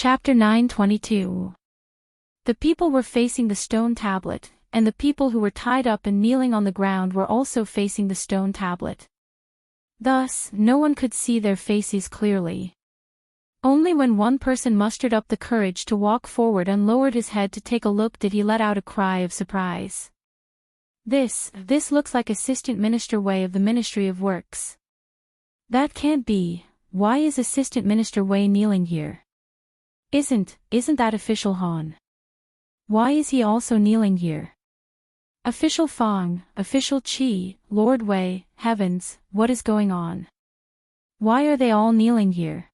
Chapter 9:22. The people were facing the stone tablet, and the people who were tied up and kneeling on the ground were also facing the stone tablet. Thus, no one could see their faces clearly. Only when one person mustered up the courage to walk forward and lowered his head to take a look did he let out a cry of surprise. This looks like Assistant Minister Wei of the Ministry of Works. That can't be. Why is Assistant Minister Wei kneeling here? Isn't that Official Han? Why is he also kneeling here? Official Fang, Official Qi, Lord Wei, heavens, what is going on? Why are they all kneeling here?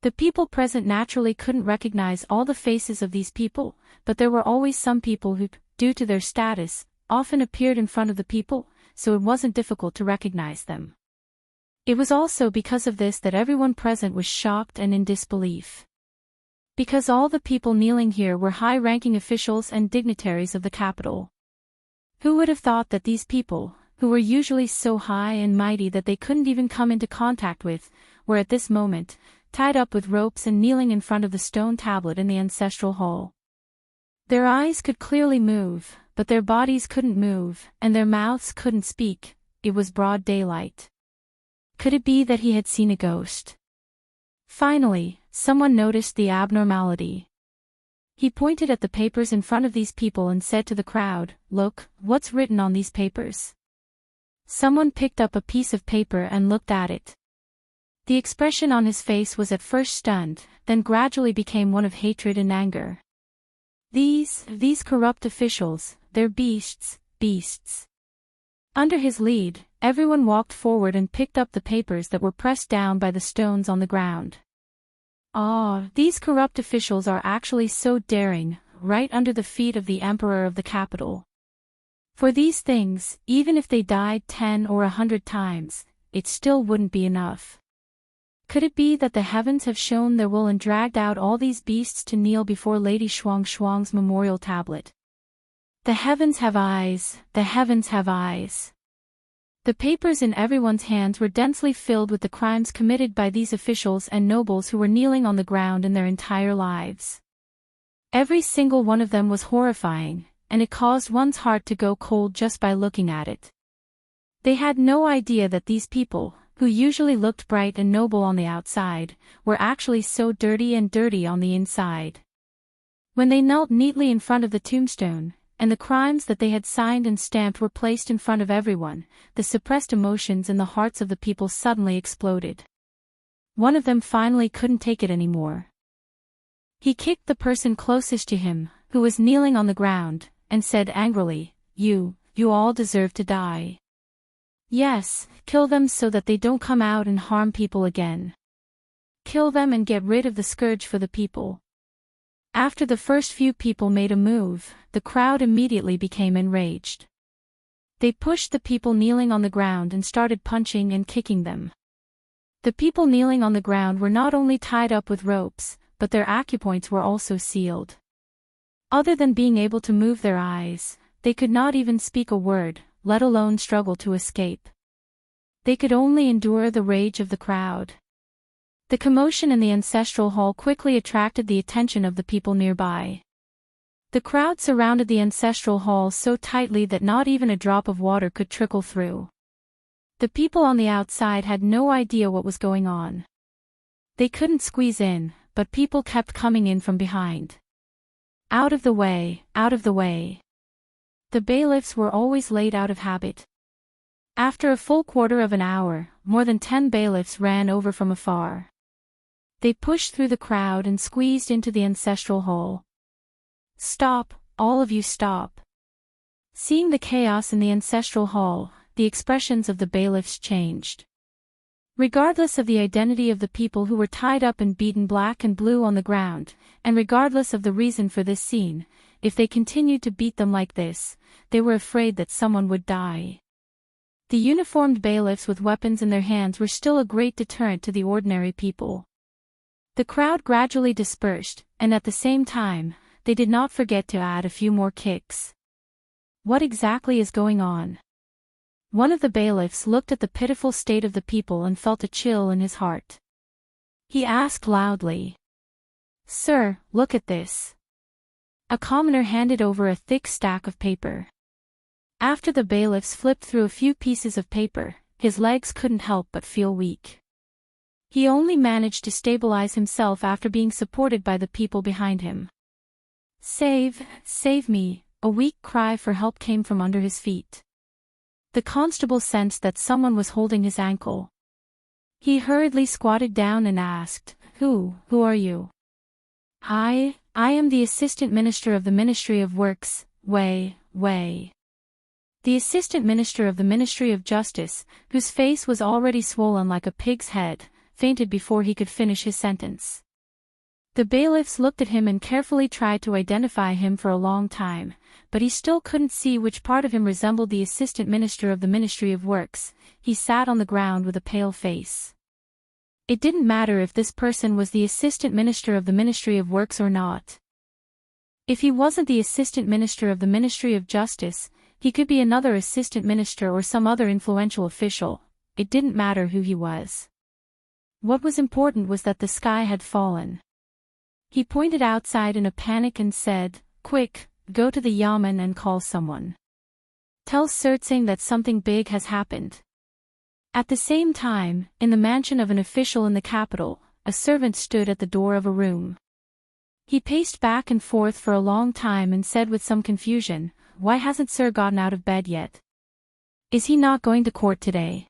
The people present naturally couldn't recognize all the faces of these people, but there were always some people who, due to their status, often appeared in front of the people, so it wasn't difficult to recognize them. It was also because of this that everyone present was shocked and in disbelief. Because all the people kneeling here were high-ranking officials and dignitaries of the capital. Who would have thought that these people, who were usually so high and mighty that they couldn't even come into contact with, were at this moment, tied up with ropes and kneeling in front of the stone tablet in the ancestral hall. Their eyes could clearly move, but their bodies couldn't move, and their mouths couldn't speak. It was broad daylight. Could it be that he had seen a ghost? Finally, someone noticed the abnormality. He pointed at the papers in front of these people and said to the crowd, "Look, what's written on these papers?" Someone picked up a piece of paper and looked at it. The expression on his face was at first stunned, then gradually became one of hatred and anger. These corrupt officials, they're beasts. Under his lead, everyone walked forward and picked up the papers that were pressed down by the stones on the ground. These corrupt officials are actually so daring, right under the feet of the emperor of the capital. For these things, even if they died 10 or 100 times, it still wouldn't be enough. Could it be that the heavens have shown their will and dragged out all these beasts to kneel before Lady Shuang's memorial tablet? The heavens have eyes, the heavens have eyes. The papers in everyone's hands were densely filled with the crimes committed by these officials and nobles who were kneeling on the ground in their entire lives. Every single one of them was horrifying, and it caused one's heart to go cold just by looking at it. They had no idea that these people, who usually looked bright and noble on the outside, were actually so dirty on the inside. When they knelt neatly in front of the tombstone, and the crimes that they had signed and stamped were placed in front of everyone, the suppressed emotions in the hearts of the people suddenly exploded. One of them finally couldn't take it anymore. He kicked the person closest to him, who was kneeling on the ground, and said angrily, You all deserve to die. Yes, kill them so that they don't come out and harm people again. Kill them and get rid of the scourge for the people." After the first few people made a move, the crowd immediately became enraged. They pushed the people kneeling on the ground and started punching and kicking them. The people kneeling on the ground were not only tied up with ropes, but their acupoints were also sealed. Other than being able to move their eyes, they could not even speak a word, let alone struggle to escape. They could only endure the rage of the crowd. The commotion in the ancestral hall quickly attracted the attention of the people nearby. The crowd surrounded the ancestral hall so tightly that not even a drop of water could trickle through. The people on the outside had no idea what was going on. They couldn't squeeze in, but people kept coming in from behind. Out of the way, out of the way. The bailiffs were always late out of habit. After a full quarter of an hour, more than 10 bailiffs ran over from afar. They pushed through the crowd and squeezed into the ancestral hall. "Stop, all of you stop." Seeing the chaos in the ancestral hall, the expressions of the bailiffs changed. Regardless of the identity of the people who were tied up and beaten black and blue on the ground, and regardless of the reason for this scene, if they continued to beat them like this, they were afraid that someone would die. The uniformed bailiffs with weapons in their hands were still a great deterrent to the ordinary people. The crowd gradually dispersed, and at the same time, they did not forget to add a few more kicks. What exactly is going on? One of the bailiffs looked at the pitiful state of the people and felt a chill in his heart. He asked loudly, "Sir, look at this." A commoner handed over a thick stack of paper. After the bailiffs flipped through a few pieces of paper, his legs couldn't help but feel weak. He only managed to stabilize himself after being supported by the people behind him. Save me," a weak cry for help came from under his feet. The constable sensed that someone was holding his ankle. He hurriedly squatted down and asked, Who are you?" I am the assistant minister of the Ministry of Works, way. The assistant minister of the Ministry of Justice, whose face was already swollen like a pig's head, fainted before he could finish his sentence. The bailiffs looked at him and carefully tried to identify him for a long time, but he still couldn't see which part of him resembled the assistant minister of the Ministry of Works. He sat on the ground with a pale face. It didn't matter if this person was the assistant minister of the Ministry of Works or not. If he wasn't the assistant minister of the Ministry of Justice, he could be another assistant minister or some other influential official. It didn't matter who he was. What was important was that the sky had fallen. He pointed outside in a panic and said, "Quick, go to the yamen and call someone. Tell Serene that something big has happened." At the same time, in the mansion of an official in the capital, a servant stood at the door of a room. He paced back and forth for a long time and said with some confusion, "Why hasn't Sir gotten out of bed yet? Is he not going to court today?"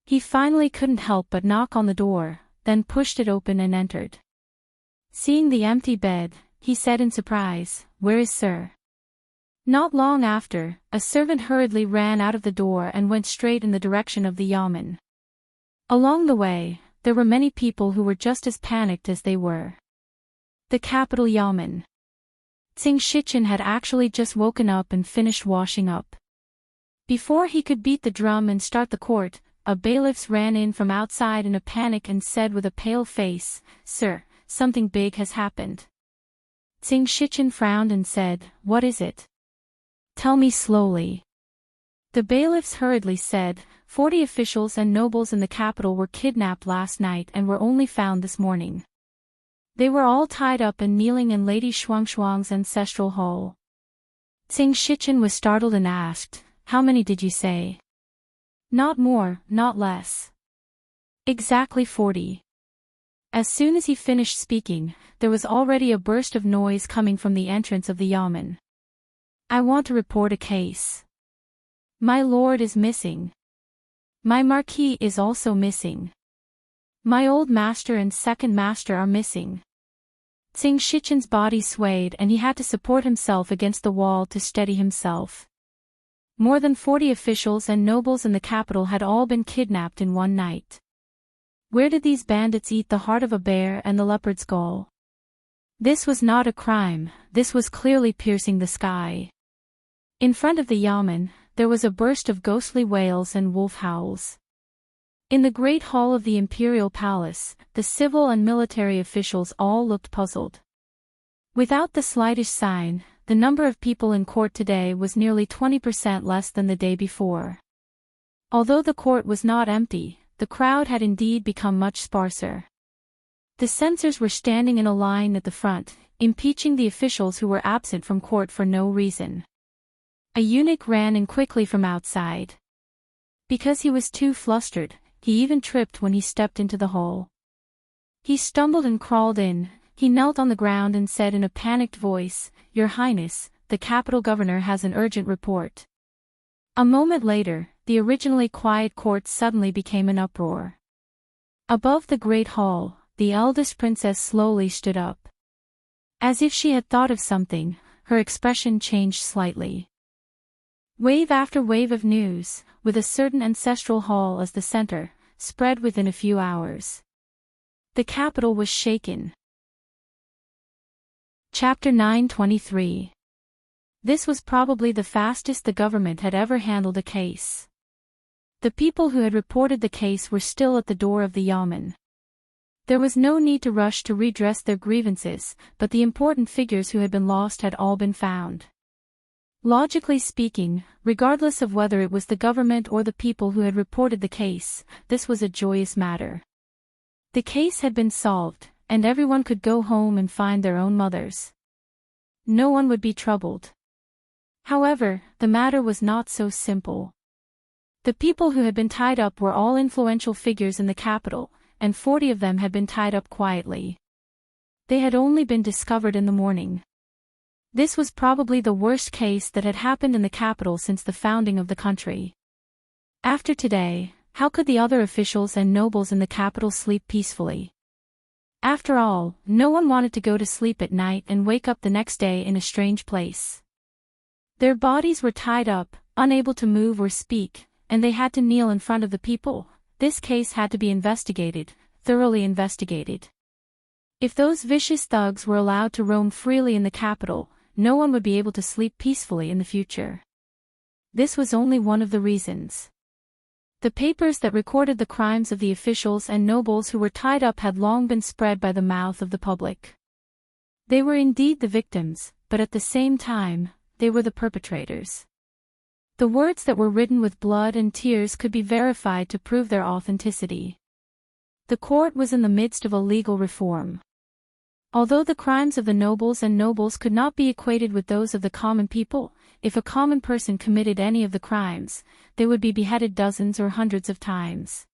He finally couldn't help but knock on the door, then pushed it open and entered. Seeing the empty bed, he said in surprise, "Where is Sir?" Not long after, a servant hurriedly ran out of the door and went straight in the direction of the yamen. Along the way, there were many people who were just as panicked as they were. The capital yamen. Tsing Shichin had actually just woken up and finished washing up. Before he could beat the drum and start the court, a bailiff ran in from outside in a panic and said with a pale face, "Sir, something big has happened." Tsing Shichin frowned and said, "What is it? Tell me slowly." The bailiffs hurriedly said, 40 officials and nobles in the capital were kidnapped last night and were only found this morning. They were all tied up and kneeling in Lady Shuangshuang's ancestral hall. Tsing Shichin was startled and asked, "How many did you say?" "Not more, not less." "Exactly 40. As soon as he finished speaking, there was already a burst of noise coming from the entrance of the yamen. "I want to report a case. My lord is missing. My marquis is also missing. My old master and second master are missing." Tsing Shichin's body swayed and he had to support himself against the wall to steady himself. More than 40 officials and nobles in the capital had all been kidnapped in one night. Where did these bandits eat the heart of a bear and the leopard's gall? This was not a crime, this was clearly piercing the sky. In front of the yamen, there was a burst of ghostly wails and wolf howls. In the great hall of the imperial palace, the civil and military officials all looked puzzled. Without the slightest sign, the number of people in court today was nearly 20% less than the day before. Although the court was not empty, the crowd had indeed become much sparser. The censors were standing in a line at the front, impeaching the officials who were absent from court for no reason. A eunuch ran in quickly from outside. Because he was too flustered, he even tripped when he stepped into the hall. He stumbled and crawled in. He knelt on the ground and said in a panicked voice, "Your Highness, the capital governor has an urgent report." A moment later, the originally quiet court suddenly became an uproar. Above the great hall, the eldest princess slowly stood up. As if she had thought of something, her expression changed slightly. Wave after wave of news, with a certain ancestral hall as the center, spread within a few hours. The capital was shaken. Chapter 923. This was probably the fastest the government had ever handled a case. The people who had reported the case were still at the door of the yamen. There was no need to rush to redress their grievances, but the important figures who had been lost had all been found. Logically speaking, regardless of whether it was the government or the people who had reported the case, this was a joyous matter. The case had been solved, and everyone could go home and find their own mothers. No one would be troubled. However, the matter was not so simple. The people who had been tied up were all influential figures in the capital, and 40 of them had been tied up quietly. They had only been discovered in the morning. This was probably the worst case that had happened in the capital since the founding of the country. After today, how could the other officials and nobles in the capital sleep peacefully? After all, no one wanted to go to sleep at night and wake up the next day in a strange place. Their bodies were tied up, unable to move or speak, and they had to kneel in front of the people. This case had to be investigated, thoroughly investigated. If those vicious thugs were allowed to roam freely in the capital, no one would be able to sleep peacefully in the future. This was only one of the reasons. The papers that recorded the crimes of the officials and nobles who were tied up had long been spread by the mouth of the public. They were indeed the victims, but at the same time, they were the perpetrators. The words that were written with blood and tears could be verified to prove their authenticity. The court was in the midst of a legal reform. Although the crimes of the nobles could not be equated with those of the common people, if a common person committed any of the crimes, they would be beheaded dozens or hundreds of times.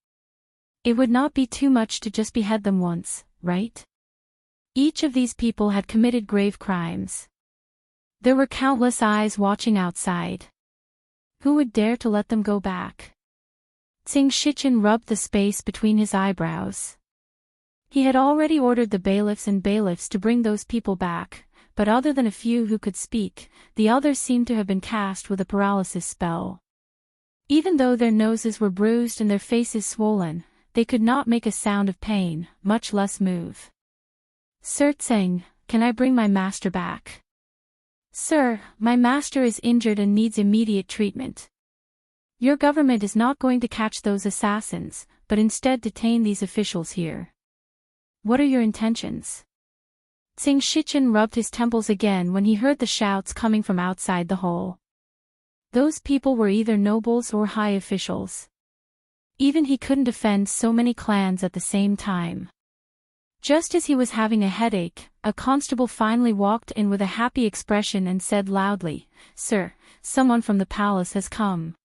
It would not be too much to just behead them once, right? Each of these people had committed grave crimes. There were countless eyes watching outside. Who would dare to let them go back? Tsing Shichen rubbed the space between his eyebrows. He had already ordered the bailiffs to bring those people back, but other than a few who could speak, the others seemed to have been cast with a paralysis spell. Even though their noses were bruised and their faces swollen, they could not make a sound of pain, much less move. "Sir Tsing, can I bring my master back?" "Sir, my master is injured and needs immediate treatment. Your government is not going to catch those assassins, but instead detain these officials here. What are your intentions?" Tsing Shichen rubbed his temples again when he heard the shouts coming from outside the hall. Those people were either nobles or high officials. Even he couldn't defend so many clans at the same time. Just as he was having a headache, a constable finally walked in with a happy expression and said loudly, "Sir, someone from the palace has come."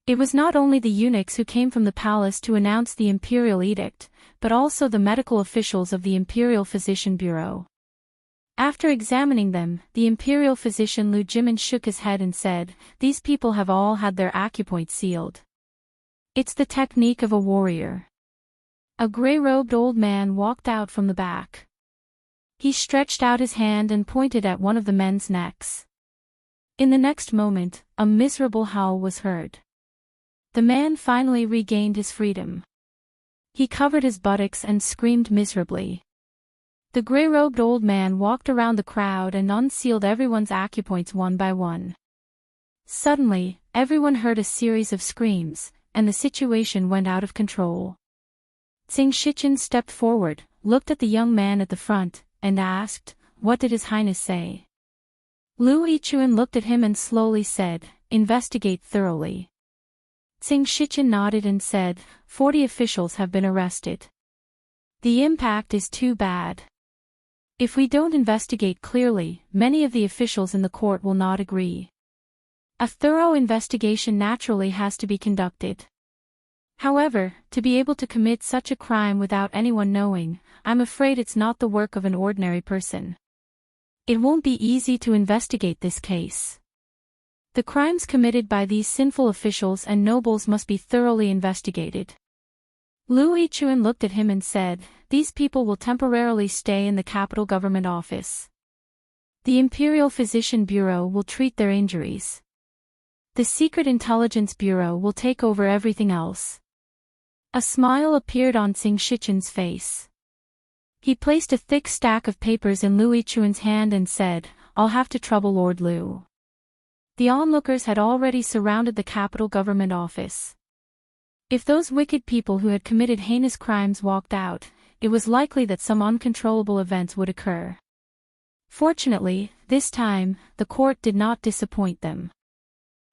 It was not only the eunuchs who came from the palace to announce the imperial edict, but also the medical officials of the Imperial Physician Bureau. After examining them, the imperial physician Lu Jimin shook his head and said, "These people have all had their acupoint sealed. It's the technique of a warrior." A gray-robed old man walked out from the back. He stretched out his hand and pointed at one of the men's necks. In the next moment, a miserable howl was heard. The man finally regained his freedom. He covered his buttocks and screamed miserably. The gray-robed old man walked around the crowd and unsealed everyone's acupoints one by one. Suddenly, everyone heard a series of screams, and the situation went out of control. Tsing Shichen stepped forward, looked at the young man at the front, and asked, "What did His Highness say?" Lu Yichuan looked at him and slowly said, "Investigate thoroughly." Tsing Shichen nodded and said, 40 officials have been arrested. The impact is too bad. If we don't investigate clearly, many of the officials in the court will not agree. A thorough investigation naturally has to be conducted. However, to be able to commit such a crime without anyone knowing, I'm afraid it's not the work of an ordinary person. It won't be easy to investigate this case. The crimes committed by these sinful officials and nobles must be thoroughly investigated. Lu Yichuan looked at him and said, "These people will temporarily stay in the capital government office. The Imperial Physician Bureau will treat their injuries. The Secret Intelligence Bureau will take over everything else." A smile appeared on Tsing Shichen's face. He placed a thick stack of papers in Lu Yichuan's hand and said, "I'll have to trouble Lord Lu." The onlookers had already surrounded the capital government office. If those wicked people who had committed heinous crimes walked out, it was likely that some uncontrollable events would occur. Fortunately, this time, the court did not disappoint them.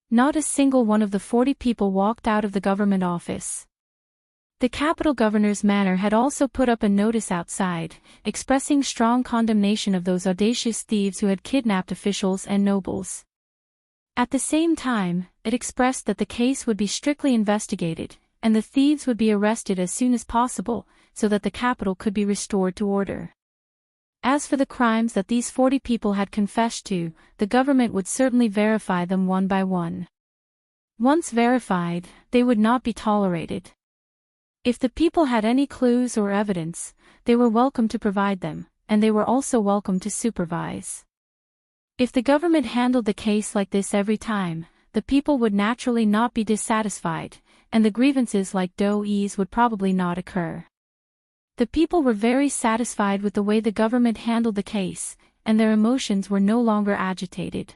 Not a single one of the 40 people walked out of the government office. The capital governor's manor had also put up a notice outside, expressing strong condemnation of those audacious thieves who had kidnapped officials and nobles. At the same time, it expressed that the case would be strictly investigated, and the thieves would be arrested as soon as possible, so that the capital could be restored to order. As for the crimes that these 40 people had confessed to, the government would certainly verify them one by one. Once verified, they would not be tolerated. If the people had any clues or evidence, they were welcome to provide them, and they were also welcome to supervise. If the government handled the case like this every time, the people would naturally not be dissatisfied, and the grievances like do's would probably not occur. The people were very satisfied with the way the government handled the case, and their emotions were no longer agitated.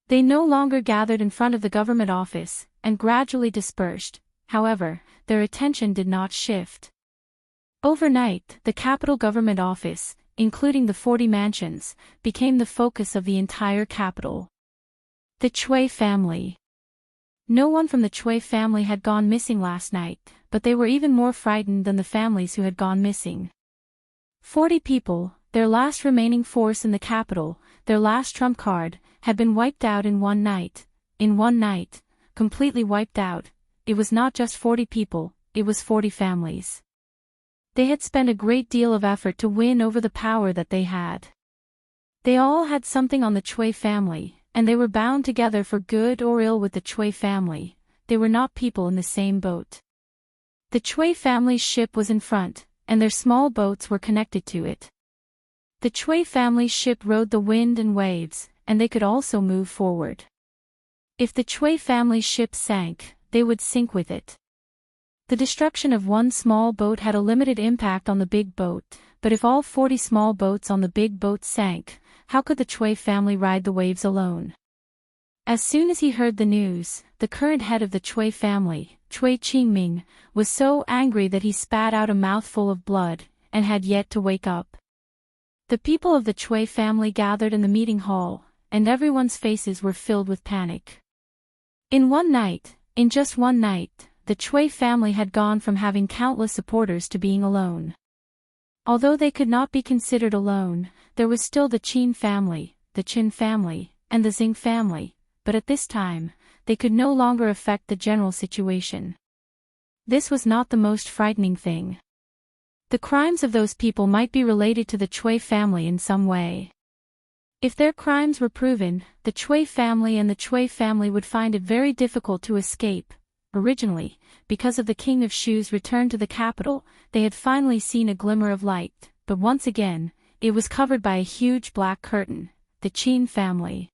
They no longer gathered in front of the government office, and gradually dispersed. However, their attention did not shift. Overnight, the capital government office, including the 40 mansions, became the focus of the entire capital. The Chui family. No one from the Chui family had gone missing last night, but they were even more frightened than the families who had gone missing. 40 people, their last remaining force in the capital, their last trump card, had been wiped out in one night. In one night, completely wiped out. It was not just 40 people, it was 40 families. They had spent a great deal of effort to win over the power that they had. They all had something on the Chui family, and they were bound together for good or ill with the Chui family. They were not people in the same boat. The Chui family's ship was in front, and their small boats were connected to it. The Chui family's ship rode the wind and waves, and they could also move forward. If the Chui family's ship sank, they would sink with it. The destruction of one small boat had a limited impact on the big boat, but if all 40 small boats on the big boat sank, how could the Chui family ride the waves alone? As soon as he heard the news, the current head of the Chui family, Chui Qingming, was so angry that he spat out a mouthful of blood, and had yet to wake up. The people of the Chui family gathered in the meeting hall, and everyone's faces were filled with panic. In just one night, the Chui family had gone from having countless supporters to being alone. Although they could not be considered alone, there was still the Qin family, the Qin family, and the Xing family, but at this time, they could no longer affect the general situation. This was not the most frightening thing. The crimes of those people might be related to the Chui family in some way. If their crimes were proven, the Chui family and the Chui family would find it very difficult to escape. Originally, because of the King of Shu's return to the capital, they had finally seen a glimmer of light, but once again, it was covered by a huge black curtain, the Qin family.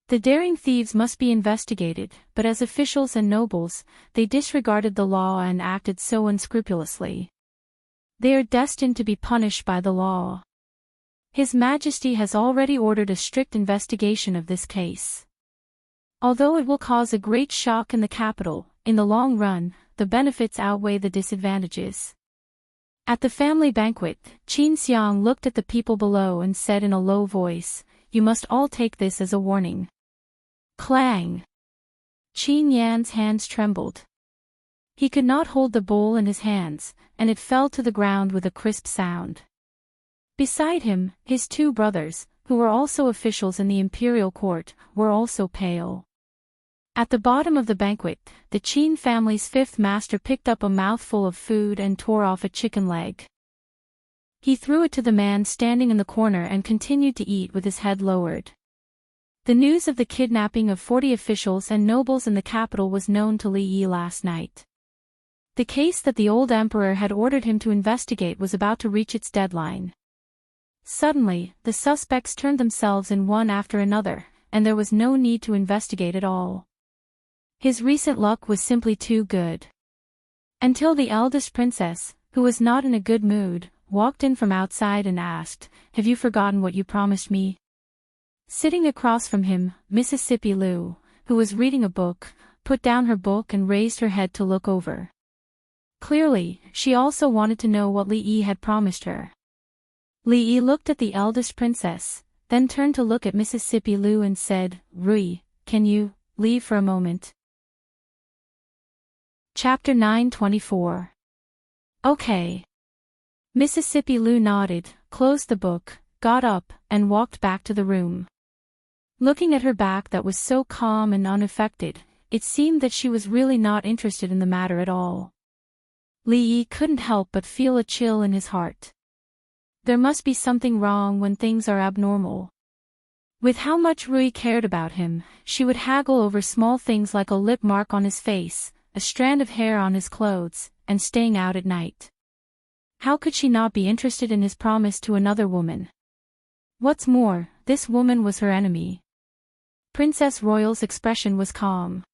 The daring thieves must be investigated, but as officials and nobles, they disregarded the law and acted so unscrupulously. They are destined to be punished by the law. His Majesty has already ordered a strict investigation of this case. Although it will cause a great shock in the capital, in the long run, the benefits outweigh the disadvantages. At the family banquet, Qin Xiang looked at the people below and said in a low voice, "You must all take this as a warning." Clang! Qin Yan's hands trembled. He could not hold the bowl in his hands, and it fell to the ground with a crisp sound. Beside him, his 2 brothers, who were also officials in the imperial court, were also pale. At the bottom of the banquet, the Qin family's 5th master picked up a mouthful of food and tore off a chicken leg. He threw it to the man standing in the corner and continued to eat with his head lowered. The news of the kidnapping of 40 officials and nobles in the capital was known to Li Yi last night. The case that the old emperor had ordered him to investigate was about to reach its deadline. Suddenly, the suspects turned themselves in one after another, and there was no need to investigate at all. His recent luck was simply too good. Until the eldest princess, who was not in a good mood, walked in from outside and asked, "Have you forgotten what you promised me?" Sitting across from him, Mississippi Liu, who was reading a book, put down her book and raised her head to look over. Clearly, she also wanted to know what Li Yi had promised her. Li Yi looked at the eldest princess, then turned to look at Mississippi Liu and said, "Rui, can you leave for a moment?" Chapter 924. Okay. Mississippi Lou nodded, closed the book, got up, and walked back to the room. Looking at her back that was so calm and unaffected, it seemed that she was really not interested in the matter at all. Li couldn't help but feel a chill in his heart. There must be something wrong when things are abnormal. With how much Rui cared about him, she would haggle over small things like a lip mark on his face, a strand of hair on his clothes, and staying out at night. How could she not be interested in his promise to another woman? What's more, this woman was her enemy. Princess Royal's expression was calm.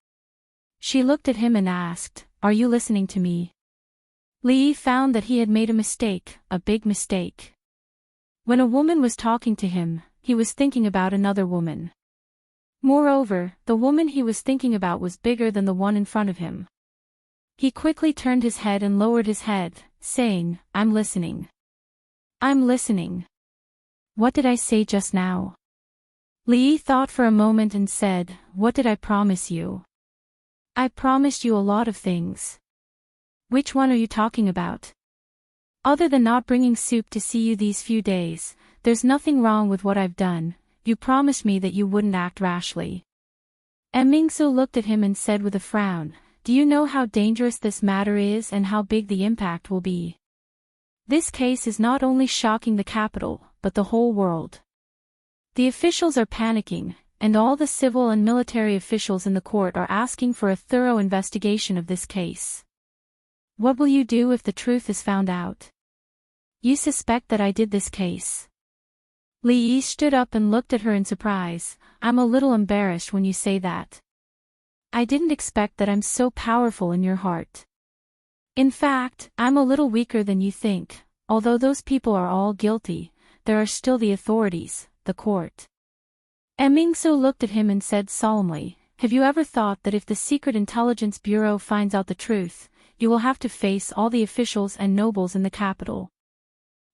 She looked at him and asked, "Are you listening to me?" Li found that he had made a mistake, a big mistake. When a woman was talking to him, he was thinking about another woman. Moreover, the woman he was thinking about was bigger than the one in front of him. He quickly turned his head and lowered his head, saying, "I'm listening. I'm listening. What did I say just now?" Li thought for a moment and said, "What did I promise you?" "I promised you a lot of things." "Which one are you talking about?" "Other than not bringing soup to see you these few days, there's nothing wrong with what I've done. You promised me that you wouldn't act rashly." Mingsu looked at him and said with a frown, "Do you know how dangerous this matter is and how big the impact will be? This case is not only shocking the capital, but the whole world. The officials are panicking, and all the civil and military officials in the court are asking for a thorough investigation of this case. What will you do if the truth is found out? You suspect that I did this case?" Li Yi stood up and looked at her in surprise. "I'm a little embarrassed when you say that. I didn't expect that I'm so powerful in your heart. In fact, I'm a little weaker than you think. Although those people are all guilty, there are still the authorities, the court." Mingsu looked at him and said solemnly, "Have you ever thought that if the Secret Intelligence Bureau finds out the truth, you will have to face all the officials and nobles in the capital?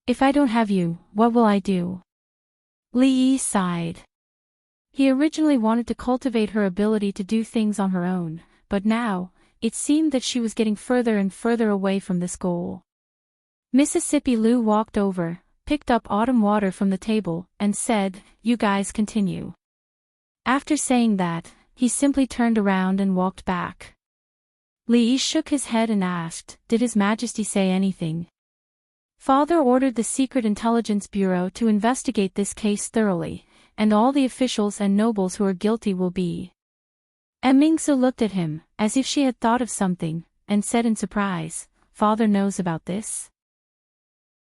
If I don't have you, what will I do?" Li Yi sighed. He originally wanted to cultivate her ability to do things on her own, but now, it seemed that she was getting further and further away from this goal. Mississippi Lou walked over, picked up autumn water from the table, and said, "You guys continue." After saying that, he simply turned around and walked back. Li Yi shook his head and asked, "Did His Majesty say anything?" "Father ordered the Secret Intelligence Bureau to investigate this case thoroughly, and all the officials and nobles who are guilty will be." Mingsu looked at him, as if she had thought of something, and said in surprise, "Father knows about this?"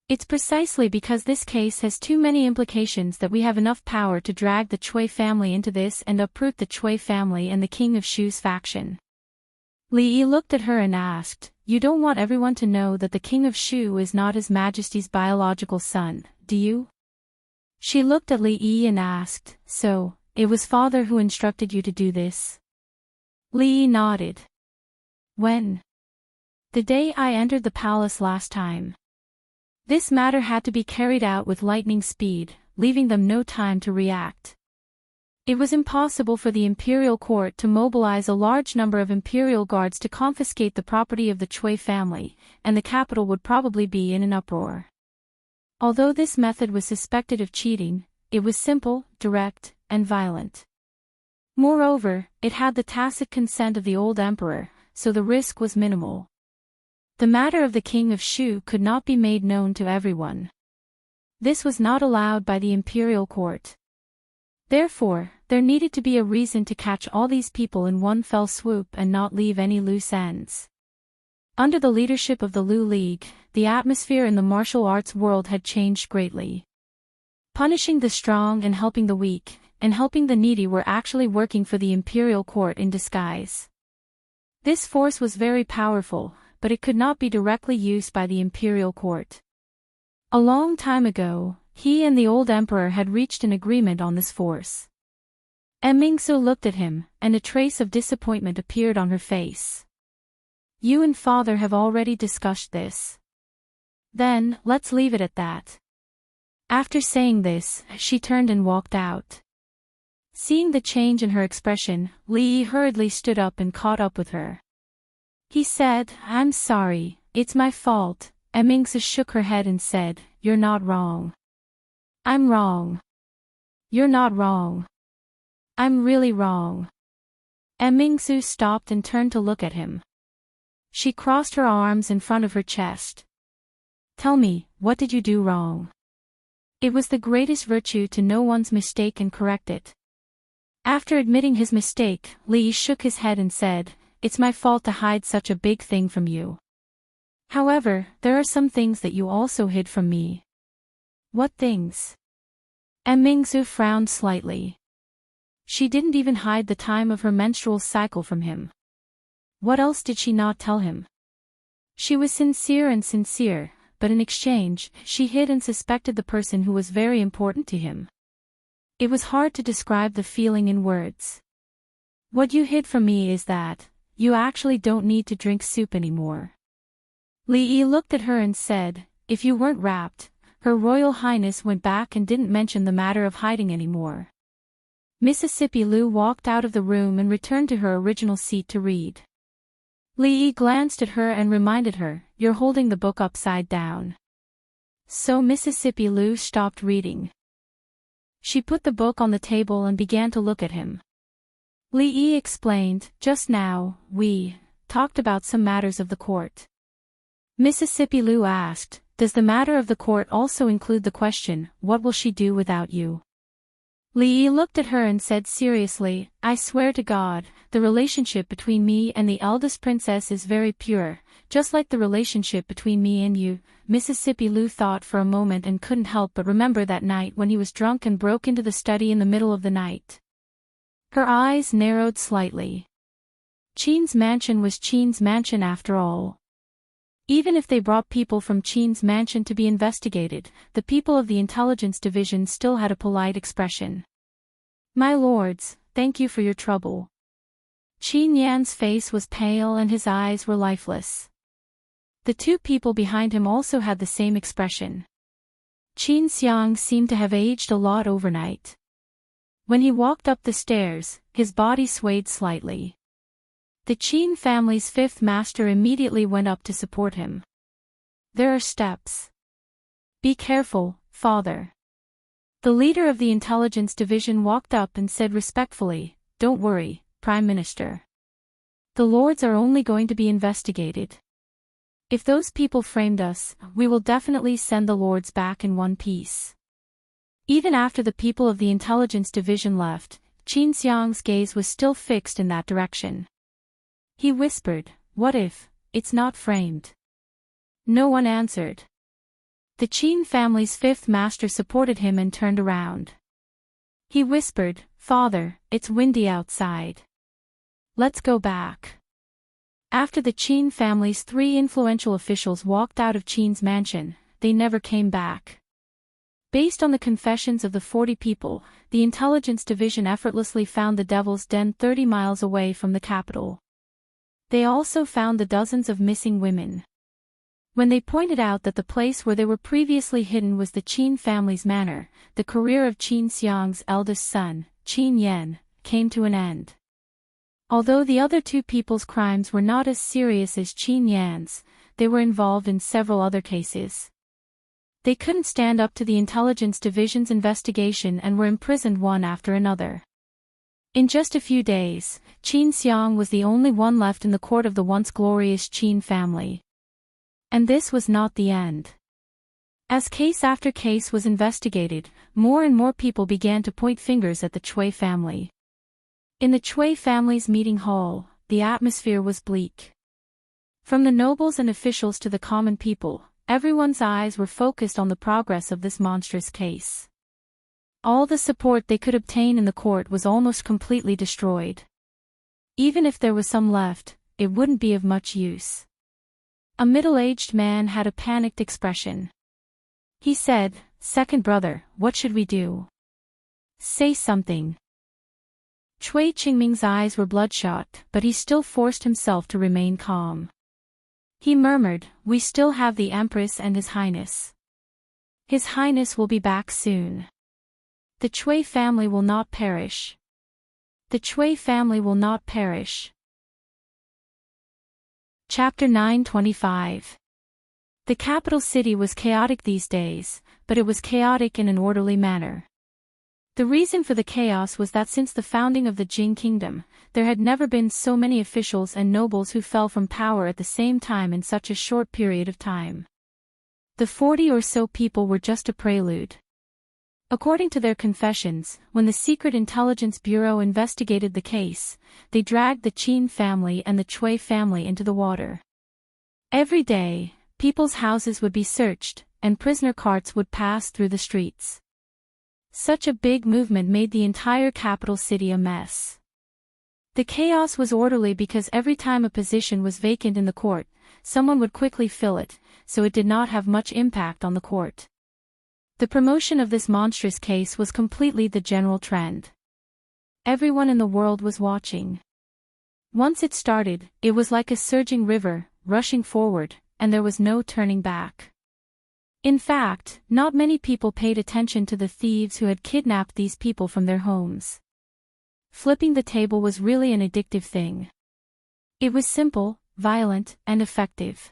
"It's precisely because this case has too many implications that we have enough power to drag the Chui family into this and uproot the Chui family and the King of Shu's faction." Li Yi looked at her and asked, "You don't want everyone to know that the King of Shu is not His Majesty's biological son, do you?" She looked at Li Yi and asked, "So, it was Father who instructed you to do this?" Li Yi nodded. "When?" "The day I entered the palace last time. This matter had to be carried out with lightning speed, leaving them no time to react. It was impossible for the imperial court to mobilize a large number of imperial guards to confiscate the property of the Chui family, and the capital would probably be in an uproar. Although this method was suspected of cheating, it was simple, direct, and violent. Moreover, it had the tacit consent of the old emperor, so the risk was minimal. The matter of the King of Shu could not be made known to everyone. This was not allowed by the imperial court. Therefore, there needed to be a reason to catch all these people in one fell swoop and not leave any loose ends. Under the leadership of the Lu League, the atmosphere in the martial arts world had changed greatly. Punishing the strong and helping the weak, and helping the needy were actually working for the imperial court in disguise. This force was very powerful, but it could not be directly used by the imperial court. A long time ago, he and the old emperor had reached an agreement on this force. Mingsu looked at him, and a trace of disappointment appeared on her face. "You and Father have already discussed this. Then, let's leave it at that." After saying this, she turned and walked out. Seeing the change in her expression, Li Yi hurriedly stood up and caught up with her. He said, "I'm sorry, it's my fault." Mingzi shook her head and said, "You're not wrong." "I'm wrong." "You're not wrong." "I'm really wrong." Mingzi stopped and turned to look at him. She crossed her arms in front of her chest. "Tell me, what did you do wrong?" It was the greatest virtue to know one's mistake and correct it. After admitting his mistake, Li shook his head and said, "It's my fault to hide such a big thing from you. However, there are some things that you also hid from me." "What things?" Mingzi frowned slightly. She didn't even hide the time of her menstrual cycle from him. What else did she not tell him? She was sincere, but in exchange, she hid and suspected the person who was very important to him. It was hard to describe the feeling in words. "What you hid from me is that you actually don't need to drink soup anymore." Li looked at her and said, "If you weren't wrapped," Her Royal Highness went back and didn't mention the matter of hiding anymore. Mississippi Lu walked out of the room and returned to her original seat to read. Li glanced at her and reminded her, "You're holding the book upside down." So Mississippi Lu stopped reading. She put the book on the table and began to look at him. Li explained, "Just now, we talked about some matters of the court." Mississippi Lu asked, "Does the matter of the court also include the question, what will she do without you?" Li looked at her and said seriously, "I swear to God, the relationship between me and the eldest princess is very pure, just like the relationship between me and you." Mississippi Lu thought for a moment and couldn't help but remember that night when he was drunk and broke into the study in the middle of the night. Her eyes narrowed slightly. Qin's mansion was Qin's mansion after all. Even if they brought people from Qin's mansion to be investigated, the people of the intelligence division still had a polite expression. "My lords, thank you for your trouble." Qin Yan's face was pale and his eyes were lifeless. The two people behind him also had the same expression. Qin Xiang seemed to have aged a lot overnight. When he walked up the stairs, his body swayed slightly. The Qin family's fifth master immediately went up to support him. "There are steps. Be careful, father." The leader of the intelligence division walked up and said respectfully, "Don't worry, Prime Minister. The lords are only going to be investigated. If those people framed us, we will definitely send the lords back in one piece." Even after the people of the intelligence division left, Qin Xiang's gaze was still fixed in that direction. He whispered, "What if it's not framed?" No one answered. The Qin family's fifth master supported him and turned around. He whispered, "Father, it's windy outside. Let's go back." After the Qin family's three influential officials walked out of Qin's mansion, they never came back. Based on the confessions of the 40 people, the intelligence division effortlessly found the Devil's Den 30 miles away from the capital. They also found the dozens of missing women. When they pointed out that the place where they were previously hidden was the Qin family's manor, the career of Qin Xiang's eldest son, Qin Yan, came to an end. Although the other two people's crimes were not as serious as Qin Yan's, they were involved in several other cases. They couldn't stand up to the intelligence division's investigation and were imprisoned one after another. In just a few days, Qin Xiang was the only one left in the court of the once glorious Qin family. And this was not the end. As case after case was investigated, more and more people began to point fingers at the Cui family. In the Cui family's meeting hall, the atmosphere was bleak. From the nobles and officials to the common people, everyone's eyes were focused on the progress of this monstrous case. All the support they could obtain in the court was almost completely destroyed. Even if there was some left, it wouldn't be of much use. A middle-aged man had a panicked expression. He said, "Second brother, what should we do? Say something." Cui Qingming's eyes were bloodshot, but he still forced himself to remain calm. He murmured, "We still have the Empress and His Highness. His Highness will be back soon. The Cui family will not perish. The Cui family will not perish." Chapter 925. The capital city was chaotic these days, but it was chaotic in an orderly manner. The reason for the chaos was that since the founding of the Jing kingdom, there had never been so many officials and nobles who fell from power at the same time in such a short period of time. The 40 or so people were just a prelude. According to their confessions, when the Secret Intelligence Bureau investigated the case, they dragged the Qin family and the Cui family into the water. Every day, people's houses would be searched, and prisoner carts would pass through the streets. Such a big movement made the entire capital city a mess. The chaos was orderly because every time a position was vacant in the court, someone would quickly fill it, so it did not have much impact on the court. The promotion of this monstrous case was completely the general trend. Everyone in the world was watching. Once it started, it was like a surging river, rushing forward, and there was no turning back. In fact, not many people paid attention to the thieves who had kidnapped these people from their homes. Flipping the table was really an addictive thing. It was simple, violent, and effective.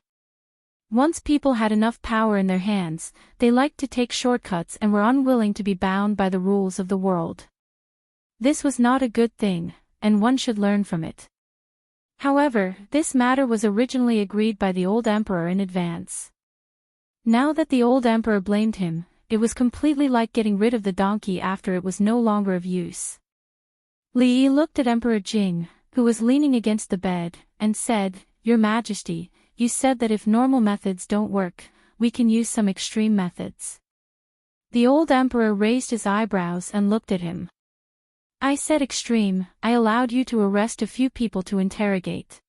Once people had enough power in their hands, they liked to take shortcuts and were unwilling to be bound by the rules of the world. This was not a good thing, and one should learn from it. However, this matter was originally agreed by the old emperor in advance. Now that the old emperor blamed him, it was completely like getting rid of the donkey after it was no longer of use. Li Yi looked at Emperor Jing, who was leaning against the bed, and said, "Your Majesty, you said that if normal methods don't work, we can use some extreme methods." The old emperor raised his eyebrows and looked at him. "I said extreme. I allowed you to arrest a few people to interrogate.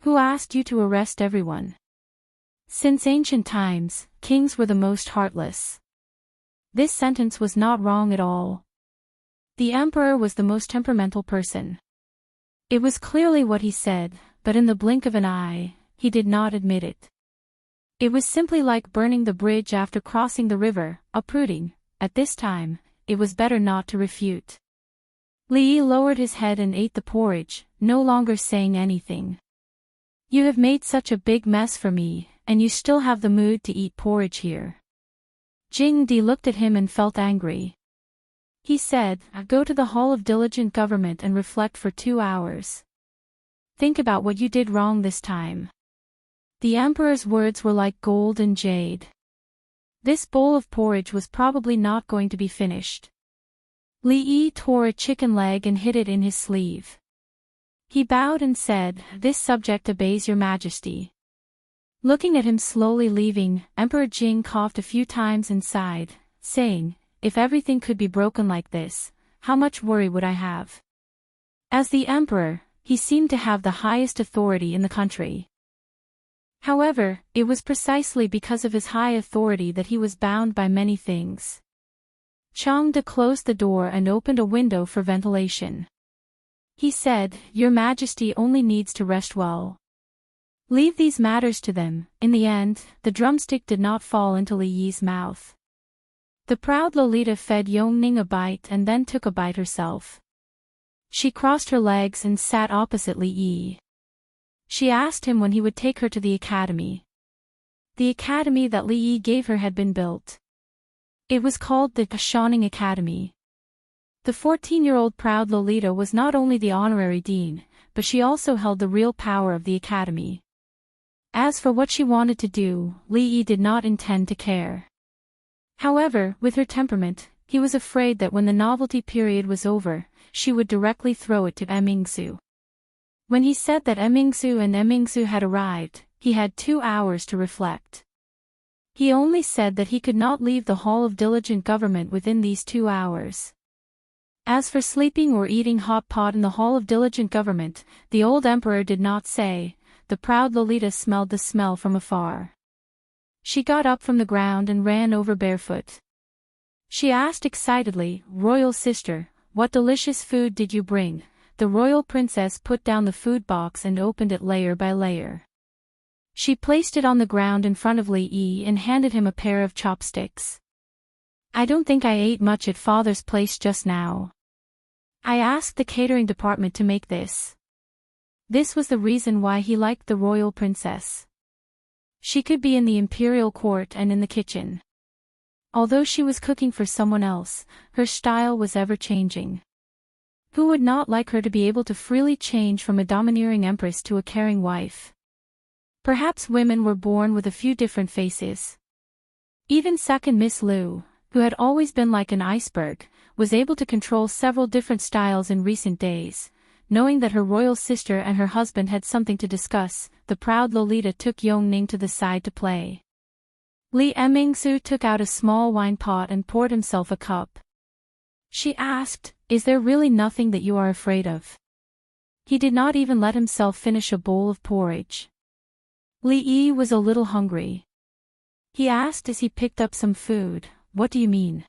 Who asked you to arrest everyone? Since ancient times, kings were the most heartless." This sentence was not wrong at all. The emperor was the most temperamental person. It was clearly what he said, but in the blink of an eye, he did not admit it. It was simply like burning the bridge after crossing the river, uprooting. At this time, it was better not to refute. Li Yi lowered his head and ate the porridge, no longer saying anything. "You have made such a big mess for me, and you still have the mood to eat porridge here." Jing Di looked at him and felt angry. He said, "Go to the Hall of Diligent Government and reflect for 2 hours. Think about what you did wrong this time." The emperor's words were like gold and jade. This bowl of porridge was probably not going to be finished. Li Yi tore a chicken leg and hid it in his sleeve. He bowed and said, "This subject obeys your Majesty." Looking at him slowly leaving, Emperor Jing coughed a few times and sighed, saying, "If everything could be broken like this, how much worry would I have?" As the emperor, he seemed to have the highest authority in the country. However, it was precisely because of his high authority that he was bound by many things. Changde closed the door and opened a window for ventilation. He said, "Your Majesty only needs to rest well. Leave these matters to them." In the end, the drumstick did not fall into Li Yi's mouth. The proud Lolita fed Yongning a bite and then took a bite herself. She crossed her legs and sat opposite Li Yi. She asked him when he would take her to the academy. The academy that Li Yi gave her had been built. It was called the Shining Academy. The 14-year-old proud Lolita was not only the honorary dean, but she also held the real power of the academy. As for what she wanted to do, Li Yi did not intend to care. However, with her temperament, he was afraid that when the novelty period was over, she would directly throw it to Emingsu. When he said that Emingsu had arrived, he had 2 hours to reflect. He only said that he could not leave the Hall of Diligent Government within these 2 hours. As for sleeping or eating hot pot in the Hall of Diligent Government, the old emperor did not say. The proud Lolita smelled the smell from afar. She got up from the ground and ran over barefoot. She asked excitedly, "Royal sister, what delicious food did you bring?" The royal princess put down the food box and opened it layer by layer. She placed it on the ground in front of Li Yi and handed him a pair of chopsticks. "I don't think I ate much at father's place just now. I asked the catering department to make this." This was the reason why he liked the royal princess. She could be in the imperial court and in the kitchen. Although she was cooking for someone else, her style was ever-changing. Who would not like her to be able to freely change from a domineering empress to a caring wife? Perhaps women were born with a few different faces. Even second Miss Liu, who had always been like an iceberg, was able to control several different styles in recent days. Knowing that her royal sister and her husband had something to discuss, the proud Lolita took Yongning to the side to play. Li Emingsu took out a small wine pot and poured himself a cup. She asked, "Is there really nothing that you are afraid of?" He did not even let himself finish a bowl of porridge. Li Yi was a little hungry. He asked as he picked up some food, "What do you mean?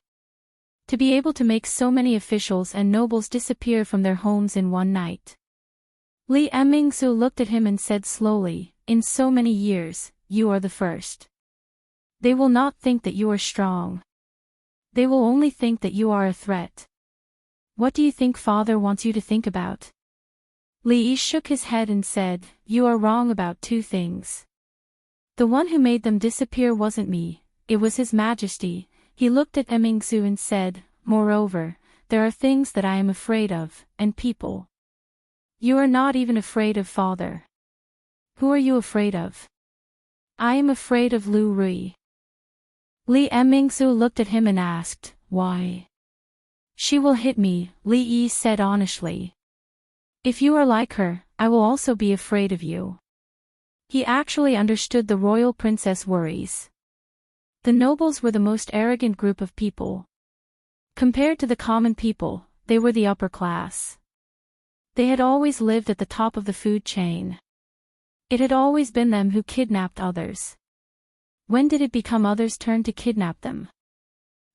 To be able to make so many officials and nobles disappear from their homes in one night?" Li Emingsu looked at him and said slowly, "In so many years, you are the first. They will not think that you are strong. They will only think that you are a threat. What do you think father wants you to think about?" Li Yi shook his head and said, "You are wrong about two things. The one who made them disappear wasn't me, it was His Majesty." He looked at Emingsu and said, "Moreover, there are things that I am afraid of, and people. You are not even afraid of father. Who are you afraid of?" "I am afraid of Lu Rui." Li Emingsu looked at him and asked, "Why?" "She will hit me," Li Yi said honestly. "If you are like her, I will also be afraid of you." He actually understood the royal princess' worries. The nobles were the most arrogant group of people. Compared to the common people, they were the upper class. They had always lived at the top of the food chain. It had always been them who kidnapped others. When did it become others' turn to kidnap them?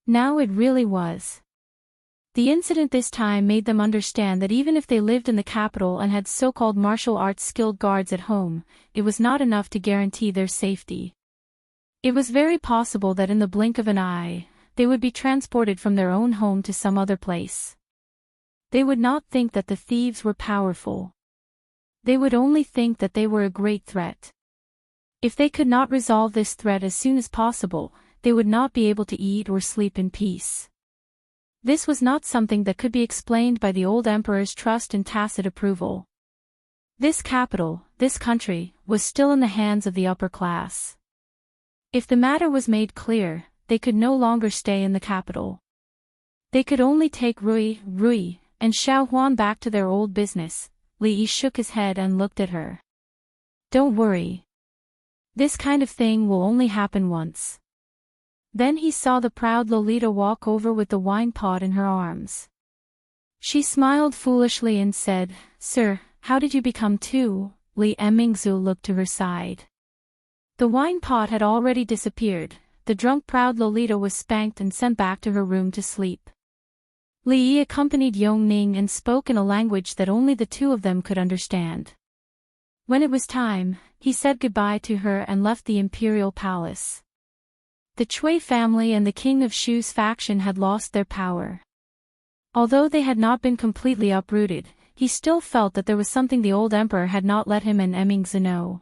Now it really was. The incident this time made them understand that even if they lived in the capital and had so-called martial arts skilled guards at home, it was not enough to guarantee their safety. It was very possible that in the blink of an eye, they would be transported from their own home to some other place. They would not think that the thieves were powerful. They would only think that they were a great threat. If they could not resolve this threat as soon as possible, they would not be able to eat or sleep in peace. This was not something that could be explained by the old emperor's trust and tacit approval. This capital, this country, was still in the hands of the upper class. If the matter was made clear, they could no longer stay in the capital. They could only take Rui, and Xiao Huan back to their old business. Li Yi shook his head and looked at her. "Don't worry. This kind of thing will only happen once." Then he saw the proud Lolita walk over with the wine pot in her arms. She smiled foolishly and said, "Sir, how did you become two?" Li Emingsu looked to her side. The wine pot had already disappeared. The drunk proud Lolita was spanked and sent back to her room to sleep. Li Yi accompanied Yongning and spoke in a language that only the two of them could understand. When it was time, he said goodbye to her and left the imperial palace. The Chui family and the king of Shu's faction had lost their power. Although they had not been completely uprooted, he still felt that there was something the old emperor had not let him and Emingsu know.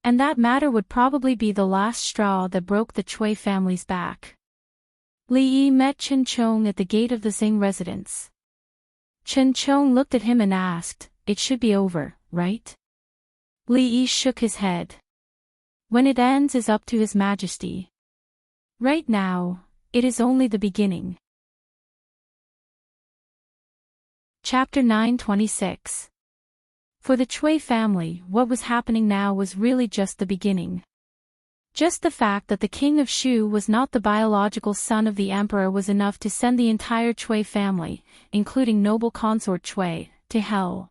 And that matter would probably be the last straw that broke the Chui family's back. Li Yi met Chen Chong at the gate of the Xing residence. Chen Chong looked at him and asked, "It should be over, right?" Li Yi shook his head. "When it ends is up to His Majesty. Right now, it is only the beginning." Chapter 926. For the Chui family, what was happening now was really just the beginning. Just the fact that the king of Shu was not the biological son of the emperor was enough to send the entire Chui family, including noble consort Chui, to hell.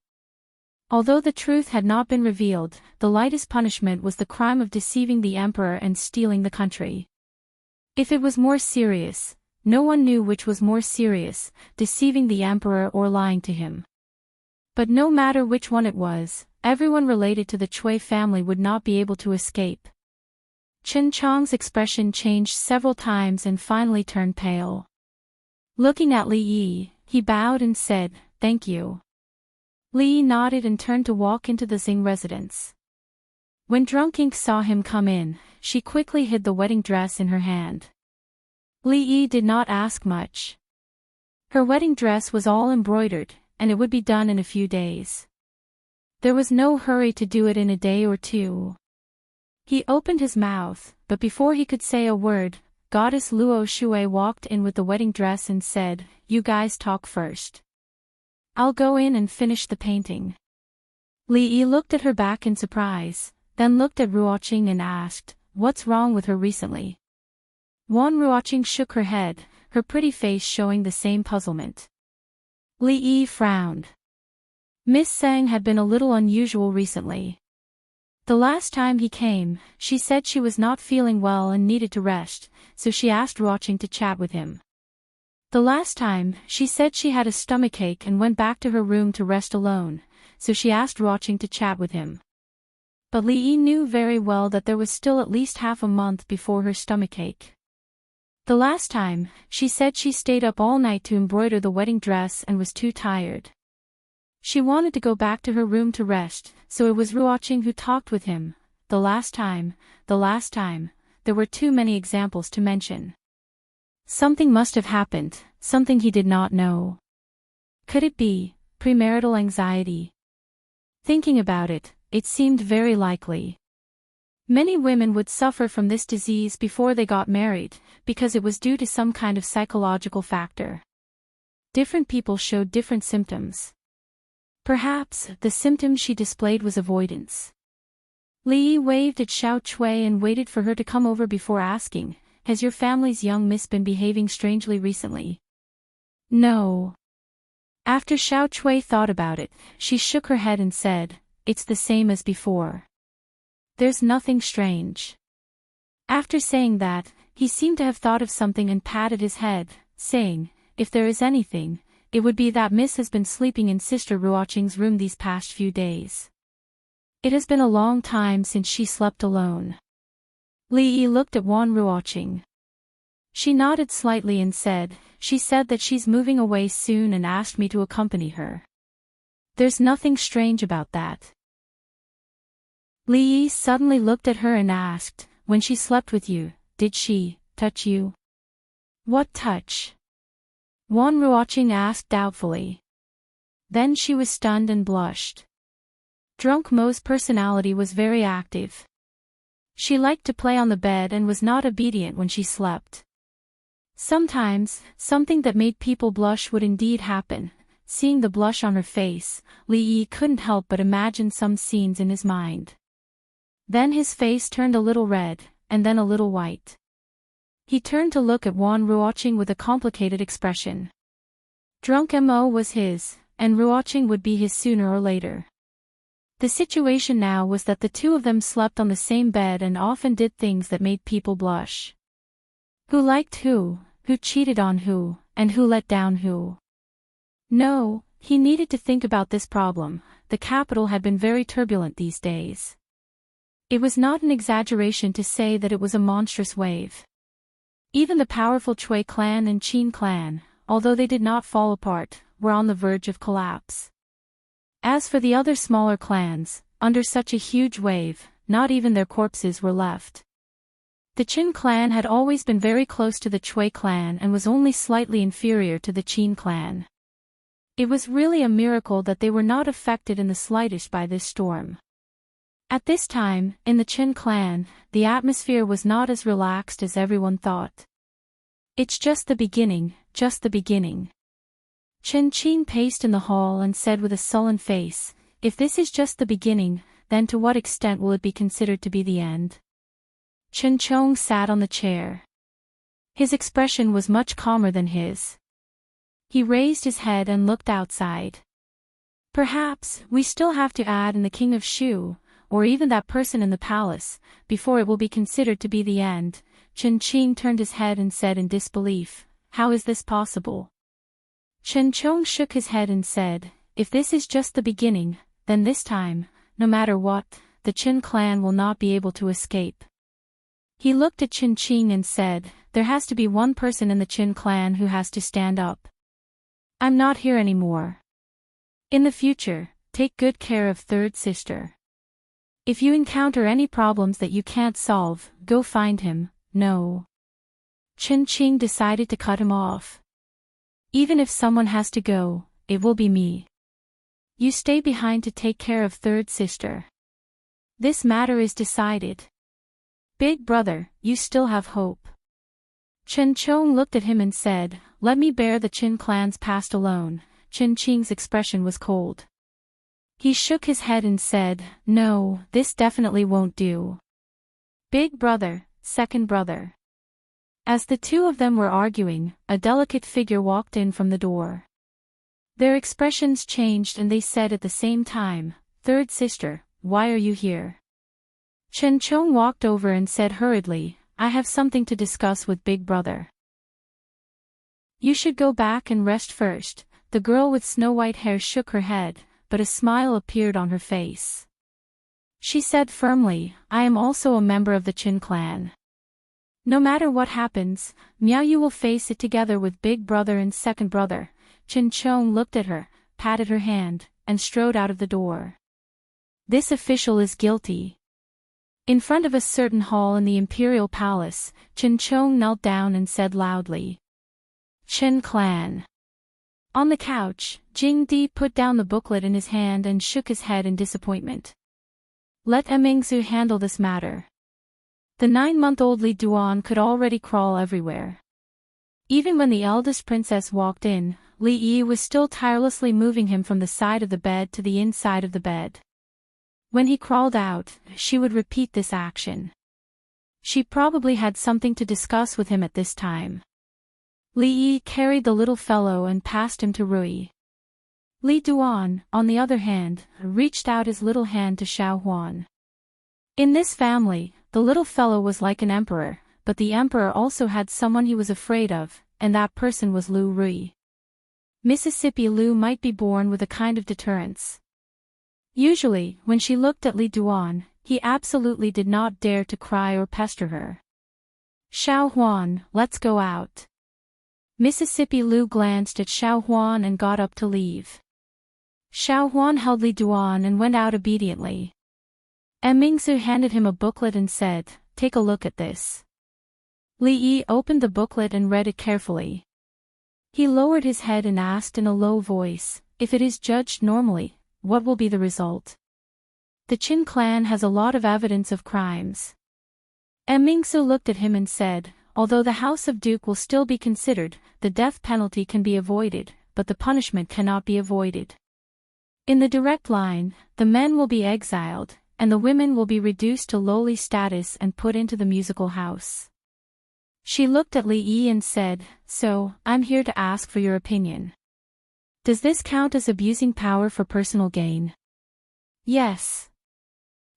Although the truth had not been revealed, the lightest punishment was the crime of deceiving the emperor and stealing the country. If it was more serious, no one knew which was more serious, deceiving the emperor or lying to him. But no matter which one it was, everyone related to the Chui family would not be able to escape. Chen Chong's expression changed several times and finally turned pale. Looking at Li Yi, he bowed and said, "Thank you." Li Yi nodded and turned to walk into the Xing residence. When Drunk Ink saw him come in, she quickly hid the wedding dress in her hand. Li Yi did not ask much. Her wedding dress was all embroidered, and it would be done in a few days. There was no hurry to do it in a day or two. He opened his mouth, but before he could say a word, Goddess Luo Shui walked in with the wedding dress and said, "You guys talk first. I'll go in and finish the painting." Li Yi looked at her back in surprise, then looked at Ruoqing and asked, "What's wrong with her recently?" Wan Ruoqing shook her head, her pretty face showing the same puzzlement. Li Yi frowned. Miss Sang had been a little unusual recently. The last time he came, she said she was not feeling well and needed to rest, so she asked Ruoqing to chat with him. The last time, she said she had a stomachache and went back to her room to rest alone, so she asked Ruoqing to chat with him. But Li Yi knew very well that there was still at least half a month before her stomachache. The last time, she said she stayed up all night to embroider the wedding dress and was too tired. She wanted to go back to her room to rest, so it was Ruoqing who talked with him. The last time, there were too many examples to mention. Something must have happened, something he did not know. Could it be premarital anxiety? Thinking about it, it seemed very likely. Many women would suffer from this disease before they got married, because it was due to some kind of psychological factor. Different people showed different symptoms. Perhaps, the symptom she displayed was avoidance. Li Yi waved at Xiao Chui and waited for her to come over before asking, "Has your family's young miss been behaving strangely recently?" "No." After Xiao Chui thought about it, she shook her head and said, "It's the same as before. There's nothing strange." After saying that, he seemed to have thought of something and patted his head, saying, "If there is anything, it would be that Miss has been sleeping in Sister Ruoqing's room these past few days. It has been a long time since she slept alone." Li Yi looked at Wan Ruoqing. She nodded slightly and said, "She said that she's moving away soon and asked me to accompany her. There's nothing strange about that." Li Yi suddenly looked at her and asked, "When she slept with you, did she touch you?" "What touch?" Wan Ruoqing asked doubtfully. Then she was stunned and blushed. Drunk Mo's personality was very active. She liked to play on the bed and was not obedient when she slept. Sometimes, something that made people blush would indeed happen. Seeing the blush on her face, Li Yi couldn't help but imagine some scenes in his mind. Then his face turned a little red, and then a little white. He turned to look at Wan Ruoqing with a complicated expression. Drunk Mo was his, and Ruoqing would be his sooner or later. The situation now was that the two of them slept on the same bed and often did things that made people blush. Who liked who cheated on who, and who let down who? No, he needed to think about this problem. The capital had been very turbulent these days. It was not an exaggeration to say that it was a monstrous wave. Even the powerful Chui clan and Qin clan, although they did not fall apart, were on the verge of collapse. As for the other smaller clans, under such a huge wave, not even their corpses were left. The Qin clan had always been very close to the Chui clan and was only slightly inferior to the Qin clan. It was really a miracle that they were not affected in the slightest by this storm. At this time, in the Qin clan, the atmosphere was not as relaxed as everyone thought. "It's just the beginning, just the beginning." Chen Qing paced in the hall and said with a sullen face, "If this is just the beginning, then to what extent will it be considered to be the end?" Chen Chong sat on the chair. His expression was much calmer than his. He raised his head and looked outside. "Perhaps, we still have to add in the King of Shu, or even that person in the palace, before it will be considered to be the end." Chen Qing turned his head and said in disbelief, "How is this possible?" Chen Chong shook his head and said, "If this is just the beginning, then this time, no matter what, the Qin clan will not be able to escape." He looked at Chen Qing and said, "There has to be one person in the Qin clan who has to stand up. I'm not here anymore. In the future, take good care of third sister. If you encounter any problems that you can't solve, go find him. No. Chen Qing decided to cut him off. Even if someone has to go, it will be me. You stay behind to take care of third sister. This matter is decided. Big brother, you still have hope. Chen Chong looked at him and said, let me bear the Qin clan's past alone. Chen Qing's expression was cold. He shook his head and said, no, this definitely won't do. Big brother, second brother. As the two of them were arguing, a delicate figure walked in from the door. Their expressions changed and they said at the same time, third sister, why are you here? Chen Chong walked over and said hurriedly, I have something to discuss with big brother. You should go back and rest first. The girl with snow-white hair shook her head, but a smile appeared on her face. She said firmly, I am also a member of the Qin clan. No matter what happens, you will face it together with big brother and second brother. Chen Chong looked at her, patted her hand, and strode out of the door. This official is guilty. In front of a certain hall in the imperial palace, Chen Chong knelt down and said loudly, Qin clan. On the couch, Jing Di put down the booklet in his hand and shook his head in disappointment. Let Mingzu handle this matter. The 9-month-old Li Duan could already crawl everywhere. Even when the eldest princess walked in, Li Yi was still tirelessly moving him from the side of the bed to the inside of the bed. When he crawled out, she would repeat this action. She probably had something to discuss with him at this time. Li Yi carried the little fellow and passed him to Rui. Li Duan, on the other hand, reached out his little hand to Xiao Huan. In this family, the little fellow was like an emperor, but the emperor also had someone he was afraid of, and that person was Lu Rui. Mississippi Lu might be born with a kind of deterrence. Usually, when she looked at Li Duan, he absolutely did not dare to cry or pester her. Xiao Huan, let's go out. Mississippi Lu glanced at Xiao Huan and got up to leave. Xiao Huan held Li Duan and went out obediently. Mingzu handed him a booklet and said, take a look at this. Li Yi opened the booklet and read it carefully. He lowered his head and asked in a low voice, if it is judged normally, what will be the result? The Qin clan has a lot of evidence of crimes. Mingzu looked at him and said, although the House of Duke will still be considered, the death penalty can be avoided, but the punishment cannot be avoided. In the direct line, the men will be exiled, and the women will be reduced to lowly status and put into the musical house. She looked at Li Yi and said, so, I'm here to ask for your opinion. Does this count as abusing power for personal gain? Yes.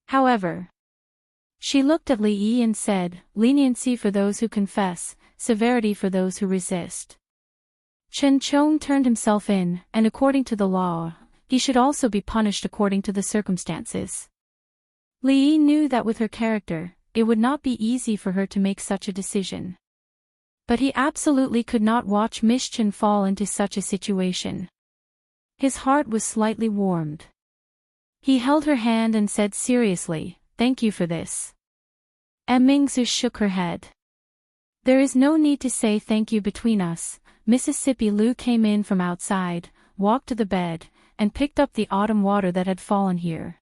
However. She looked at Li Yi and said, leniency for those who confess, severity for those who resist. Chen Chong turned himself in, and according to the law, he should also be punished according to the circumstances. Li Yi knew that with her character, it would not be easy for her to make such a decision. But he absolutely could not watch Miss Chen fall into such a situation. His heart was slightly warmed. He held her hand and said seriously, thank you for this. Mingzu shook her head. There is no need to say thank you between us. Mississippi Lu came in from outside, walked to the bed, and picked up the autumn water that had fallen here.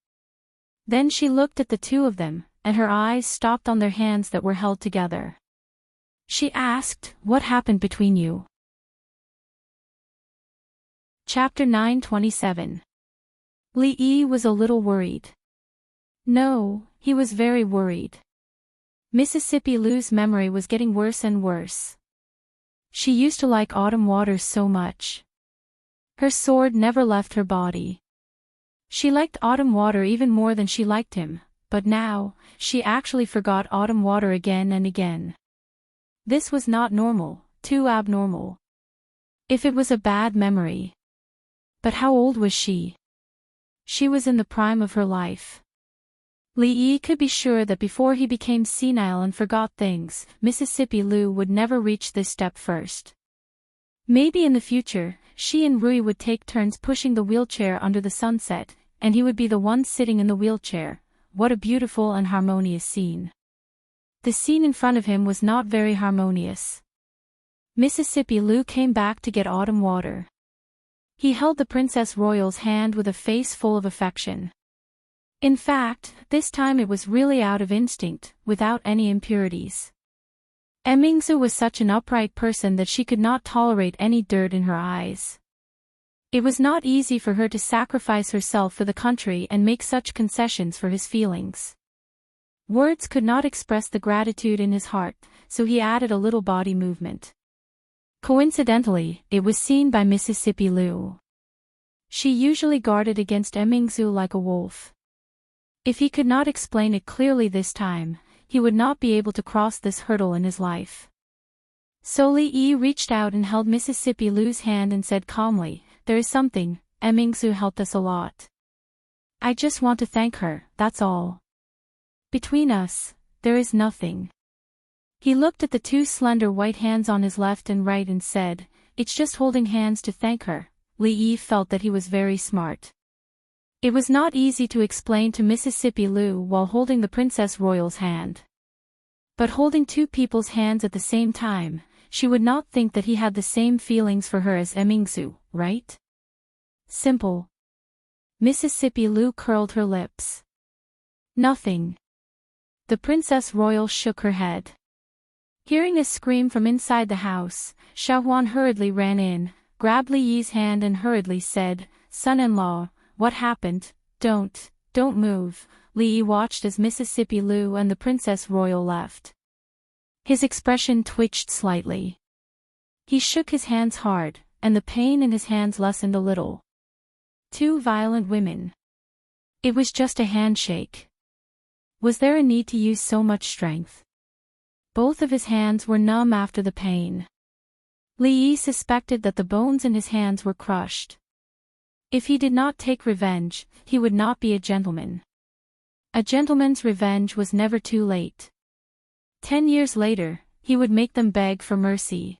Then she looked at the two of them, and her eyes stopped on their hands that were held together. She asked, what happened between you? Chapter 927. Li Yi was a little worried. No, he was very worried. Mississippi Lu's memory was getting worse and worse. She used to like autumn waters so much. Her sword never left her body. She liked autumn water even more than she liked him, but now, she actually forgot autumn water again and again. This was not normal, too abnormal. If it was a bad memory. But how old was she? She was in the prime of her life. Li Yi could be sure that before he became senile and forgot things, Mississippi Lu would never reach this step first. Maybe in the future, she and Rui would take turns pushing the wheelchair under the sunset, and he would be the one sitting in the wheelchair. What a beautiful and harmonious scene. The scene in front of him was not very harmonious. Mississippi Lou came back to get autumn water. He held the Princess Royal's hand with a face full of affection. In fact, this time it was really out of instinct, without any impurities. Emingsu was such an upright person that she could not tolerate any dirt in her eyes. It was not easy for her to sacrifice herself for the country and make such concessions for his feelings. Words could not express the gratitude in his heart, so he added a little body movement. Coincidentally, it was seen by Mississippi Lou. She usually guarded against Emingsu like a wolf. If he could not explain it clearly this time, he would not be able to cross this hurdle in his life. So Li Yi reached out and held Mississippi Lou's hand and said calmly, "There is something, Emingsu helped us a lot. I just want to thank her, that's all. Between us, there is nothing." He looked at the two slender white hands on his left and right and said, "It's just holding hands to thank her." Li Yi felt that he was very smart. It was not easy to explain to Mississippi Lou while holding the Princess Royal's hand. But holding two people's hands at the same time, she would not think that he had the same feelings for her as Emingsu, right? Simple. Mississippi Lou curled her lips. Nothing. The Princess Royal shook her head. Hearing a scream from inside the house, Xiaohuan hurriedly ran in, grabbed Li Yi's hand and hurriedly said, "Son-in-law, what happened? Don't move." Li Yi watched as Mississippi Lou and the Princess Royal left. His expression twitched slightly. He shook his hands hard, and the pain in his hands lessened a little. Two violent women. It was just a handshake. Was there a need to use so much strength? Both of his hands were numb after the pain. Li Yi suspected that the bones in his hands were crushed. If he did not take revenge, he would not be a gentleman. A gentleman's revenge was never too late. 10 years later, he would make them beg for mercy.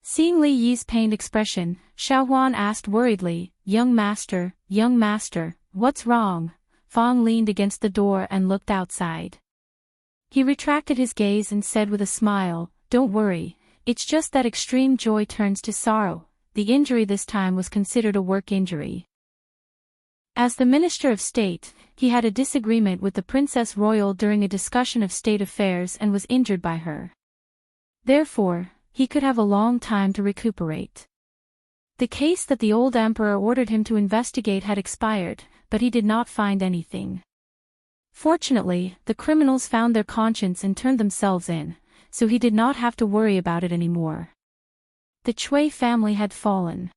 Seeing Li Yi's pained expression, Xiaohuan asked worriedly, young master, what's wrong?" Fang leaned against the door and looked outside. He retracted his gaze and said with a smile, "Don't worry, it's just that extreme joy turns to sorrow." The injury this time was considered a work injury. As the Minister of State, he had a disagreement with the Princess Royal during a discussion of state affairs and was injured by her. Therefore, he could have a long time to recuperate. The case that the old emperor ordered him to investigate had expired, but he did not find anything. Fortunately, the criminals found their conscience and turned themselves in, so he did not have to worry about it anymore. The Cui family had fallen.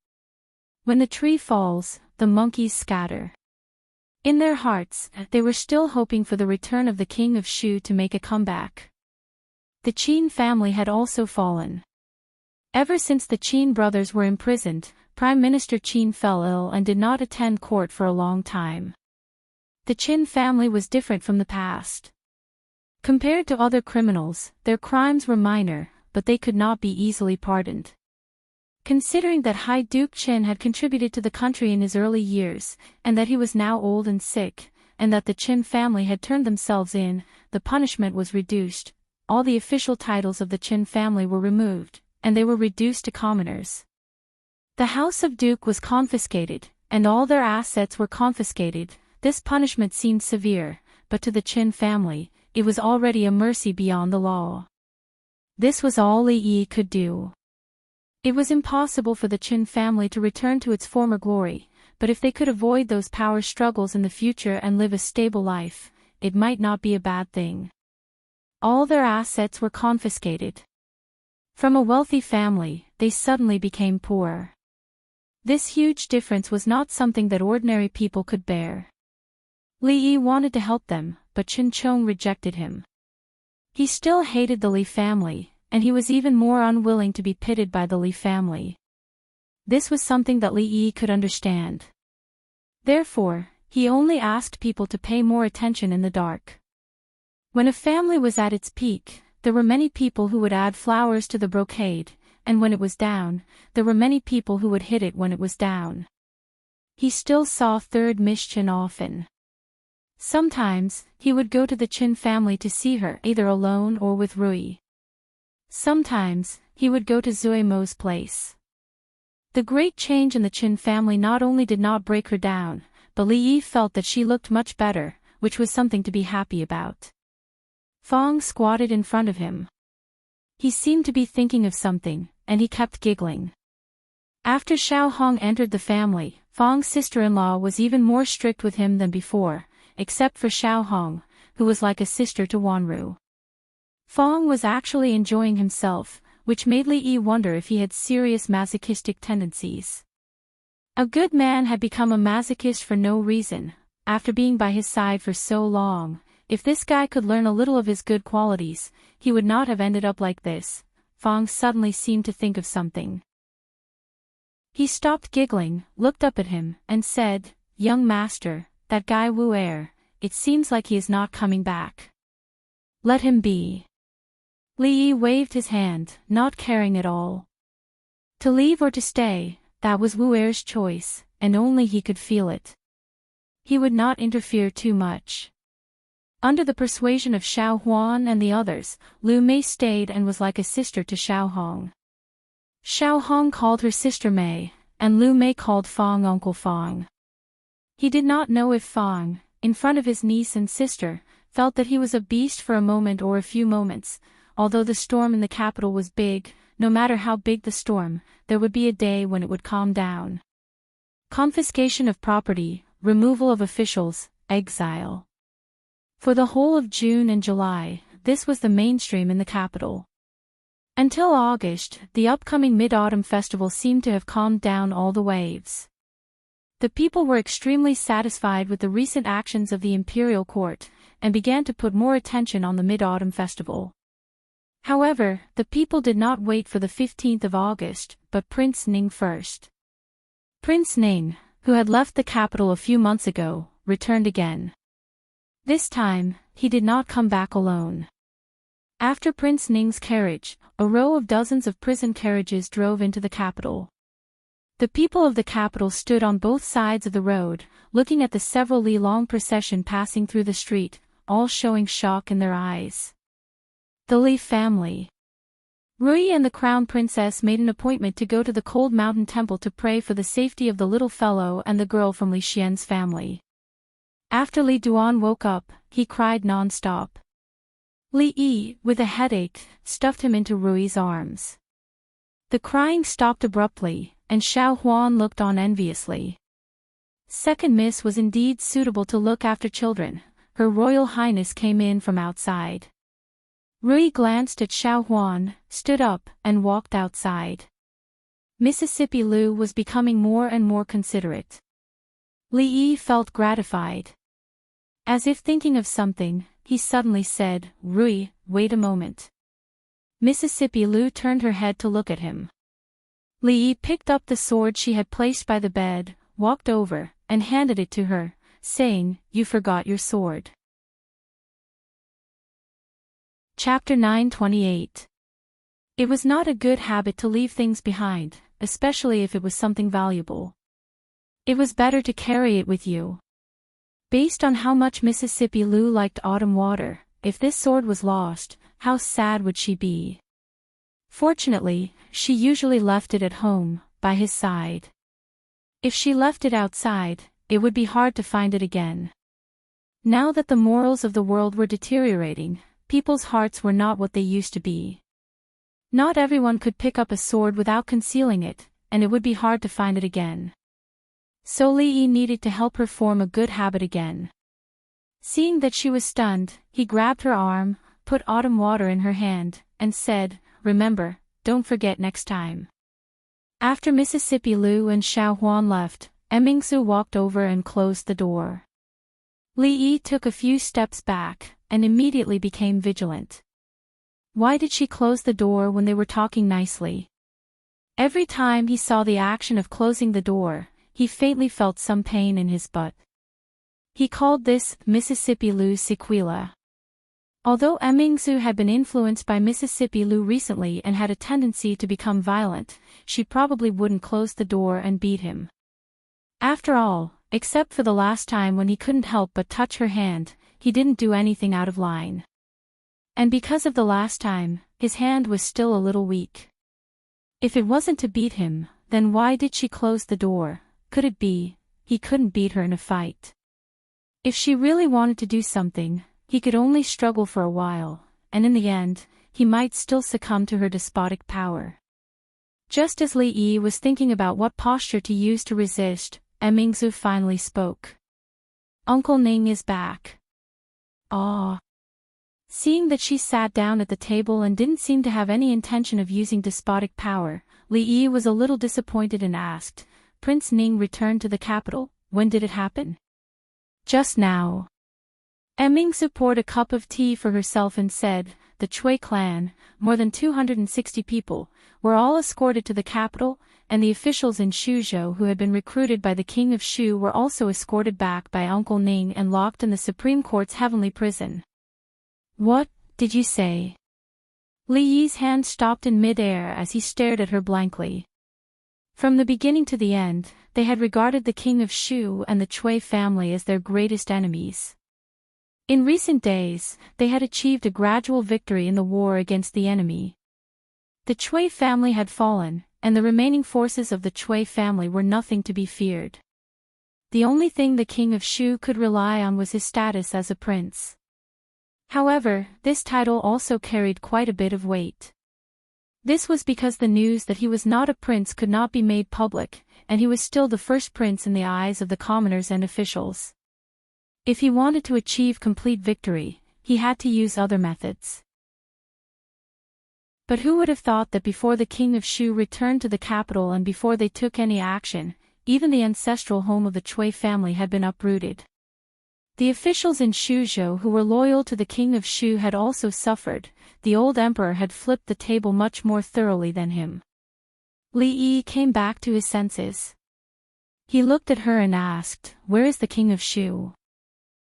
When the tree falls, the monkeys scatter. In their hearts, they were still hoping for the return of the king of Shu to make a comeback. The Qin family had also fallen. Ever since the Qin brothers were imprisoned, Prime Minister Qin fell ill and did not attend court for a long time. The Qin family was different from the past. Compared to other criminals, their crimes were minor, but they could not be easily pardoned. Considering that High Duke Qin had contributed to the country in his early years, and that he was now old and sick, and that the Qin family had turned themselves in, the punishment was reduced. All the official titles of the Qin family were removed, and they were reduced to commoners. The House of Duke was confiscated, and all their assets were confiscated. This punishment seemed severe, but to the Qin family, it was already a mercy beyond the law. This was all Li Yi could do. It was impossible for the Qin family to return to its former glory, but if they could avoid those power struggles in the future and live a stable life, it might not be a bad thing. All their assets were confiscated. From a wealthy family, they suddenly became poor. This huge difference was not something that ordinary people could bear. Li Yi wanted to help them, but Qin Chong rejected him. He still hated the Li family, and he was even more unwilling to be pitied by the Li family. This was something that Li Yi could understand. Therefore, he only asked people to pay more attention in the dark. When a family was at its peak, there were many people who would add flowers to the brocade, and when it was down, there were many people who would hit it when it was down. He still saw third Miss Chen often. Sometimes, he would go to the Chen family to see her either alone or with Rui. Sometimes, he would go to Zui Mo's place. The great change in the Chen family not only did not break her down, but Li Yi felt that she looked much better, which was something to be happy about. Fong squatted in front of him. He seemed to be thinking of something, and he kept giggling. After Xiao Hong entered the family, Fong's sister-in-law was even more strict with him than before, except for Xiao Hong, who was like a sister to Wanru. Fong was actually enjoying himself, which made Li Yi wonder if he had serious masochistic tendencies. A good man had become a masochist for no reason, after being by his side for so long. If this guy could learn a little of his good qualities, he would not have ended up like this. Fong suddenly seemed to think of something. He stopped giggling, looked up at him, and said, "Young master, that guy Wu Er, it seems like he is not coming back. Let him be." Li Yi waved his hand, not caring at all. To leave or to stay, that was Wu Er's choice, and only he could feel it. He would not interfere too much. Under the persuasion of Xiao Huan and the others, Lu Mei stayed and was like a sister to Xiao Hong. Xiao Hong called her sister Mei, and Lu Mei called Fong Uncle Fong. He did not know if Fong, in front of his niece and sister, felt that he was a beast for a moment or a few moments. Although the storm in the capital was big, no matter how big the storm, there would be a day when it would calm down. Confiscation of property, removal of officials, exile. For the whole of June and July, this was the mainstream in the capital. Until August, the upcoming Mid-Autumn Festival seemed to have calmed down all the waves. The people were extremely satisfied with the recent actions of the imperial court, and began to put more attention on the Mid-Autumn Festival. However, the people did not wait for the 15th of August, but Prince Ning first. Prince Ning, who had left the capital a few months ago, returned again. This time, he did not come back alone. After Prince Ning's carriage, a row of dozens of prison carriages drove into the capital. The people of the capital stood on both sides of the road, looking at the several li-long procession passing through the street, all showing shock in their eyes. The Li family. Rui and the crown princess made an appointment to go to the cold mountain temple to pray for the safety of the little fellow and the girl from Li Xian's family. After Li Duan woke up, he cried non-stop. Li Yi, with a headache, stuffed him into Rui's arms. The crying stopped abruptly, and Xiao Huan looked on enviously. Second Miss was indeed suitable to look after children. Her Royal Highness came in from outside. Rui glanced at Xiao Huan, stood up, and walked outside. Mississippi Lu was becoming more and more considerate. Li Yi felt gratified. As if thinking of something, he suddenly said, "Rui, wait a moment." Mississippi Lu turned her head to look at him. Li Yi picked up the sword she had placed by the bed, walked over, and handed it to her, saying, "You forgot your sword." Chapter 928. It was not a good habit to leave things behind, especially if it was something valuable. It was better to carry it with you. Based on how much Mississippi Lu liked autumn water, if this sword was lost, how sad would she be? Fortunately, she usually left it at home, by his side. If she left it outside, it would be hard to find it again. Now that the morals of the world were deteriorating, people's hearts were not what they used to be. Not everyone could pick up a sword without concealing it, and it would be hard to find it again. So Li Yi needed to help her form a good habit again. Seeing that she was stunned, he grabbed her arm, put autumn water in her hand, and said, "Remember, don't forget next time." After Mississippi Lu and Xiao Huan left, Emingsu walked over and closed the door. Li Yi took a few steps back, and immediately became vigilant. Why did she close the door when they were talking nicely? Every time he saw the action of closing the door, he faintly felt some pain in his butt. He called this Mississippi Lu's sequela. Although Emingsu had been influenced by Mississippi Lu recently and had a tendency to become violent, she probably wouldn't close the door and beat him. After all, except for the last time when he couldn't help but touch her hand, he didn't do anything out of line. And because of the last time, his hand was still a little weak. If it wasn't to beat him, then why did she close the door? Could it be, he couldn't beat her in a fight? If she really wanted to do something, he could only struggle for a while, and in the end, he might still succumb to her despotic power. Just as Li Yi was thinking about what posture to use to resist, Mingzu finally spoke. "Uncle Ning is back." Ah. Seeing that she sat down at the table and didn't seem to have any intention of using despotic power, Li Yi was a little disappointed and asked, "Prince Ning returned to the capital, when did it happen?" "Just now." Mingzu poured a cup of tea for herself and said, "The Chui clan, more than 260 people, were all escorted to the capital, and the officials in Shuzhou who had been recruited by the king of Shu were also escorted back by Uncle Ning and locked in the Supreme Court's heavenly prison." "What did you say?" Li Yi's hand stopped in mid-air as he stared at her blankly. From the beginning to the end, they had regarded the king of Shu and the Chui family as their greatest enemies. In recent days, they had achieved a gradual victory in the war against the enemy. The Chui family had fallen, and the remaining forces of the Chui family were nothing to be feared. The only thing the king of Shu could rely on was his status as a prince. However, this title also carried quite a bit of weight. This was because the news that he was not a prince could not be made public, and he was still the first prince in the eyes of the commoners and officials. If he wanted to achieve complete victory, he had to use other methods. But who would have thought that before the king of Shu returned to the capital and before they took any action, even the ancestral home of the Chui family had been uprooted. The officials in Shuzhou who were loyal to the king of Shu had also suffered. The old emperor had flipped the table much more thoroughly than him. Li Yi came back to his senses. He looked at her and asked, "Where is the king of Shu?"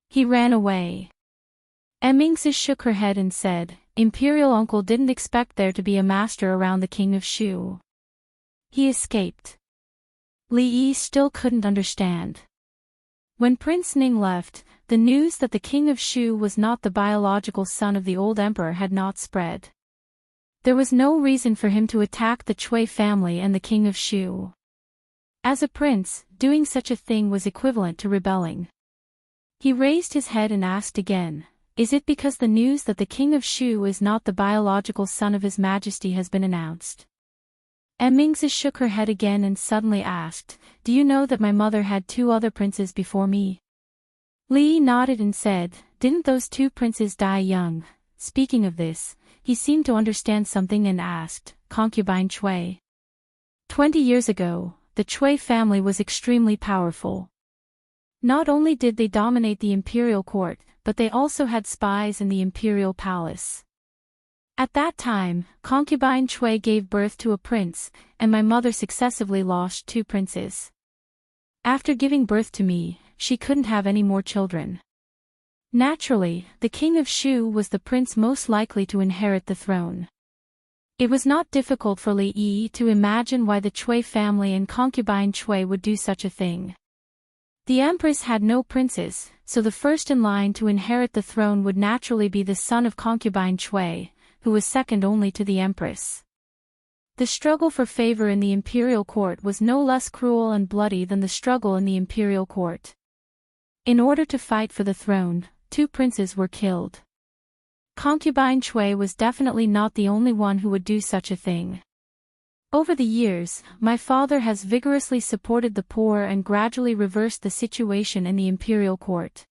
"He ran away." Mingzi shook her head and said, "Imperial uncle didn't expect there to be a master around the king of Shu. He escaped." Li Yi still couldn't understand. When Prince Ning left, the news that the king of Shu was not the biological son of the old emperor had not spread. There was no reason for him to attack the Chui family and the king of Shu. As a prince, doing such a thing was equivalent to rebelling. He raised his head and asked again, "Is it because the news that the king of Shu is not the biological son of his majesty has been announced?" Mingzi shook her head again and suddenly asked, "Do you know that my mother had 2 other princes before me?" Li nodded and said, "Didn't those 2 princes die young?" Speaking of this, he seemed to understand something and asked, "Concubine Chui?" 20 years ago, the Chui family was extremely powerful. Not only did they dominate the imperial court, but they also had spies in the imperial palace. At that time, concubine Chui gave birth to a prince, and my mother successively lost 2 princes. After giving birth to me, she couldn't have any more children. Naturally, the king of Shu was the prince most likely to inherit the throne. It was not difficult for Li Yi to imagine why the Chui family and concubine Chui would do such a thing. The empress had no princes, so the first in line to inherit the throne would naturally be the son of concubine Chui, who was second only to the empress. The struggle for favor in the imperial court was no less cruel and bloody than the struggle in the imperial court. In order to fight for the throne, 2 princes were killed. Concubine Chui was definitely not the only one who would do such a thing. Over the years, my father has vigorously supported the poor and gradually reversed the situation in the imperial court.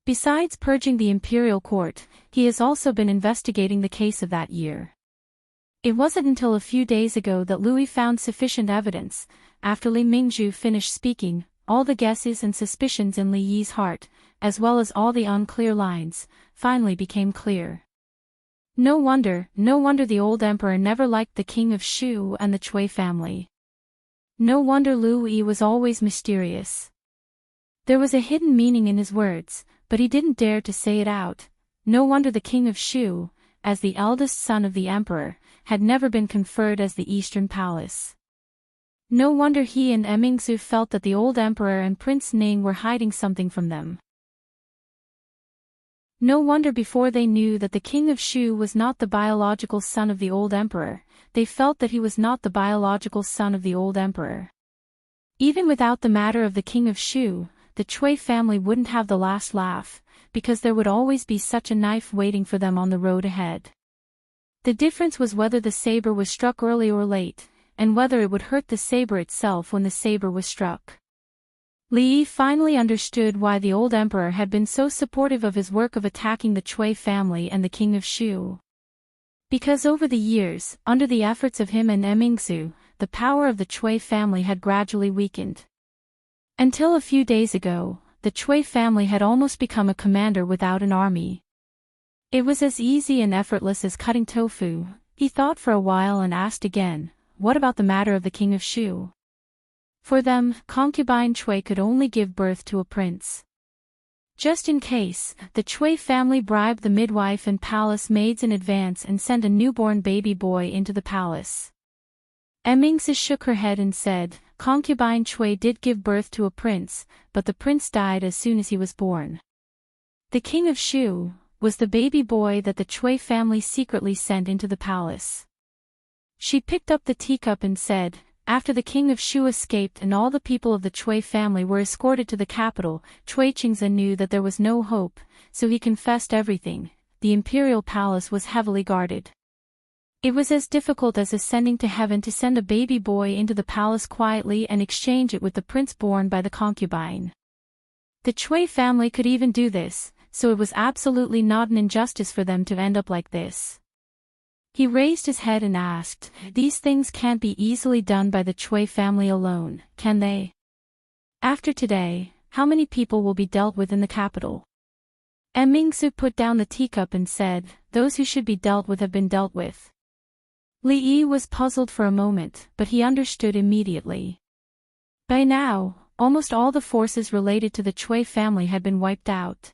Besides purging the imperial court, he has also been investigating the case of that year. It wasn't until a few days ago that Louis found sufficient evidence. After Li Mingzhu finished speaking, all the guesses and suspicions in Li Yi's heart, as well as all the unclear lines, finally became clear. No wonder the old emperor never liked the king of Shu and the Chui family. No wonder Lu Yi was always mysterious. There was a hidden meaning in his words, but he didn't dare to say it out. No wonder the king of Shu, as the eldest son of the emperor, had never been conferred as the Eastern Palace. No wonder he and Emingsu felt that the old emperor and Prince Ning were hiding something from them. No wonder before they knew that the king of Shu was not the biological son of the old emperor, they felt that he was not the biological son of the old emperor. Even without the matter of the king of Shu, the Cui family wouldn't have the last laugh, because there would always be such a knife waiting for them on the road ahead. The difference was whether the saber was struck early or late, and whether it would hurt the saber itself when the saber was struck. Li Yi finally understood why the old emperor had been so supportive of his work of attacking the Cui family and the king of Shu. Because over the years, under the efforts of him and Emingsu, the power of the Cui family had gradually weakened. Until a few days ago, the Cui family had almost become a commander without an army. It was as easy and effortless as cutting tofu. He thought for a while and asked again, what about the matter of the king of Shu? For them, concubine Cui could only give birth to a prince. Just in case, the Cui family bribed the midwife and palace maids in advance and sent a newborn baby boy into the palace. Emingsu shook her head and said, concubine Cui did give birth to a prince, but the prince died as soon as he was born. The king of Shu was the baby boy that the Cui family secretly sent into the palace. She picked up the teacup and said, after the king of Shu escaped and all the people of the Cui family were escorted to the capital, Cui Qingze knew that there was no hope, so he confessed everything. The imperial palace was heavily guarded. It was as difficult as ascending to heaven to send a baby boy into the palace quietly and exchange it with the prince born by the concubine. The Cui family could even do this, so it was absolutely not an injustice for them to end up like this. He raised his head and asked, these things can't be easily done by the Cui family alone, can they? After today, how many people will be dealt with in the capital? Emingsu put down the teacup and said, those who should be dealt with have been dealt with. Li Yi was puzzled for a moment, but he understood immediately. By now, almost all the forces related to the Cui family had been wiped out.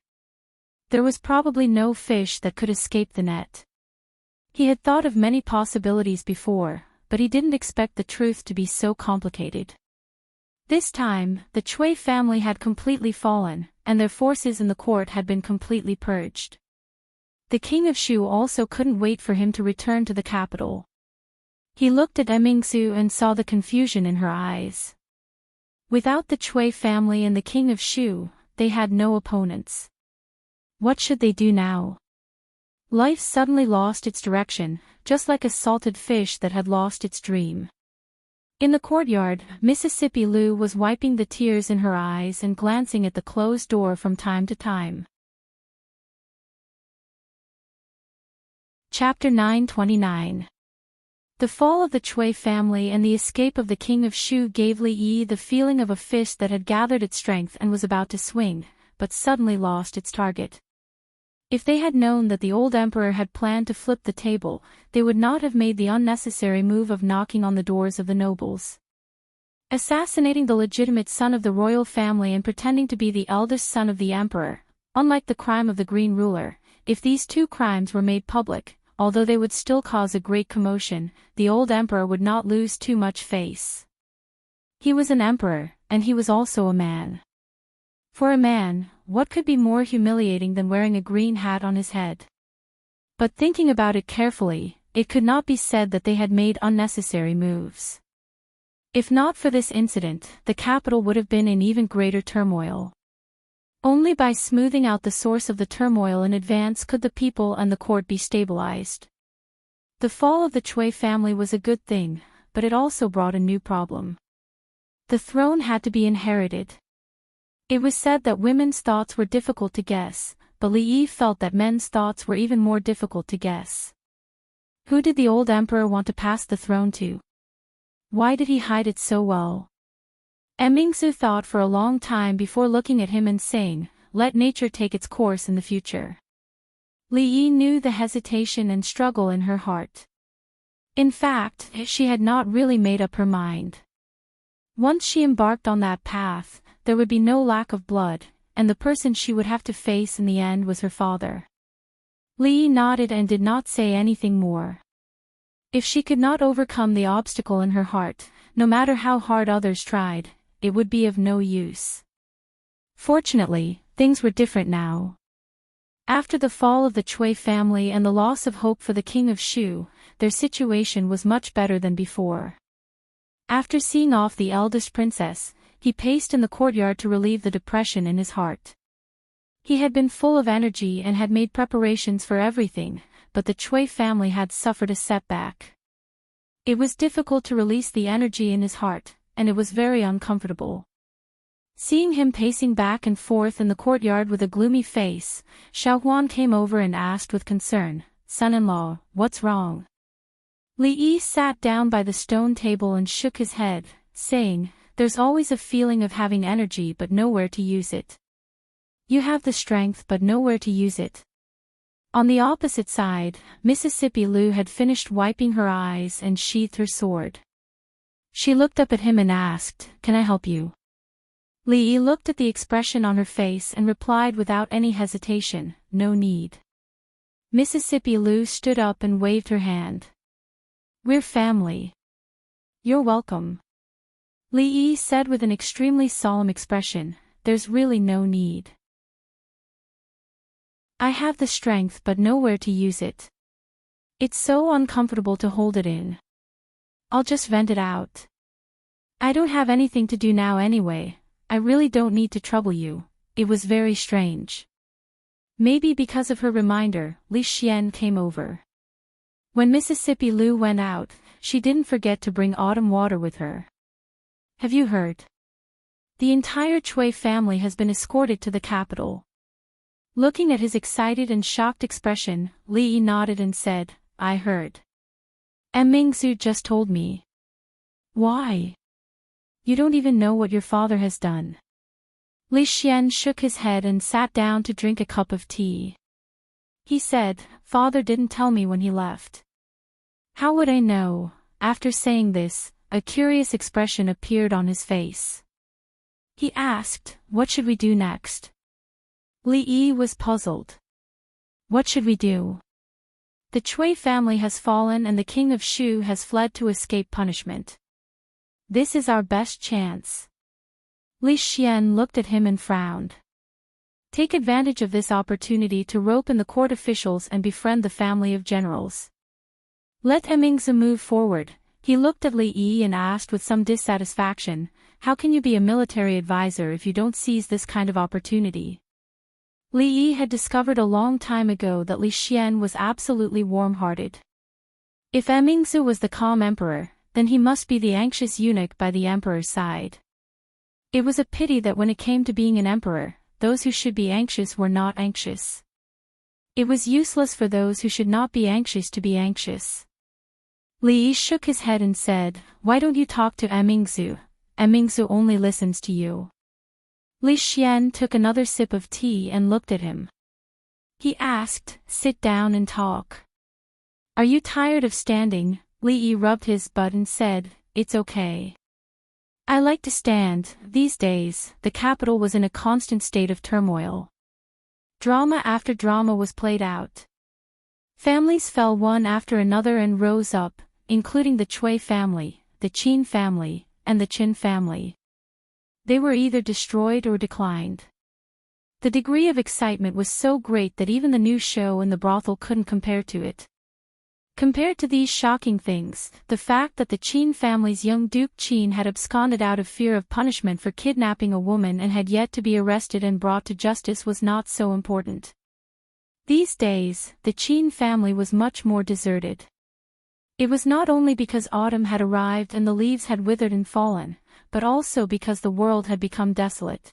There was probably no fish that could escape the net. He had thought of many possibilities before, but he didn't expect the truth to be so complicated. This time, the Cui family had completely fallen, and their forces in the court had been completely purged. The king of Shu also couldn't wait for him to return to the capital. He looked at Emingsu and saw the confusion in her eyes. Without the Cui family and the king of Shu, they had no opponents. What should they do now? Life suddenly lost its direction, just like a salted fish that had lost its dream. In the courtyard, Mississippi Lu was wiping the tears in her eyes and glancing at the closed door from time to time. Chapter 929. The fall of the Cui family and the escape of the king of Shu gave Li Yi the feeling of a fish that had gathered its strength and was about to swing, but suddenly lost its target. If they had known that the old emperor had planned to flip the table, they would not have made the unnecessary move of knocking on the doors of the nobles. Assassinating the legitimate son of the royal family and pretending to be the eldest son of the emperor, unlike the crime of the Green Ruler, if these two crimes were made public, although they would still cause a great commotion, the old emperor would not lose too much face. He was an emperor, and he was also a man. For a man, what could be more humiliating than wearing a green hat on his head? But thinking about it carefully, it could not be said that they had made unnecessary moves. If not for this incident, the capital would have been in even greater turmoil. Only by smoothing out the source of the turmoil in advance could the people and the court be stabilized. The fall of the Cui family was a good thing, but it also brought a new problem. The throne had to be inherited. It was said that women's thoughts were difficult to guess, but Li Yi felt that men's thoughts were even more difficult to guess. Who did the old emperor want to pass the throne to? Why did he hide it so well? Emingsu thought for a long time before looking at him and saying, let nature take its course in the future. Li Yi knew the hesitation and struggle in her heart. In fact, she had not really made up her mind. Once she embarked on that path, there would be no lack of blood, and the person she would have to face in the end was her father. Li Yi nodded and did not say anything more. If she could not overcome the obstacle in her heart, no matter how hard others tried, it would be of no use. Fortunately, things were different now. After the fall of the Cui family and the loss of hope for the king of Shu, their situation was much better than before. After seeing off the eldest princess, he paced in the courtyard to relieve the depression in his heart. He had been full of energy and had made preparations for everything, but the Cui family had suffered a setback. It was difficult to release the energy in his heart, and it was very uncomfortable. Seeing him pacing back and forth in the courtyard with a gloomy face, Xiaohuan came over and asked with concern, "Son-in-law, what's wrong?" Li Yi sat down by the stone table and shook his head, saying, "There's always a feeling of having energy but nowhere to use it. You have the strength but nowhere to use it." On the opposite side, Mississippi Lu had finished wiping her eyes and sheathed her sword. She looked up at him and asked, "Can I help you?" Li Yi looked at the expression on her face and replied without any hesitation, "No need." Mississippi Lu stood up and waved her hand. "We're family. You're welcome." Li Yi said with an extremely solemn expression, "There's really no need. I have the strength but nowhere to use it. It's so uncomfortable to hold it in. I'll just vent it out. I don't have anything to do now anyway. I really don't need to trouble you." It was very strange. Maybe because of her reminder, Li Xian came over. When Mississippi Lu went out, she didn't forget to bring autumn water with her. "Have you heard? The entire Cui family has been escorted to the capital." Looking at his excited and shocked expression, Li Yi nodded and said, "I heard. Mingzu just told me." "Why? You don't even know what your father has done." Li Xian shook his head and sat down to drink a cup of tea. He said, "Father didn't tell me when he left." "How would I know?" After saying this, a curious expression appeared on his face. He asked, "What should we do next?" Li Yi was puzzled. "What should we do? The Cui family has fallen and the king of Shu has fled to escape punishment. This is our best chance." Li Xian looked at him and frowned. "Take advantage of this opportunity to rope in the court officials and befriend the family of generals. Let Mingzi move forward." He looked at Li Yi and asked with some dissatisfaction, "How can you be a military advisor if you don't seize this kind of opportunity?" Li Yi had discovered a long time ago that Li Xian was absolutely warm-hearted. If Mingzi was the calm emperor, then he must be the anxious eunuch by the emperor's side. It was a pity that when it came to being an emperor, those who should be anxious were not anxious. It was useless for those who should not be anxious to be anxious. Li Yi shook his head and said, "Why don't you talk to Mingzi? Mingzi only listens to you." Li Xian took another sip of tea and looked at him. He asked, "Sit down and talk." "Are you tired of standing?" Li Yi rubbed his butt and said, "It's okay. I like to stand." These days, the capital was in a constant state of turmoil. Drama after drama was played out. Families fell one after another and rose up, including the Cui family, the Qin family, and the Qin family. They were either destroyed or declined. The degree of excitement was so great that even the new show in the brothel couldn't compare to it. Compared to these shocking things, the fact that the Qin family's young Duke Qin had absconded out of fear of punishment for kidnapping a woman and had yet to be arrested and brought to justice was not so important. These days, the Qin family was much more deserted. It was not only because autumn had arrived and the leaves had withered and fallen, but also because the world had become desolate.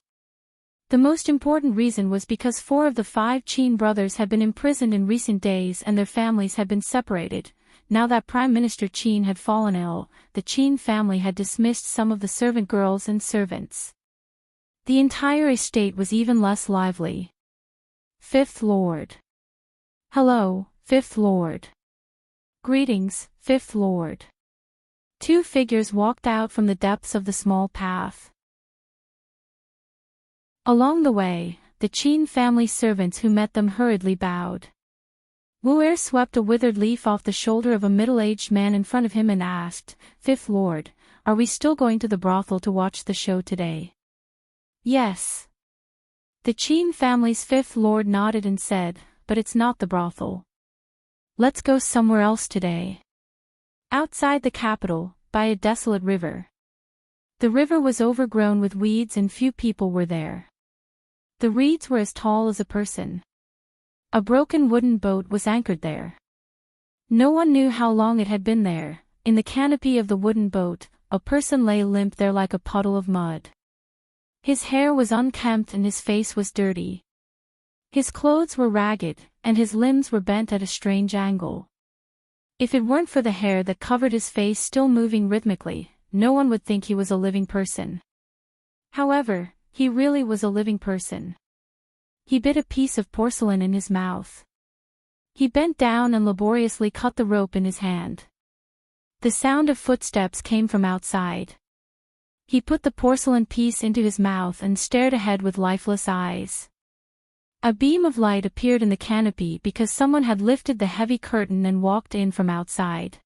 The most important reason was because 4 of the 5 Qin brothers had been imprisoned in recent days and their families had been separated. Now that Prime Minister Qin had fallen ill, the Qin family had dismissed some of the servant girls and servants. The entire estate was even less lively. Fifth Lord. "Hello, Fifth Lord." "Greetings, Fifth Lord." 2 figures walked out from the depths of the small path. Along the way, the Qin family servants who met them hurriedly bowed. Wu swept a withered leaf off the shoulder of a middle-aged man in front of him and asked, "Fifth Lord, are we still going to the brothel to watch the show today? Yes. The Qin family's fifth lord nodded and said, but it's not the brothel. Let's go somewhere else today. Outside the capital, by a desolate river. The river was overgrown with weeds and few people were there. The reeds were as tall as a person. A broken wooden boat was anchored there. No one knew how long it had been there. In the canopy of the wooden boat, a person lay limp there like a puddle of mud. His hair was unkempt and his face was dirty. His clothes were ragged, and his limbs were bent at a strange angle. If it weren't for the hair that covered his face still moving rhythmically, no one would think he was a living person. However, he really was a living person. He bit a piece of porcelain in his mouth. He bent down and laboriously cut the rope in his hand. The sound of footsteps came from outside. He put the porcelain piece into his mouth and stared ahead with lifeless eyes. A beam of light appeared in the canopy because someone had lifted the heavy curtain and walked in from outside.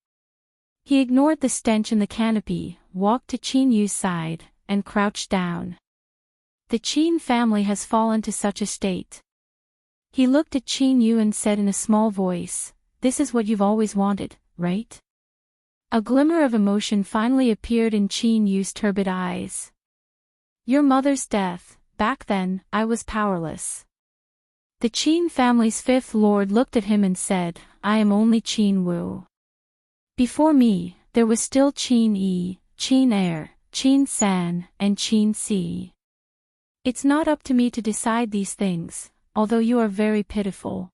He ignored the stench in the canopy, walked to Qin Yu's side, and crouched down. The Qin family has fallen to such a state. He looked at Qin Yu and said in a small voice, "This is what you've always wanted, right?" A glimmer of emotion finally appeared in Qin Yu's turbid eyes. "Your mother's death, back then, I was powerless." The Qin family's fifth lord looked at him and said, "I am only Qin Wu. Before me, there was still Qin Yi, Qin Air, Qin San, and Qin Si. It's not up to me to decide these things, although you are very pitiful."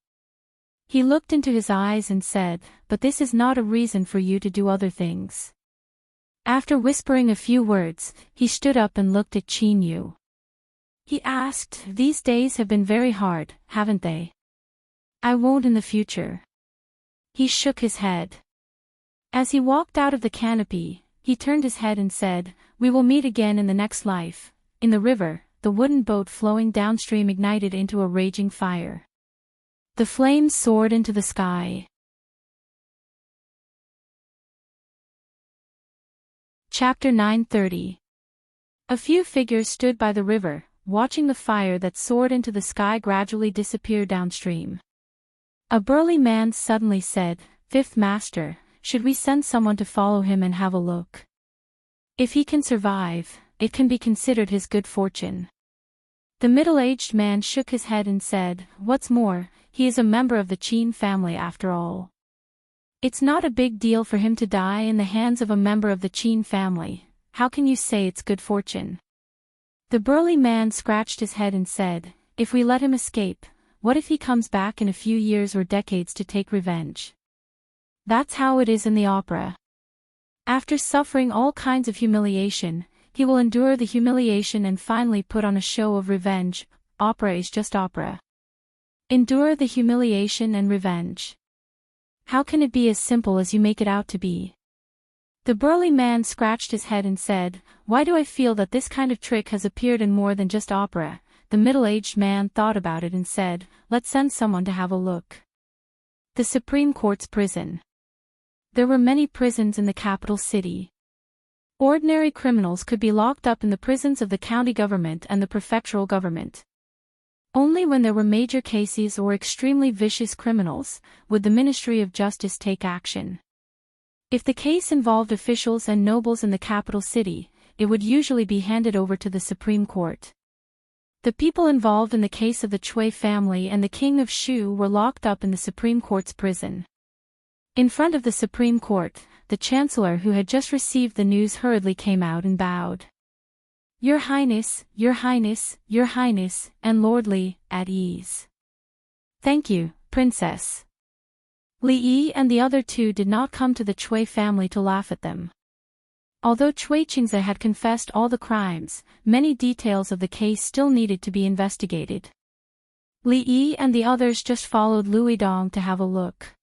He looked into his eyes and said, "But this is not a reason for you to do other things." After whispering a few words, he stood up and looked at Qin Yu. He asked, "These days have been very hard, haven't they?" "I won't in the future." He shook his head. As he walked out of the canopy, he turned his head and said, "We will meet again in the next life." In the river, the wooden boat flowing downstream ignited into a raging fire. The flames soared into the sky. Chapter 930. A few figures stood by the river, watching the fire that soared into the sky gradually disappear downstream. A burly man suddenly said, "Fifth Master, should we send someone to follow him and have a look? If he can survive, it can be considered his good fortune." The middle-aged man shook his head and said, "What's more, he is a member of the Qin family after all. It's not a big deal for him to die in the hands of a member of the Qin family. How can you say it's good fortune?" The burly man scratched his head and said, "If we let him escape, what if he comes back in a few years or decades to take revenge? That's how it is in the opera. After suffering all kinds of humiliation, he will endure the humiliation and finally put on a show of revenge. Opera is just opera. Endure the humiliation and revenge. How can it be as simple as you make it out to be?" The burly man scratched his head and said, "Why do I feel that this kind of trick has appeared in more than just opera?" The middle-aged man thought about it and said, "Let's send someone to have a look." The Supreme Court's prison. There were many prisons in the capital city. Ordinary criminals could be locked up in the prisons of the county government and the prefectural government. Only when there were major cases or extremely vicious criminals would the Ministry of Justice take action. If the case involved officials and nobles in the capital city, it would usually be handed over to the Supreme Court. The people involved in the case of the Cui family and the King of Shu were locked up in the Supreme Court's prison. In front of the Supreme Court, the Chancellor who had just received the news hurriedly came out and bowed. "Your Highness, Your Highness, Your Highness," and lordly, at ease. "Thank you, Princess." Li Yi and the other two did not come to the Cui family to laugh at them. Although Cui Qingze had confessed all the crimes, many details of the case still needed to be investigated. Li Yi and the others just followed Lui Dong to have a look.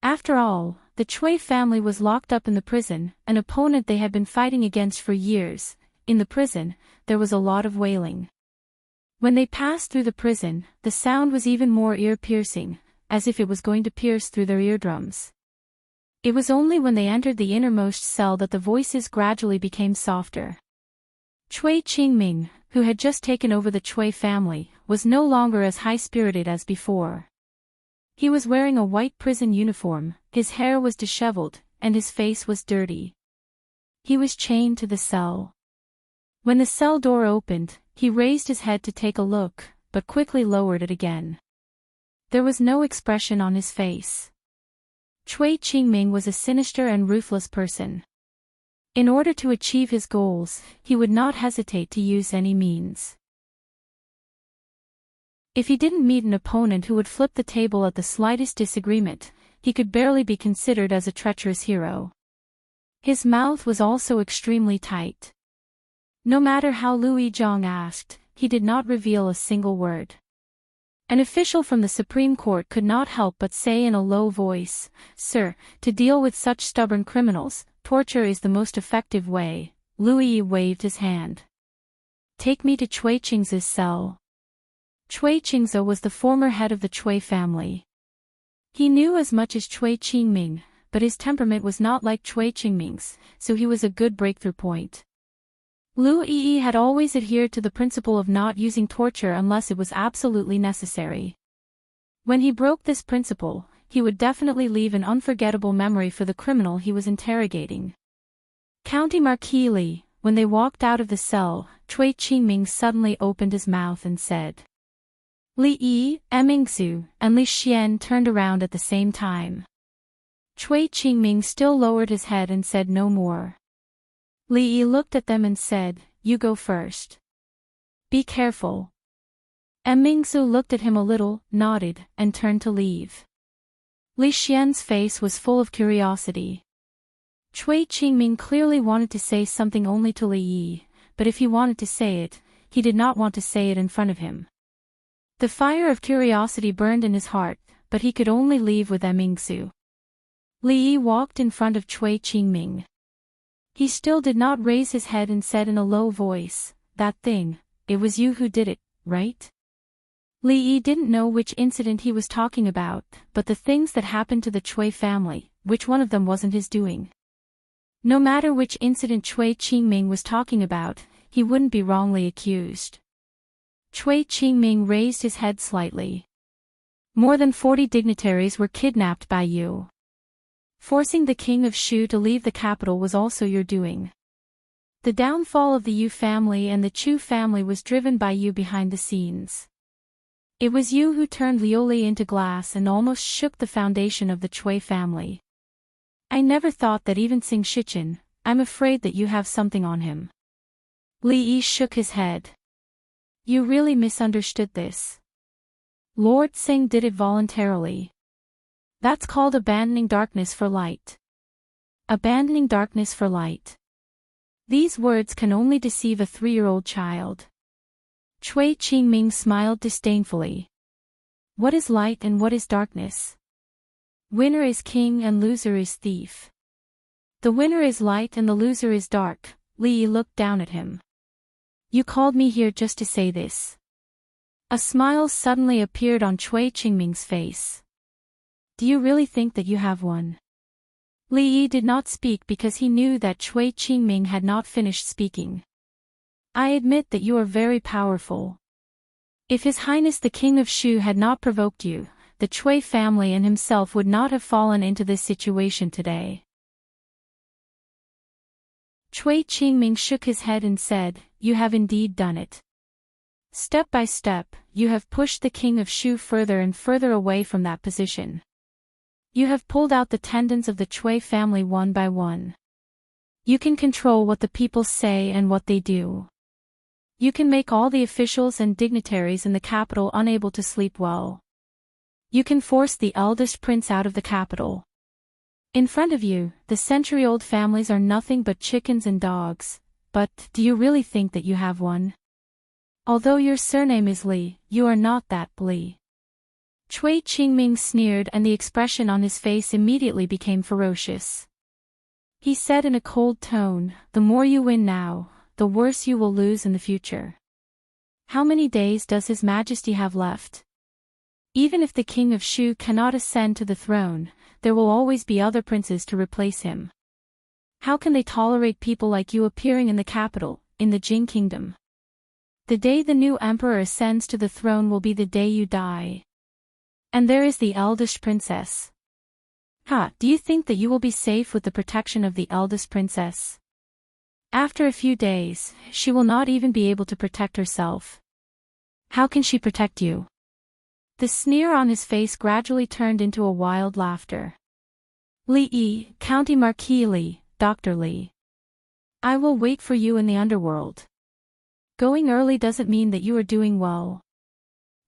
After all, the Cui family was locked up in the prison, an opponent they had been fighting against for years. In the prison, there was a lot of wailing. When they passed through the prison, the sound was even more ear-piercing, as if it was going to pierce through their eardrums. It was only when they entered the innermost cell that the voices gradually became softer. Chui Qingming, who had just taken over the Chui family, was no longer as high-spirited as before. He was wearing a white prison uniform, his hair was disheveled, and his face was dirty. He was chained to the cell. When the cell door opened, he raised his head to take a look, but quickly lowered it again. There was no expression on his face. Chui Qingming was a sinister and ruthless person. In order to achieve his goals, he would not hesitate to use any means. If he didn't meet an opponent who would flip the table at the slightest disagreement, he could barely be considered as a treacherous hero. His mouth was also extremely tight. No matter how Lu Yizhong asked, he did not reveal a single word. An official from the Supreme Court could not help but say in a low voice, "Sir, to deal with such stubborn criminals, torture is the most effective way." Lu Yi waved his hand. "Take me to Chui Qing's cell." Chui Qingze was the former head of the Chui family. He knew as much as Chui Qingming, but his temperament was not like Chui Qingming's, so he was a good breakthrough point. Lu Yi had always adhered to the principle of not using torture unless it was absolutely necessary. When he broke this principle, he would definitely leave an unforgettable memory for the criminal he was interrogating. County Marquis Li, when they walked out of the cell, Chui Qingming suddenly opened his mouth and said, "Li Yi, Mingzu, and Li Xian turned around at the same time." Chui Qingming still lowered his head and said no more. Li Yi looked at them and said, "You go first. Be careful." Mingzu looked at him a little, nodded, and turned to leave. Li Xian's face was full of curiosity. Chui Qingming clearly wanted to say something only to Li Yi, but if he wanted to say it, he did not want to say it in front of him. The fire of curiosity burned in his heart, but he could only leave with Mingzu. Li Yi walked in front of Chui Qingming. He still did not raise his head and said in a low voice, "That thing, it was you who did it, right?" Li Yi didn't know which incident he was talking about, but the things that happened to the Chui family, which one of them wasn't his doing? No matter which incident Chui Qingming was talking about, he wouldn't be wrongly accused. Chui Qingming raised his head slightly. "More than 40 dignitaries were kidnapped by you. Forcing the king of Shu to leave the capital was also your doing. The downfall of the Yu family and the Chu family was driven by you behind the scenes. It was you who turned Liuli into glass and almost shook the foundation of the Chui family. I never thought that even Xing Shichen. I'm afraid that you have something on him." Li Yi shook his head. "You really misunderstood this. Lord Xing did it voluntarily. That's called abandoning darkness for light. Abandoning darkness for light. These words can only deceive a 3-year-old child." Chui Qingming smiled disdainfully. "What is light and what is darkness? Winner is king and loser is thief. The winner is light and the loser is dark." Li Yi looked down at him. "You called me here just to say this." A smile suddenly appeared on Chui Qingming's face. "Do you really think that you have one?" Li Yi did not speak because he knew that Chui Qingming had not finished speaking. "I admit that you are very powerful. If His Highness the King of Shu had not provoked you, the Chui family and himself would not have fallen into this situation today." Chui Qingming shook his head and said, "You have indeed done it. Step by step, you have pushed the King of Shu further and further away from that position. You have pulled out the tendons of the Chui family one by one. You can control what the people say and what they do. You can make all the officials and dignitaries in the capital unable to sleep well. You can force the eldest prince out of the capital. In front of you, the century-old families are nothing but chickens and dogs, but do you really think that you have one? Although your surname is Li, you are not that Li." Chui Qingming sneered and the expression on his face immediately became ferocious. He said in a cold tone, "The more you win now, the worse you will lose in the future. How many days does His Majesty have left?" Even if the king of Shu cannot ascend to the throne, there will always be other princes to replace him. How can they tolerate people like you appearing in the capital, in the Jing kingdom? The day the new emperor ascends to the throne will be the day you die. And there is the eldest princess. Do you think that you will be safe with the protection of the eldest princess? After a few days, she will not even be able to protect herself. How can she protect you? The sneer on his face gradually turned into a wild laughter. Li, County Marquis Li, Dr. Li. I will wait for you in the underworld. Going early doesn't mean that you are doing well.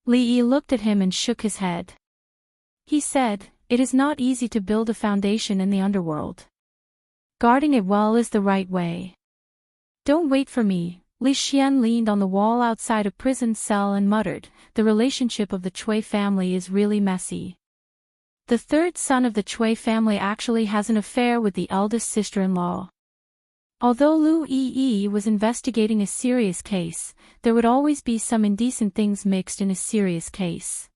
Li looked at him and shook his head. He said, it is not easy to build a foundation in the underworld. Guarding it well is the right way. Don't wait for me. Li Xian leaned on the wall outside a prison cell and muttered, the relationship of the Cui family is really messy. The third son of the Cui family actually has an affair with the eldest sister-in-law. Although Lu Yi was investigating a serious case, there would always be some indecent things mixed in a serious case.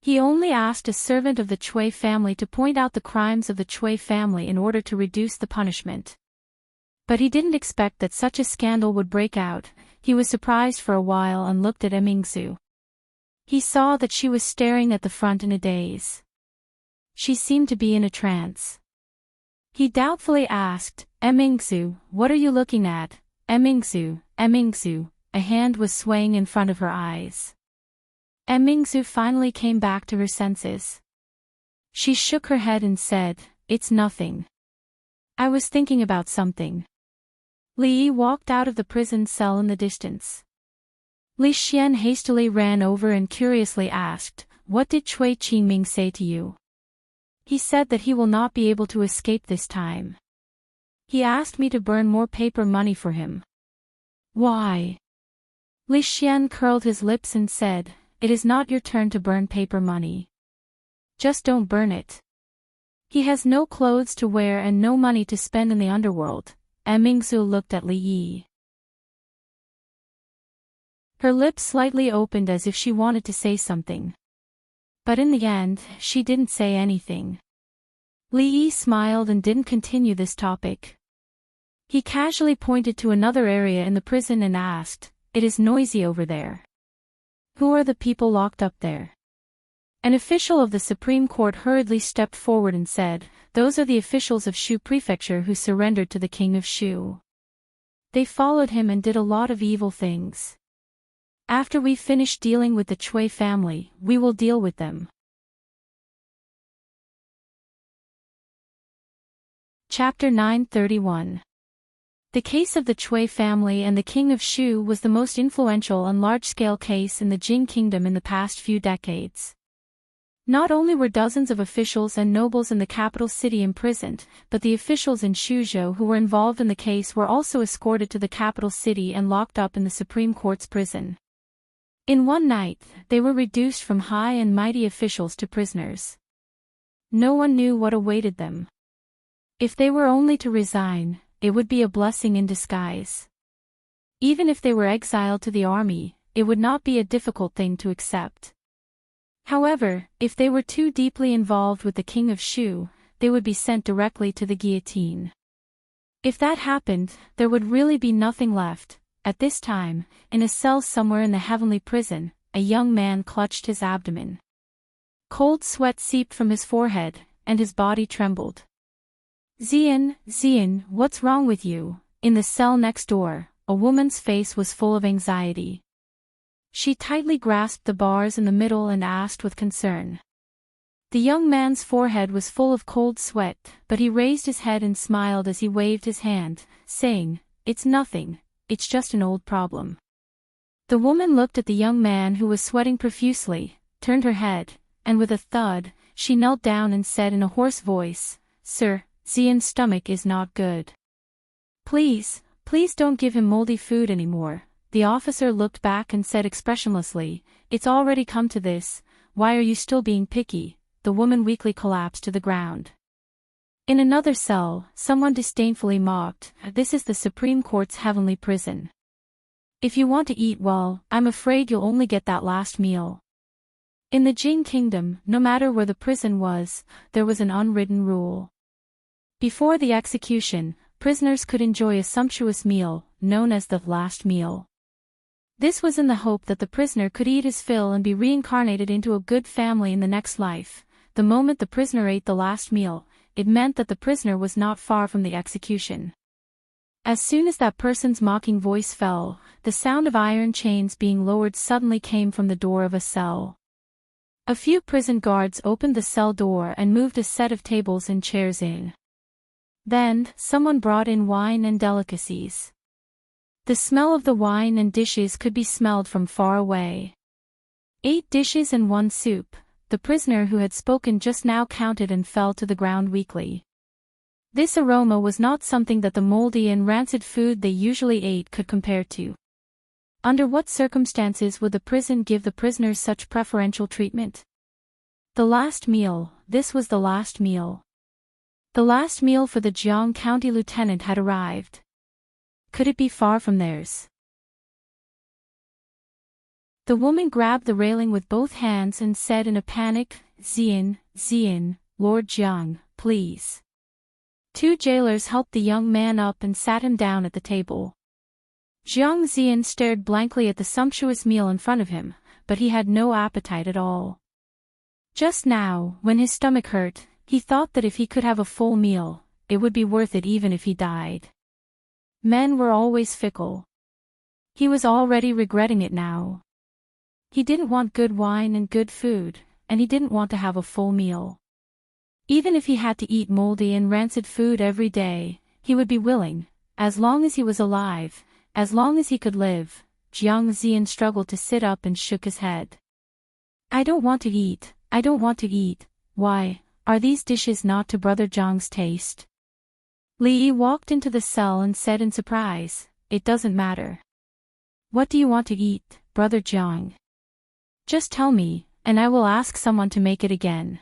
He only asked a servant of the Cui family to point out the crimes of the Cui family in order to reduce the punishment. But he didn't expect that such a scandal would break out. He was surprised for a while and looked at Mingzu. He saw that she was staring at the front in a daze. She seemed to be in a trance. He doubtfully asked, Mingzu, what are you looking at? Mingzu, a hand was swaying in front of her eyes. Mingzu finally came back to her senses. She shook her head and said, it's nothing. I was thinking about something. Li walked out of the prison cell in the distance. Li Xian hastily ran over and curiously asked, what did Cui Qingming say to you? He said that he will not be able to escape this time. He asked me to burn more paper money for him. Why? Li Xian curled his lips and said, it is not your turn to burn paper money. Just don't burn it. He has no clothes to wear and no money to spend in the underworld. Mingzu looked at Li Yi. Her lips slightly opened as if she wanted to say something. But in the end, she didn't say anything. Li Yi smiled and didn't continue this topic. He casually pointed to another area in the prison and asked, it is noisy over there. Who are the people locked up there? An official of the Supreme Court hurriedly stepped forward and said, those are the officials of Shu Prefecture who surrendered to the king of Shu. They followed him and did a lot of evil things. After we finish dealing with the Cui family, we will deal with them. Chapter 931. The case of the Cui family and the king of Shu was the most influential and large-scale case in the Jing kingdom in the past few decades. Not only were dozens of officials and nobles in the capital city imprisoned, but the officials in Shuzhou who were involved in the case were also escorted to the capital city and locked up in the Supreme Court's prison. In one night, they were reduced from high and mighty officials to prisoners. No one knew what awaited them. If they were only to resign, it would be a blessing in disguise. Even if they were exiled to the army, it would not be a difficult thing to accept. However, if they were too deeply involved with the king of Shu, they would be sent directly to the guillotine. If that happened, there would really be nothing left. At this time, in a cell somewhere in the heavenly prison, a young man clutched his abdomen. Cold sweat seeped from his forehead, and his body trembled. Xian, what's wrong with you? In the cell next door, a woman's face was full of anxiety. She tightly grasped the bars in the middle and asked with concern. The young man's forehead was full of cold sweat, but he raised his head and smiled as he waved his hand, saying, it's nothing, it's just an old problem. The woman looked at the young man who was sweating profusely, turned her head, and with a thud, she knelt down and said in a hoarse voice, Sir, Xian's stomach is not good. Please don't give him moldy food anymore. The officer looked back and said expressionlessly, it's already come to this, why are you still being picky? The woman weakly collapsed to the ground. In another cell, someone disdainfully mocked, this is the Supreme Court's heavenly prison. If you want to eat well, I'm afraid you'll only get that last meal. In the Jing kingdom, no matter where the prison was, there was an unwritten rule. Before the execution, prisoners could enjoy a sumptuous meal, known as the last meal. This was in the hope that the prisoner could eat his fill and be reincarnated into a good family in the next life. The moment the prisoner ate the last meal, it meant that the prisoner was not far from the execution. As soon as that person's mocking voice fell, the sound of iron chains being lowered suddenly came from the door of a cell. A few prison guards opened the cell door and moved a set of tables and chairs in. Then, someone brought in wine and delicacies. The smell of the wine and dishes could be smelled from far away. 8 dishes and 1 soup, the prisoner who had spoken just now counted and fell to the ground weakly. This aroma was not something that the moldy and rancid food they usually ate could compare to. Under what circumstances would the prison give the prisoners such preferential treatment? The last meal, this was the last meal. The last meal for the Jiang County lieutenant had arrived. Could it be far from theirs? The woman grabbed the railing with both hands and said in a panic, Zian, Lord Jiang, please. 2 jailers helped the young man up and sat him down at the table. Jiang Zian stared blankly at the sumptuous meal in front of him, but he had no appetite at all. Just now, when his stomach hurt, he thought that if he could have a full meal, it would be worth it even if he died. Men were always fickle. He was already regretting it now. He didn't want good wine and good food, and he didn't want to have a full meal. Even if he had to eat moldy and rancid food every day, he would be willing, as long as he was alive, as long as he could live. Jiang Zian struggled to sit up and shook his head. I don't want to eat, I don't want to eat. Why, are these dishes not to Brother Jiang's taste? Li Yi walked into the cell and said in surprise, it doesn't matter. What do you want to eat, Brother Jiang? Just tell me, and I will ask someone to make it again.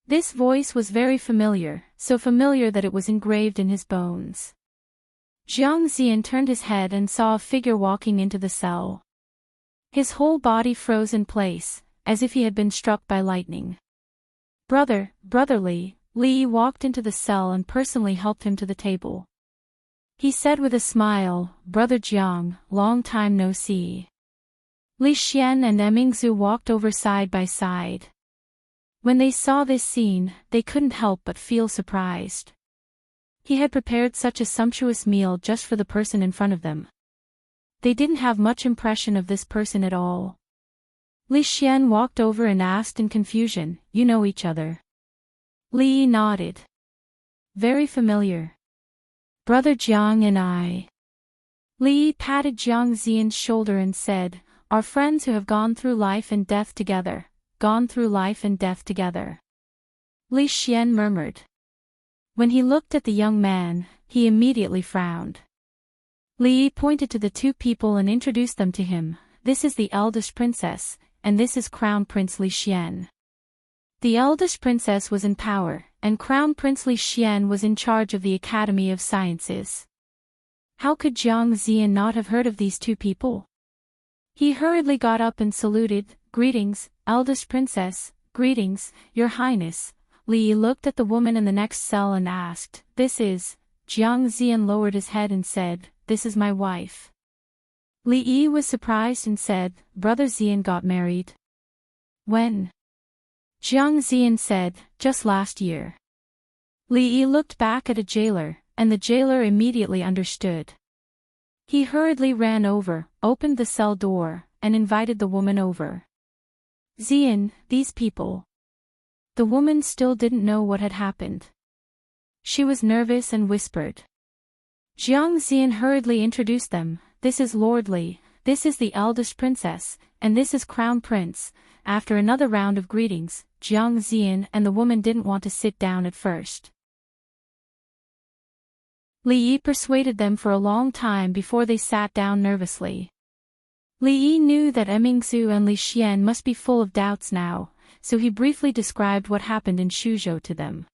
This voice was very familiar, so familiar that it was engraved in his bones. Jiang Zian turned his head and saw a figure walking into the cell. His whole body froze in place, as if he had been struck by lightning. Brotherly, Li Yi walked into the cell and personally helped him to the table. He said with a smile, Brother Jiang, long time no see. Li Xian and Emingzu walked over side by side. When they saw this scene, they couldn't help but feel surprised. He had prepared such a sumptuous meal just for the person in front of them. They didn't have much impression of this person at all. Li Xian walked over and asked in confusion, you know each other? Li Yi nodded. Very familiar. Brother Jiang and I. Li Yi patted Jiang Zian's shoulder and said, are friends who have gone through life and death together, gone through life and death together. Li Xian murmured. When he looked at the young man, he immediately frowned. Li Yi pointed to the 2 people and introduced them to him, this is the eldest princess, and this is Crown Prince Li Xian. The eldest princess was in power, and Crown Prince Li Xian was in charge of the Academy of Sciences. How could Jiang Zian not have heard of these 2 people? He hurriedly got up and saluted, greetings, eldest princess, greetings, your highness. Li Yi looked at the woman in the next cell and asked, this is? Jiang Zian lowered his head and said, this is my wife. Li Yi was surprised and said, Brother Zian got married. When? Jiang Zian said, just last year. Li Yi looked back at a jailer, and the jailer immediately understood. He hurriedly ran over, opened the cell door, and invited the woman over. Zian, these people. The woman still didn't know what had happened. She was nervous and whispered. Jiang Zian hurriedly introduced them, this is Lord Li, this is the eldest princess, and this is Crown Prince. After another round of greetings, Jiang Zian and the woman didn't want to sit down at first. Li Yi persuaded them for a long time before they sat down nervously. Li Yi knew that Emingzu and Li Xian must be full of doubts now, so he briefly described what happened in Shuzhou to them.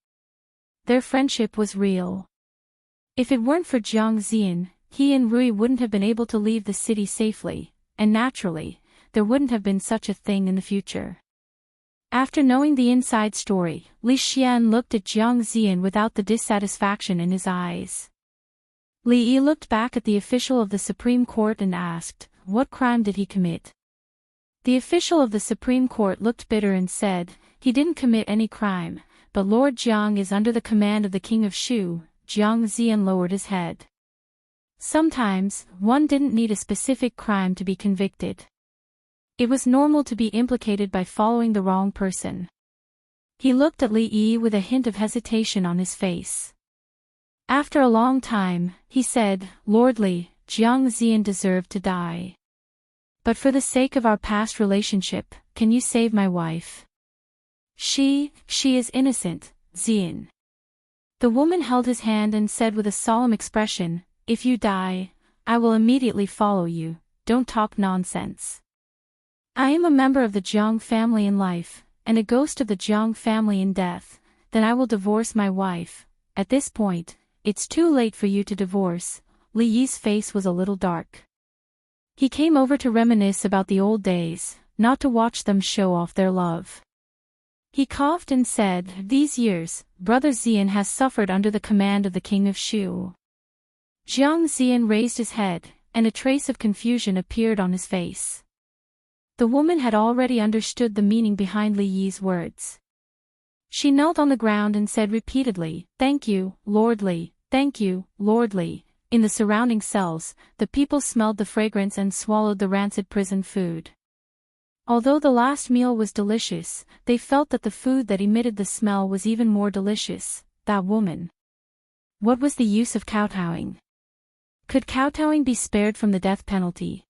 Their friendship was real. If it weren't for Jiang Zian, he and Rui wouldn't have been able to leave the city safely, and naturally, there wouldn't have been such a thing in the future. After knowing the inside story, Li Xian looked at Jiang Ziyan without the dissatisfaction in his eyes. Li Yi looked back at the official of the Supreme Court and asked, "What crime did he commit?" The official of the Supreme Court looked bitter and said, "He didn't commit any crime, but Lord Jiang is under the command of the King of Shu." Jiang Ziyan lowered his head. Sometimes, one didn't need a specific crime to be convicted. It was normal to be implicated by following the wrong person. He looked at Li Yi with a hint of hesitation on his face. After a long time, he said, "Lord Li, Jiang Ziyan deserved to die. But for the sake of our past relationship, can you save my wife? She is innocent, Ziyan." The woman held his hand and said with a solemn expression, "If you die, I will immediately follow you. Don't talk nonsense. I am a member of the Jiang family in life, and a ghost of the Jiang family in death. Then I will divorce my wife. At this point, it's too late for you to divorce." Li Yi's face was a little dark. He came over to reminisce about the old days, not to watch them show off their love. He coughed and said, "These years, Brother Ziyan has suffered under the command of the King of Shu." Jiang Ziyan raised his head, and a trace of confusion appeared on his face. The woman had already understood the meaning behind Li Yi's words. She knelt on the ground and said repeatedly, "Thank you, Lord Li, thank you, Lord Li." In the surrounding cells, the people smelled the fragrance and swallowed the rancid prison food. Although the last meal was delicious, they felt that the food that emitted the smell was even more delicious. That woman. What was the use of kowtowing? Could kowtowing be spared from the death penalty?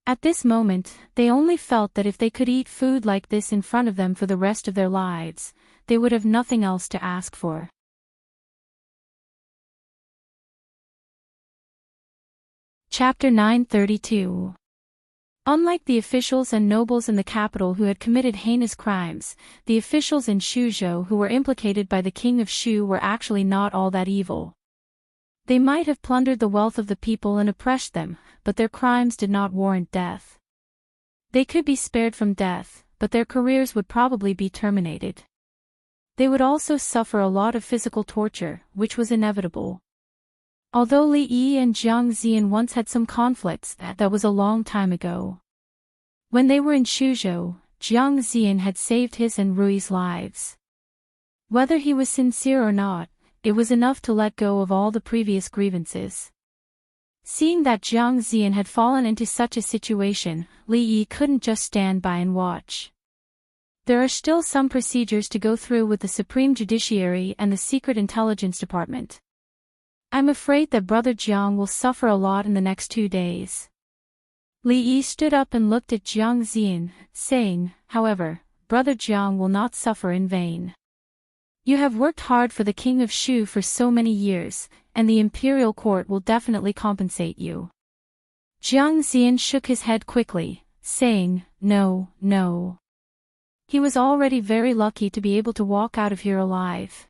At this moment, they only felt that if they could eat food like this in front of them for the rest of their lives, they would have nothing else to ask for. Chapter 932. Unlike the officials and nobles in the capital who had committed heinous crimes, the officials in Shuzhou who were implicated by the King of Shu were actually not all that evil. They might have plundered the wealth of the people and oppressed them, but their crimes did not warrant death. They could be spared from death, but their careers would probably be terminated. They would also suffer a lot of physical torture, which was inevitable. Although Li Yi and Jiang Ziyan once had some conflicts, that was a long time ago. When they were in Shuzhou, Jiang Ziyan had saved his and Rui's lives. Whether he was sincere or not, it was enough to let go of all the previous grievances. Seeing that Jiang Ziyan had fallen into such a situation, Li Yi couldn't just stand by and watch. There are still some procedures to go through with the Supreme Judiciary and the Secret Intelligence Department. I'm afraid that Brother Jiang will suffer a lot in the next 2 days. Li Yi stood up and looked at Jiang Ziyan, saying, "However, Brother Jiang will not suffer in vain. You have worked hard for the King of Shu for so many years, and the imperial court will definitely compensate you." Jiang Ziyan shook his head quickly, saying, No. He was already very lucky to be able to walk out of here alive.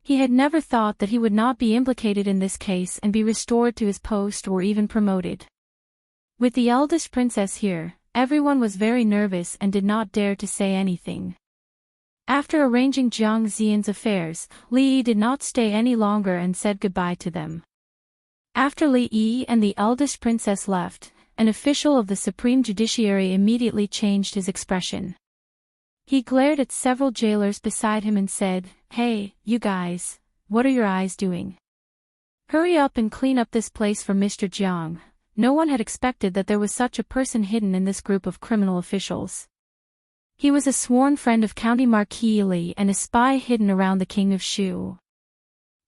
He had never thought that he would not be implicated in this case and be restored to his post or even promoted. With the eldest princess here, everyone was very nervous and did not dare to say anything. After arranging Jiang Ziyan's affairs, Li Yi did not stay any longer and said goodbye to them. After Li Yi and the eldest princess left, an official of the Supreme Judiciary immediately changed his expression. He glared at several jailers beside him and said, "Hey, you guys, what are your eyes doing? Hurry up and clean up this place for Mr. Jiang." No one had expected that there was such a person hidden in this group of criminal officials. He was a sworn friend of County Marquis Li and a spy hidden around the King of Shu.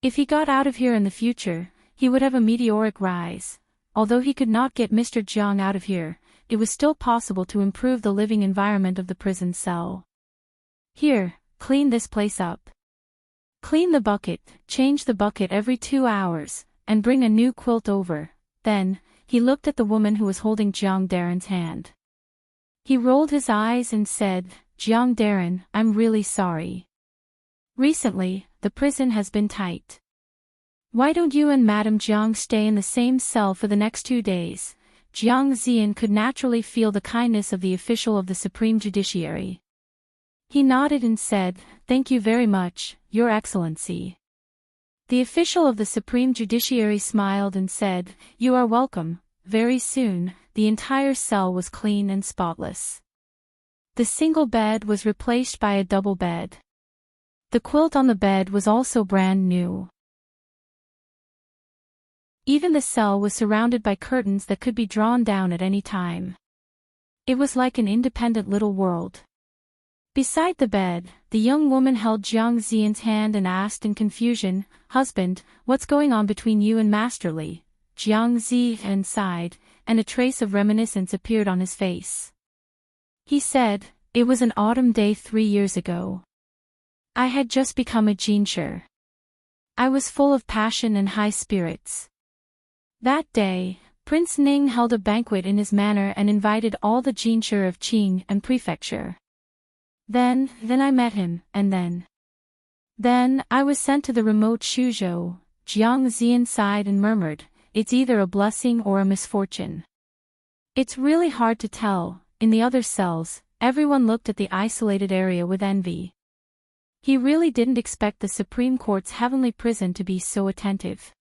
If he got out of here in the future, he would have a meteoric rise. Although he could not get Mr. Jiang out of here, it was still possible to improve the living environment of the prison cell. "Here, clean this place up. Clean the bucket, change the bucket every 2 hours, and bring a new quilt over." Then, he looked at the woman who was holding Jiang Daren's hand. He rolled his eyes and said, "Jiang Daren, I'm really sorry. Recently, the prison has been tight. Why don't you and Madame Jiang stay in the same cell for the next 2 days? Jiang Ziyan could naturally feel the kindness of the official of the Supreme Judiciary. He nodded and said, "Thank you very much, Your Excellency." The official of the Supreme Judiciary smiled and said, "You are welcome." Very soon, the entire cell was clean and spotless. The single bed was replaced by a double bed. The quilt on the bed was also brand new. Even the cell was surrounded by curtains that could be drawn down at any time. It was like an independent little world. Beside the bed, the young woman held Jiang Zian's hand and asked in confusion, "Husband, what's going on between you and Master Li?" Jiang Zian sighed, and a trace of reminiscence appeared on his face. He said, "It was an autumn day 3 years ago. I had just become a jinshi. I was full of passion and high spirits. That day, Prince Ning held a banquet in his manor and invited all the jinshi of Qing and prefecture. Then I met him, and then I was sent to the remote Shuzhou." Jiang Zian sighed and murmured, "It's either a blessing or a misfortune. It's really hard to tell." In the other cells, everyone looked at the isolated area with envy. He really didn't expect the Supreme Court's heavenly prison to be so attentive.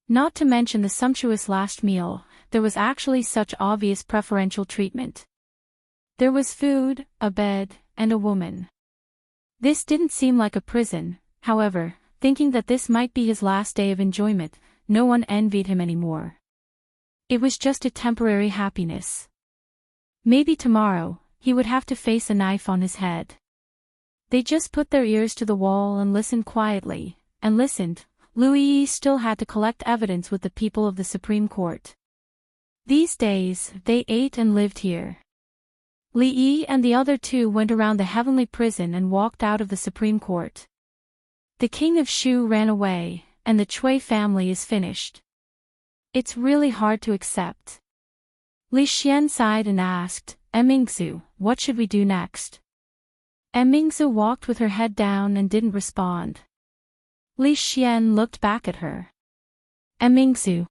Not to mention the sumptuous last meal, there was actually such obvious preferential treatment. There was food, a bed, and a woman. This didn't seem like a prison. However, thinking that this might be his last day of enjoyment, no one envied him anymore. It was just a temporary happiness. Maybe tomorrow, he would have to face a knife on his head. They just put their ears to the wall and listened quietly, and listened. Louis still had to collect evidence with the people of the Supreme Court. These days, they ate and lived here. Li Yi and the other two went around the heavenly prison and walked out of the Supreme Court. The king of Shu ran away, and the Cui family is finished. It's really hard to accept. Li Xian sighed and asked, "Mingzu, what should we do next?" Mingzu walked with her head down and didn't respond. Li Xian looked back at her. Mingzu.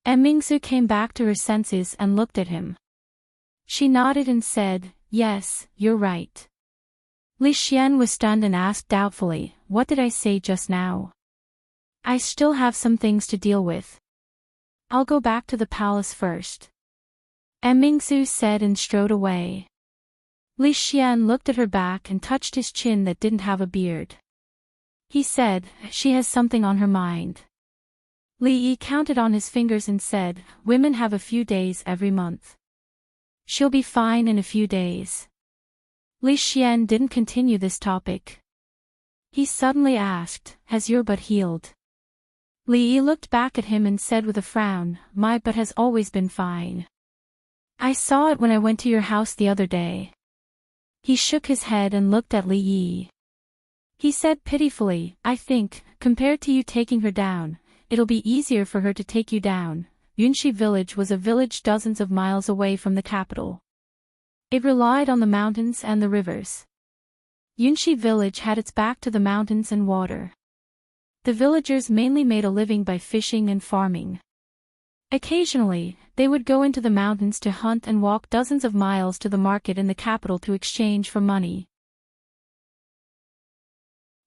Mingzu came back to her senses and looked at him. She nodded and said, "Yes, you're right." Li Xian was stunned and asked doubtfully, "What did I say just now?" "I still have some things to deal with. I'll go back to the palace first." Mingzu said and strode away. Li Xian looked at her back and touched his chin that didn't have a beard. He said, "She has something on her mind." Li Yi counted on his fingers and said, "Women have a few days every month. She'll be fine in a few days." Li Xian didn't continue this topic. He suddenly asked, "Has your butt healed?" Li Yi looked back at him and said with a frown, "My butt has always been fine. I saw it when I went to your house the other day." He shook his head and looked at Li Yi. He said pitifully, "I think, compared to you taking her down, it'll be easier for her to take you down." Yunshi village was a village dozens of miles away from the capital. It relied on the mountains and the rivers. Yunshi village had its back to the mountains and water. The villagers mainly made a living by fishing and farming. Occasionally, they would go into the mountains to hunt and walk dozens of miles to the market in the capital to exchange for money.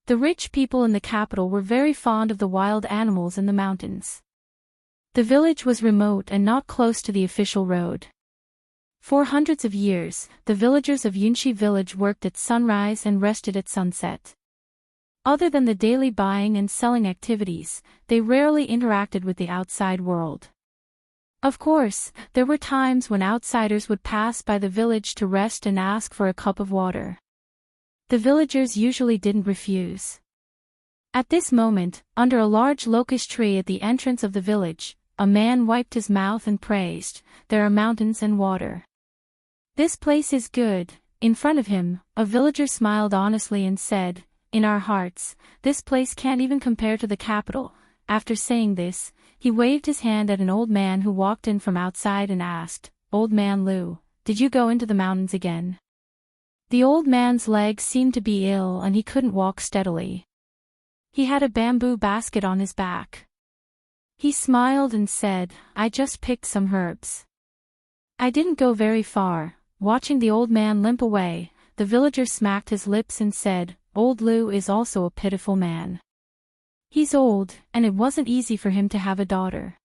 The rich people in the capital were very fond of the wild animals in the mountains. The village was remote and not close to the official road. For hundreds of years, the villagers of Yunshi village worked at sunrise and rested at sunset. Other than the daily buying and selling activities, they rarely interacted with the outside world. Of course, there were times when outsiders would pass by the village to rest and ask for a cup of water. The villagers usually didn't refuse. At this moment, under a large locust tree at the entrance of the village, a man wiped his mouth and praised, "There are mountains and water. This place is good." In front of him, a villager smiled honestly and said, "In our hearts, this place can't even compare to the capital." After saying this, he waved his hand at an old man who walked in from outside and asked, "Old man Lu, did you go into the mountains again?" The old man's legs seemed to be ill and he couldn't walk steadily. He had a bamboo basket on his back. He smiled and said, "I just picked some herbs. I didn't go very far." Watching the old man limp away, the villager smacked his lips and said, "Old Lu is also a pitiful man. He's old, and it wasn't easy for him to have a daughter.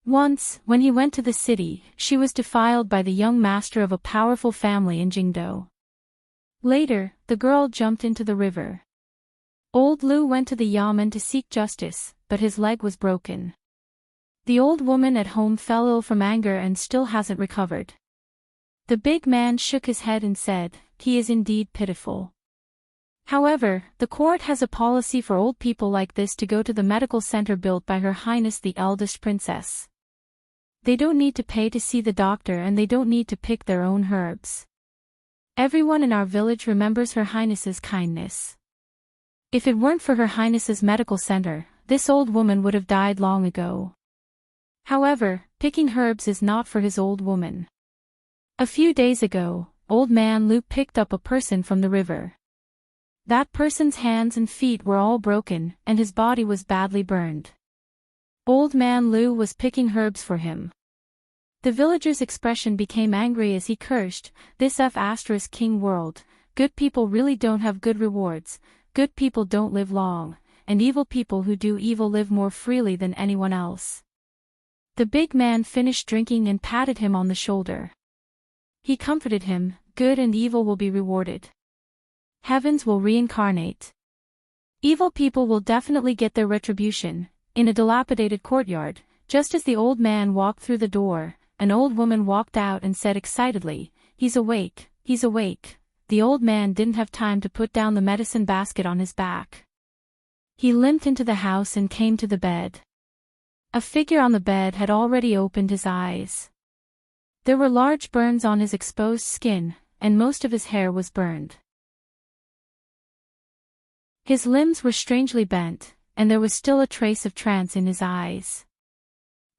Once, when he went to the city, she was defiled by the young master of a powerful family in Jingdo. Later, the girl jumped into the river. Old Lu went to the yamen to seek justice, but his leg was broken. The old woman at home fell ill from anger and still hasn't recovered." The big man shook his head and said, "He is indeed pitiful. However, the court has a policy for old people like this to go to the medical center built by Her Highness the eldest princess. They don't need to pay to see the doctor and they don't need to pick their own herbs. Everyone in our village remembers Her Highness's kindness. If it weren't for Her Highness's medical center, this old woman would have died long ago. However, picking herbs is not for his old woman. A few days ago, old man Lu picked up a person from the river. That person's hands and feet were all broken, and his body was badly burned. Old man Lu was picking herbs for him." The villager's expression became angry as he cursed, "This King world, good people really don't have good rewards, good people don't live long, and evil people who do evil live more freely than anyone else." The big man finished drinking and patted him on the shoulder. He comforted him, "Good and evil will be rewarded. Heavens will reincarnate. Evil people will definitely get their retribution." In a dilapidated courtyard, just as the old man walked through the door, an old woman walked out and said excitedly, "He's awake, he's awake." The old man didn't have time to put down the medicine basket on his back. He limped into the house and came to the bed. A figure on the bed had already opened his eyes. There were large burns on his exposed skin, and most of his hair was burned. His limbs were strangely bent, and there was still a trace of trance in his eyes.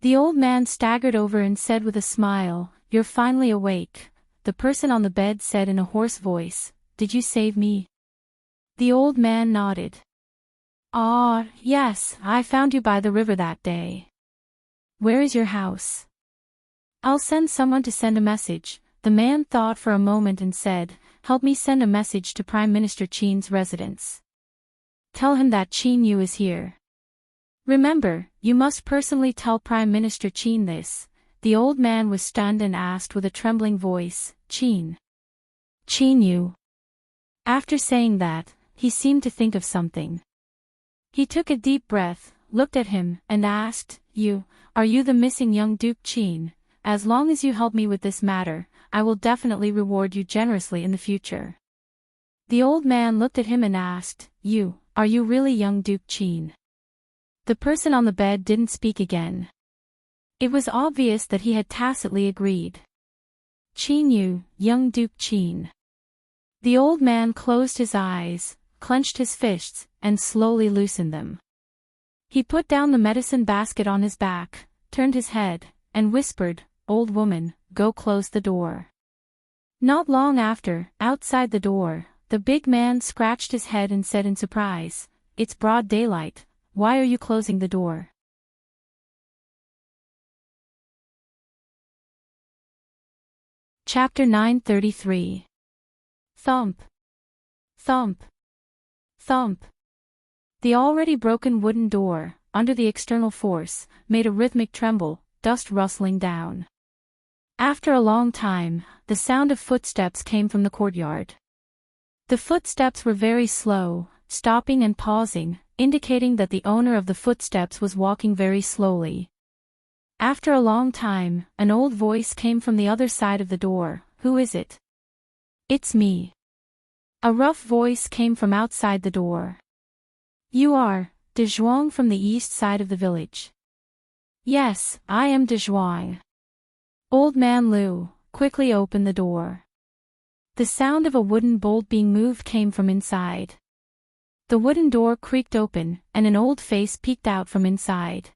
The old man staggered over and said with a smile, "You're finally awake." The person on the bed said in a hoarse voice, "Did you save me?" The old man nodded. "Ah, yes, I found you by the river that day. Where is your house?" "I'll send someone to send a message." The man thought for a moment and said, "Help me send a message to Prime Minister Qin's residence. Tell him that Qin Yu is here. Remember, you must personally tell Prime Minister Qin this." The old man was stunned and asked with a trembling voice, "Qin? Qin Yu?" After saying that, he seemed to think of something. He took a deep breath, looked at him, and asked, Are you the missing young Duke Qin? As long as you help me with this matter, I will definitely reward you generously in the future." The old man looked at him and asked, Are you really young Duke Qin?" The person on the bed didn't speak again. It was obvious that he had tacitly agreed. "Qin Yu, young Duke Qin." The old man closed his eyes, clenched his fists, and slowly loosened them. He put down the medicine basket on his back, turned his head, and whispered, "Old woman, go close the door." Not long after, outside the door, the big man scratched his head and said in surprise, "It's broad daylight, why are you closing the door?" Chapter 933. Thump. Thump. Thump. The already broken wooden door, under the external force, made a rhythmic tremble, dust rustling down. After a long time, the sound of footsteps came from the courtyard. The footsteps were very slow, stopping and pausing, indicating that the owner of the footsteps was walking very slowly. After a long time, an old voice came from the other side of the door. "Who is it?" "It's me." A rough voice came from outside the door. "You are De Zhuang from the east side of the village." "Yes, I am De Zhuang." Old man Lu quickly opened the door. The sound of a wooden bolt being moved came from inside. The wooden door creaked open, and an old face peeked out from inside.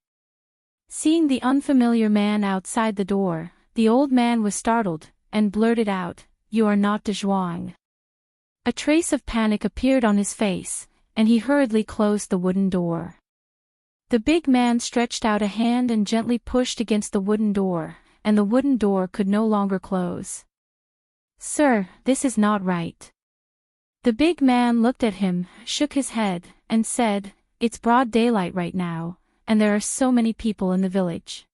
Seeing the unfamiliar man outside the door, the old man was startled, and blurted out, "You are not De Zhuang." A trace of panic appeared on his face, and he hurriedly closed the wooden door. The big man stretched out a hand and gently pushed against the wooden door, and the wooden door could no longer close. "Sir, this is not right." The big man looked at him, shook his head, and said, "It's broad daylight right now, and there are so many people in the village.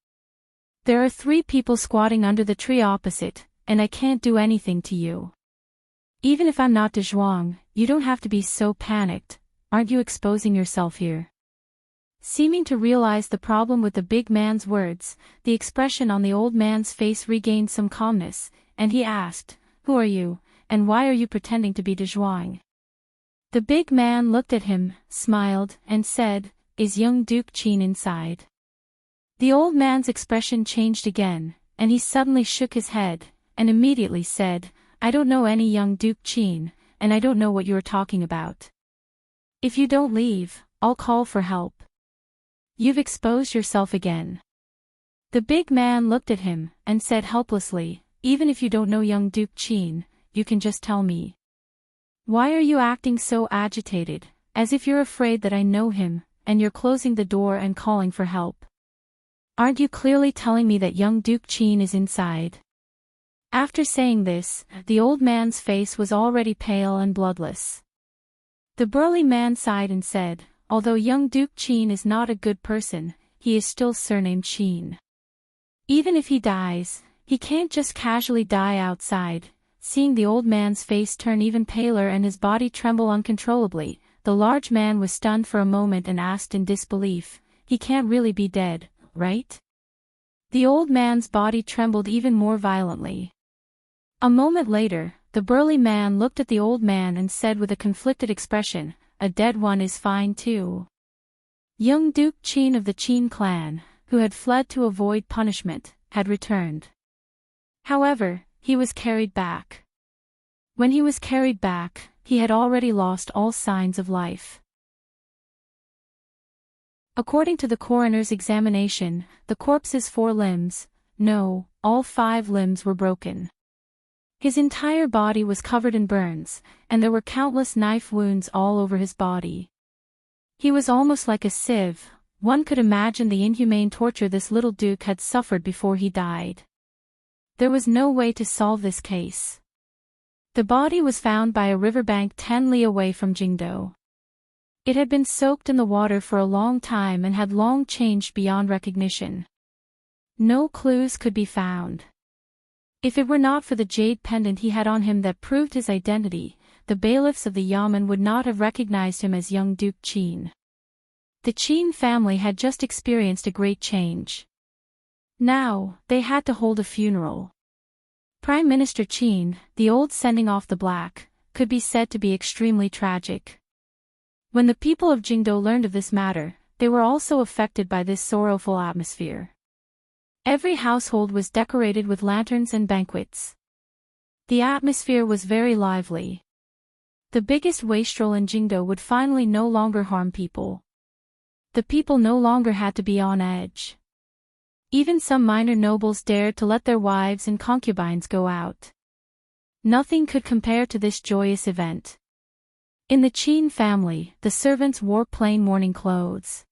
There are 3 people squatting under the tree opposite, and I can't do anything to you. Even if I'm not de Zhuang, you don't have to be so panicked. Aren't you exposing yourself here?" Seeming to realize the problem with the big man's words, the expression on the old man's face regained some calmness, and he asked, "Who are you, and why are you pretending to be de Zhuang?" The big man looked at him, smiled, and said, "Is young Duke Qin inside?" The old man's expression changed again, and he suddenly shook his head, and immediately said, "I don't know any young Duke Qin, and I don't know what you are talking about. If you don't leave, I'll call for help. You've exposed yourself again." The big man looked at him, and said helplessly, "Even if you don't know young Duke Qin, you can just tell me. Why are you acting so agitated, as if you're afraid that I know him, and you're closing the door and calling for help? Aren't you clearly telling me that young Duke Qin is inside?" After saying this, the old man's face was already pale and bloodless. The burly man sighed and said, "Although young Duke Qin is not a good person, he is still surnamed Qin. Even if he dies, he can't just casually die outside." Seeing the old man's face turn even paler and his body tremble uncontrollably, the large man was stunned for a moment and asked in disbelief, "He can't really be dead, right?" The old man's body trembled even more violently. A moment later, the burly man looked at the old man and said with a conflicted expression, "A dead one is fine too." Young Duke Qin of the Qin clan, who had fled to avoid punishment, had returned. However, he was carried back. When he was carried back, he had already lost all signs of life. According to the coroner's examination, the corpse's 4 limbs, no, all 5 limbs were broken. His entire body was covered in burns, and there were countless knife wounds all over his body. He was almost like a sieve. One could imagine the inhumane torture this little duke had suffered before he died. There was no way to solve this case. The body was found by a riverbank 10 li away from Jingdo. It had been soaked in the water for a long time and had long changed beyond recognition. No clues could be found. If it were not for the jade pendant he had on him that proved his identity, the bailiffs of the Yamen would not have recognized him as young Duke Qin. The Qin family had just experienced a great change. Now, they had to hold a funeral. Prime Minister Qin, the old sending off the black, could be said to be extremely tragic. When the people of Jingdo learned of this matter, they were also affected by this sorrowful atmosphere. Every household was decorated with lanterns and banquets. The atmosphere was very lively. The biggest wastrel in Jingdo would finally no longer harm people. The people no longer had to be on edge. Even some minor nobles dared to let their wives and concubines go out. Nothing could compare to this joyous event. In the Qin family, the servants wore plain mourning clothes.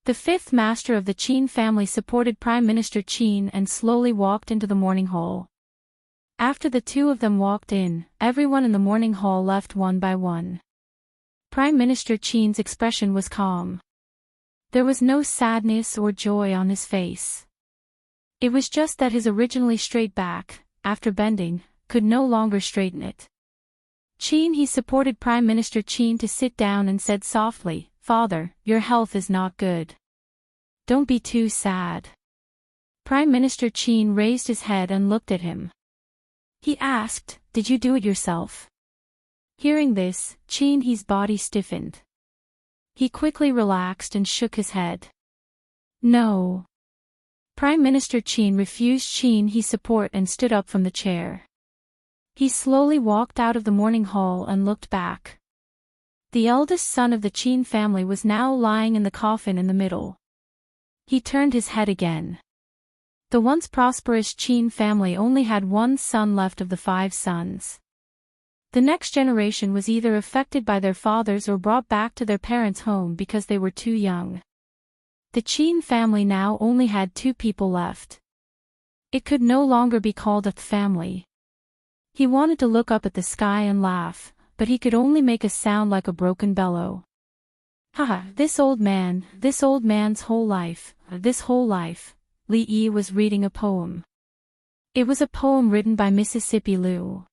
The 5th master of the Qin family supported Prime Minister Qin and slowly walked into the mourning hall. After the 2 of them walked in, everyone in the mourning hall left one by one. Prime Minister Qin's expression was calm. There was no sadness or joy on his face. It was just that his originally straight back, after bending, could no longer straighten it. He supported Prime Minister Qin to sit down and said softly, "Father, your health is not good. Don't be too sad." Prime Minister Qin raised his head and looked at him. He asked, "Did you do it yourself?" Hearing this, Qin's body stiffened. He quickly relaxed and shook his head. "No." Prime Minister Qin refused his support and stood up from the chair. He slowly walked out of the mourning hall and looked back. The eldest son of the Qin family was now lying in the coffin in the middle. He turned his head again. The once prosperous Qin family only had 1 son left of the 5 sons. The next generation was either affected by their fathers or brought back to their parents' home because they were too young. The Qin family now only had 2 people left. It could no longer be called a family. He wanted to look up at the sky and laugh, but he could only make a sound like a broken bellow. Haha, this old man's whole life, Li Yi was reading a poem. It was a poem written by Mississippi Liu.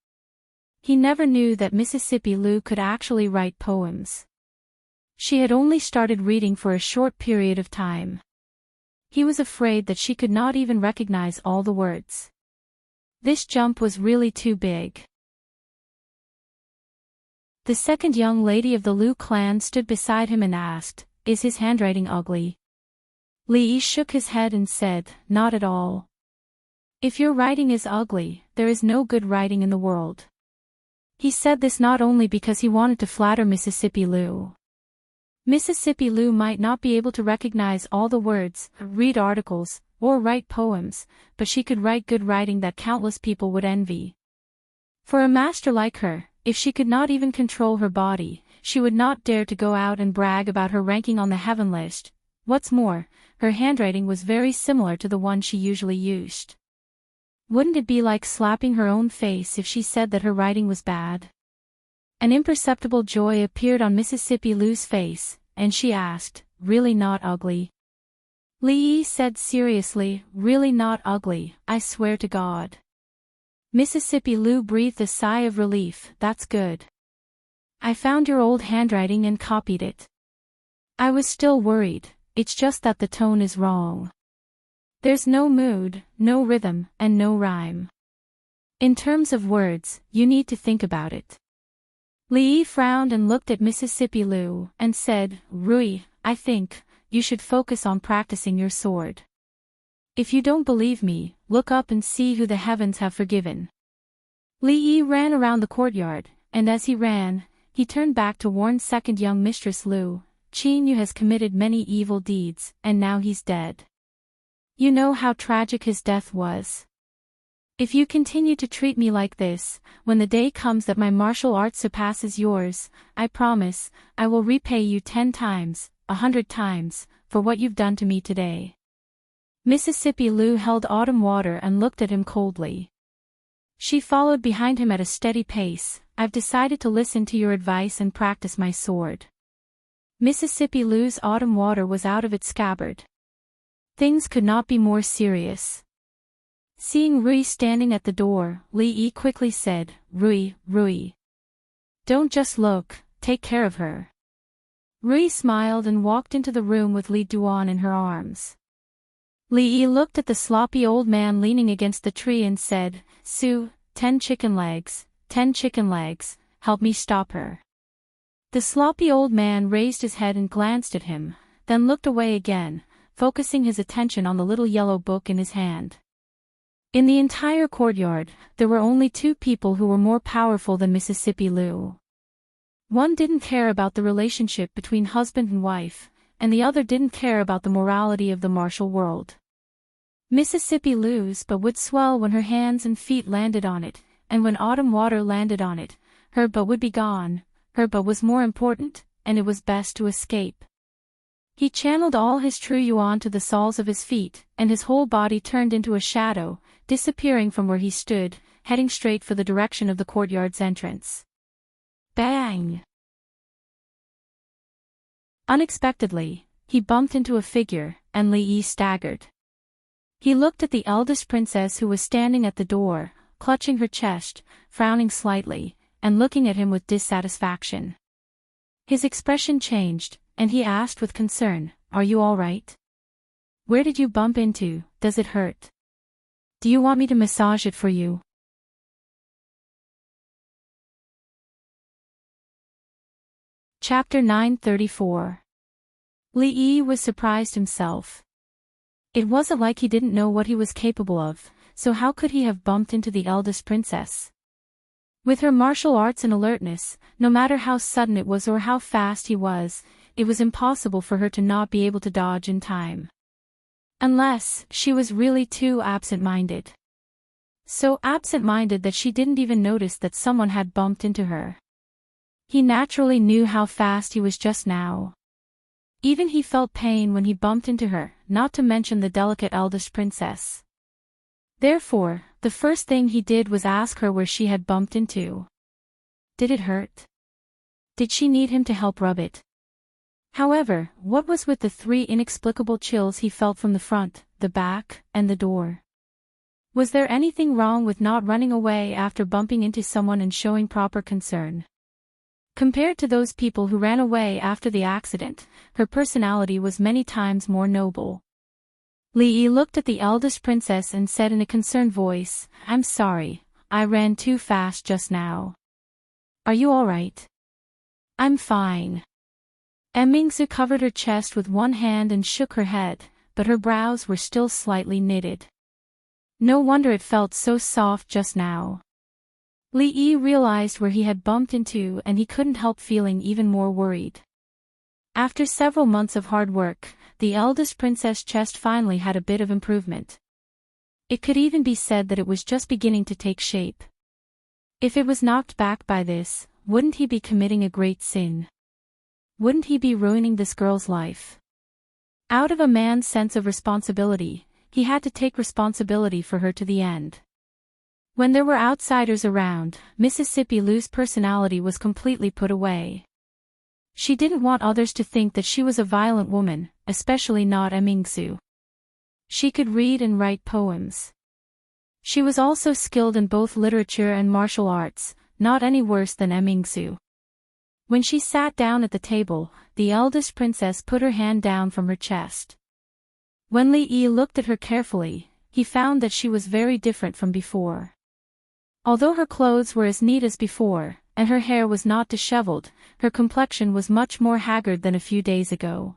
He never knew that Mississippi Liu could actually write poems. She had only started reading for a short period of time. He was afraid that she could not even recognize all the words. This jump was really too big. The second young lady of the Liu clan stood beside him and asked, "Is his handwriting ugly?" Li Yi shook his head and said, "Not at all. If your writing is ugly, there is no good writing in the world." He said this not only because he wanted to flatter Mississippi Liu. Mississippi Liu might not be able to recognize all the words, read articles, or write poems, but she could write good writing that countless people would envy. For a master like her, if she could not even control her body, she would not dare to go out and brag about her ranking on the heaven list. What's more, her handwriting was very similar to the one she usually used. Wouldn't it be like slapping her own face if she said that her writing was bad? An imperceptible joy appeared on Mississippi Liu's face, and she asked, "Really not ugly?" Li Yi said seriously, "Really not ugly, I swear to God." Mississippi Liu breathed a sigh of relief. "That's good. I found your old handwriting and copied it. I was still worried, it's just that the tone is wrong. There's no mood, no rhythm, and no rhyme. In terms of words, you need to think about it." Li Yi frowned and looked at Mississippi Liu, and said, "Rui, I think you should focus on practicing your sword. If you don't believe me, look up and see who the heavens have forgiven." Li Yi ran around the courtyard, and as he ran, he turned back to warn second young mistress Liu, "Qin Yu has committed many evil deeds, and now he's dead. You know how tragic his death was. If you continue to treat me like this, when the day comes that my martial arts surpasses yours, I promise, I will repay you 10 times, 100 times, for what you've done to me today." Mississippi Liu held autumn water and looked at him coldly. She followed behind him at a steady pace. "I've decided to listen to your advice and practice my sword." Mississippi Liu's autumn water was out of its scabbard. Things could not be more serious. Seeing Rui standing at the door, Li Yi quickly said, Rui. Don't just look, take care of her." Rui smiled and walked into the room with Li Duan in her arms. Li Yi looked at the sloppy old man leaning against the tree and said, "Su, 10 chicken legs, 10 chicken legs, help me stop her." The sloppy old man raised his head and glanced at him, then looked away again, focusing his attention on the little yellow book in his hand. In the entire courtyard, there were only 2 people who were more powerful than Mississippi Liu. One didn't care about the relationship between husband and wife, and the other didn't care about the morality of the martial world. Mississippi Liu's butt would swell when her hands and feet landed on it, and when autumn water landed on it, her butt would be gone. Her butt was more important, and it was best to escape. He channeled all his true yuan to the soles of his feet, and his whole body turned into a shadow, disappearing from where he stood, heading straight for the direction of the courtyard's entrance. Bang! Unexpectedly, he bumped into a figure, and Li Yi staggered. He looked at the eldest princess who was standing at the door, clutching her chest, frowning slightly, and looking at him with dissatisfaction. His expression changed, and he asked with concern, "Are you all right? Where did you bump into? Does it hurt? Do you want me to massage it for you?" Chapter 934. Li Yi was surprised himself. It wasn't like he didn't know what he was capable of, so how could he have bumped into the eldest princess? With her martial arts and alertness, no matter how sudden it was or how fast he was, it was impossible for her to not be able to dodge in time. Unless she was really too absent-minded. So absent-minded that she didn't even notice that someone had bumped into her. He naturally knew how fast he was just now. Even he felt pain when he bumped into her, not to mention the delicate eldest princess. Therefore, the first thing he did was ask her where she had bumped into. Did it hurt? Did she need him to help rub it? However, what was with the 3 inexplicable chills he felt from the front, the back, and the door? Was there anything wrong with not running away after bumping into someone and showing proper concern? Compared to those people who ran away after the accident, her personality was many times more noble. Li looked at the eldest princess and said in a concerned voice, "I'm sorry, I ran too fast just now. Are you all right?" "I'm fine." Mingzu covered her chest with one hand and shook her head, but her brows were still slightly knitted. No wonder it felt so soft just now. Li realized where he had bumped into and he couldn't help feeling even more worried. After several months of hard work, the eldest princess' chest finally had a bit of improvement. It could even be said that it was just beginning to take shape. If it was knocked back by this, wouldn't he be committing a great sin? Wouldn't he be ruining this girl's life? Out of a man's sense of responsibility, he had to take responsibility for her to the end. When there were outsiders around, Mississippi Lou's personality was completely put away. She didn't want others to think that she was a violent woman, especially not Mingzu. She could read and write poems. She was also skilled in both literature and martial arts, not any worse than Mingzu. When she sat down at the table, the eldest princess put her hand down from her chest. When Li looked at her carefully, he found that she was very different from before. Although her clothes were as neat as before, and her hair was not disheveled, her complexion was much more haggard than a few days ago.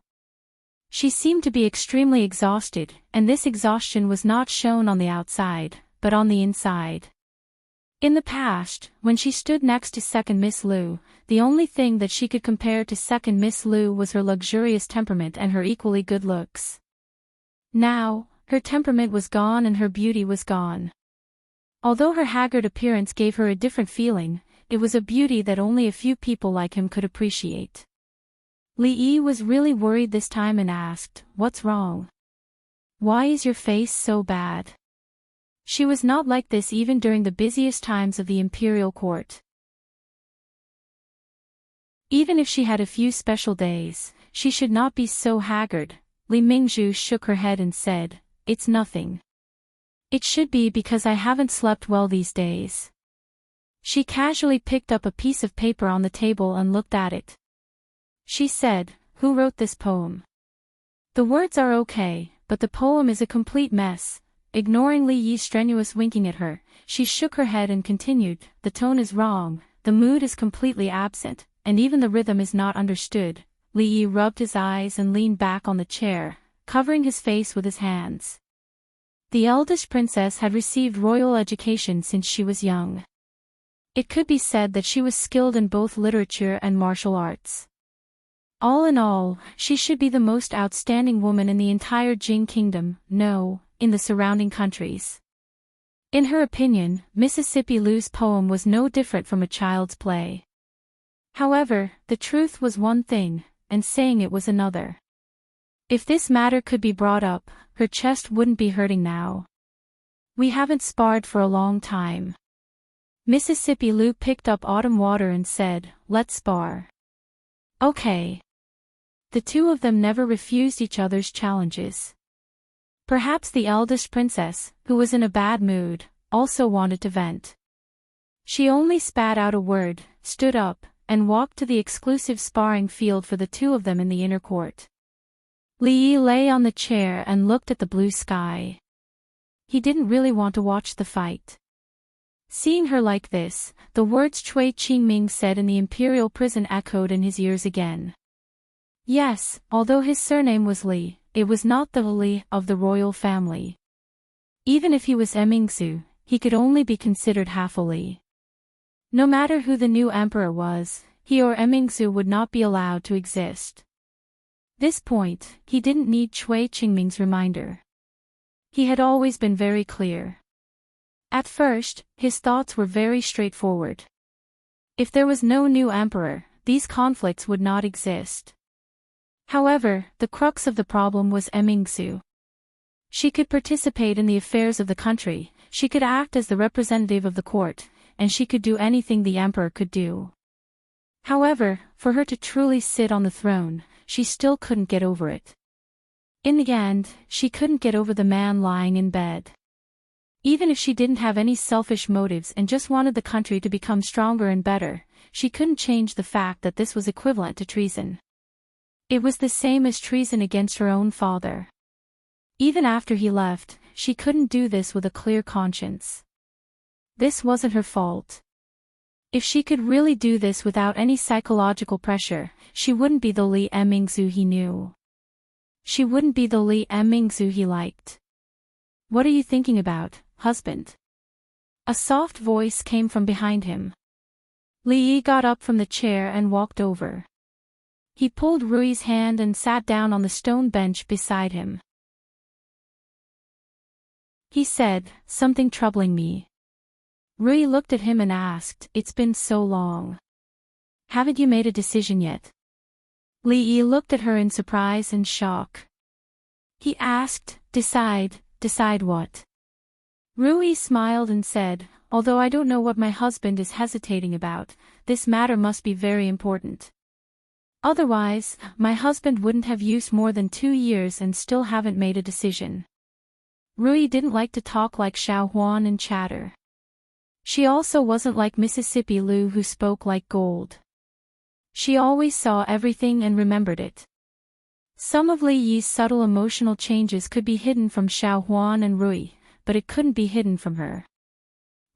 She seemed to be extremely exhausted, and this exhaustion was not shown on the outside, but on the inside. In the past, when she stood next to Second Miss Lu, the only thing that she could compare to Second Miss Lu was her luxurious temperament and her equally good looks. Now, her temperament was gone and her beauty was gone. Although her haggard appearance gave her a different feeling, it was a beauty that only a few people like him could appreciate. Li was really worried this time and asked, "What's wrong? Why is your face so bad?" She was not like this even during the busiest times of the imperial court. Even if she had a few special days, she should not be so haggard. Li Mingzhu shook her head and said, "It's nothing. It should be because I haven't slept well these days." She casually picked up a piece of paper on the table and looked at it. She said, "Who wrote this poem?" "The words are okay, but the poem is a complete mess." Ignoring Li Yi's strenuous winking at her, she shook her head and continued, "The tone is wrong, the mood is completely absent, and even the rhythm is not understood." Li Yi rubbed his eyes and leaned back on the chair, covering his face with his hands. The eldest princess had received royal education since she was young. It could be said that she was skilled in both literature and martial arts. All in all, she should be the most outstanding woman in the entire Jing kingdom, no, in the surrounding countries. In her opinion, Mississippi Lou's poem was no different from a child's play. However, the truth was one thing, and saying it was another. If this matter could be brought up, her chest wouldn't be hurting now. "We haven't sparred for a long time." Mississippi Lou picked up autumn water and said, "Let's spar." "Okay." The two of them never refused each other's challenges. Perhaps the eldest princess, who was in a bad mood, also wanted to vent. She only spat out a word, stood up, and walked to the exclusive sparring field for the two of them in the inner court. Li Yi lay on the chair and looked at the blue sky. He didn't really want to watch the fight. Seeing her like this, the words Cui Qingming said in the imperial prison echoed in his ears again. Yes, although his surname was Li, it was not the Li of the royal family. Even if he was Mingzu, he could only be considered half a Li. No matter who the new emperor was, he or Mingzu would not be allowed to exist. This point, he didn't need Cui Qingming's reminder. He had always been very clear. At first, his thoughts were very straightforward. If there was no new emperor, these conflicts would not exist. However, the crux of the problem was Mingzu. She could participate in the affairs of the country, She could act as the representative of the court, and she could do anything the emperor could do. However, for her to truly sit on the throne, she still couldn't get over it. In the end, she couldn't get over the man lying in bed. Even if she didn't have any selfish motives and just wanted the country to become stronger and better, she couldn't change the fact that this was equivalent to treason. It was the same as treason against her own father. Even after he left, she couldn't do this with a clear conscience. This wasn't her fault. If she could really do this without any psychological pressure, she wouldn't be the Li Mingzhu he knew. She wouldn't be the Li Mingzhu he liked. "What are you thinking about, husband?" A soft voice came from behind him. Li Yi got up from the chair and walked over. He pulled Rui's hand and sat down on the stone bench beside him. He said, "Something troubling me." Rui looked at him and asked, "It's been so long. Haven't you made a decision yet?" Li Yi looked at her in surprise and shock. He asked, Decide what?" Rui smiled and said, "Although I don't know what my husband is hesitating about, this matter must be very important. Otherwise, my husband wouldn't have used more than 2 years and still haven't made a decision." Rui didn't like to talk like Xiao Huan and chatter. She also wasn't like Mississippi Lu who spoke like gold. She always saw everything and remembered it. Some of Li Yi's subtle emotional changes could be hidden from Xiao Huan and Rui, but it couldn't be hidden from her.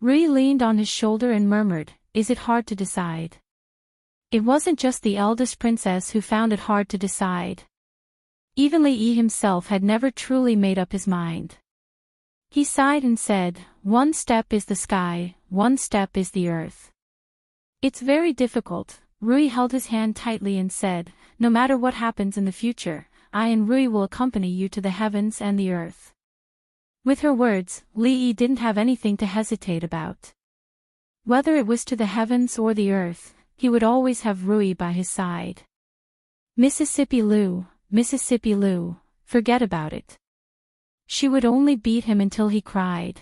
Rui leaned on his shoulder and murmured, "Is it hard to decide?" It wasn't just the eldest princess who found it hard to decide. Even Li Yi himself had never truly made up his mind. He sighed and said, "One step is the sky, one step is the earth." "It's very difficult." Rui held his hand tightly and said, "No matter what happens in the future, I and Rui will accompany you to the heavens and the earth." With her words, Li Yi didn't have anything to hesitate about. Whether it was to the heavens or the earth, he would always have Rui by his side. Mississippi Lu, forget about it. She would only beat him until he cried.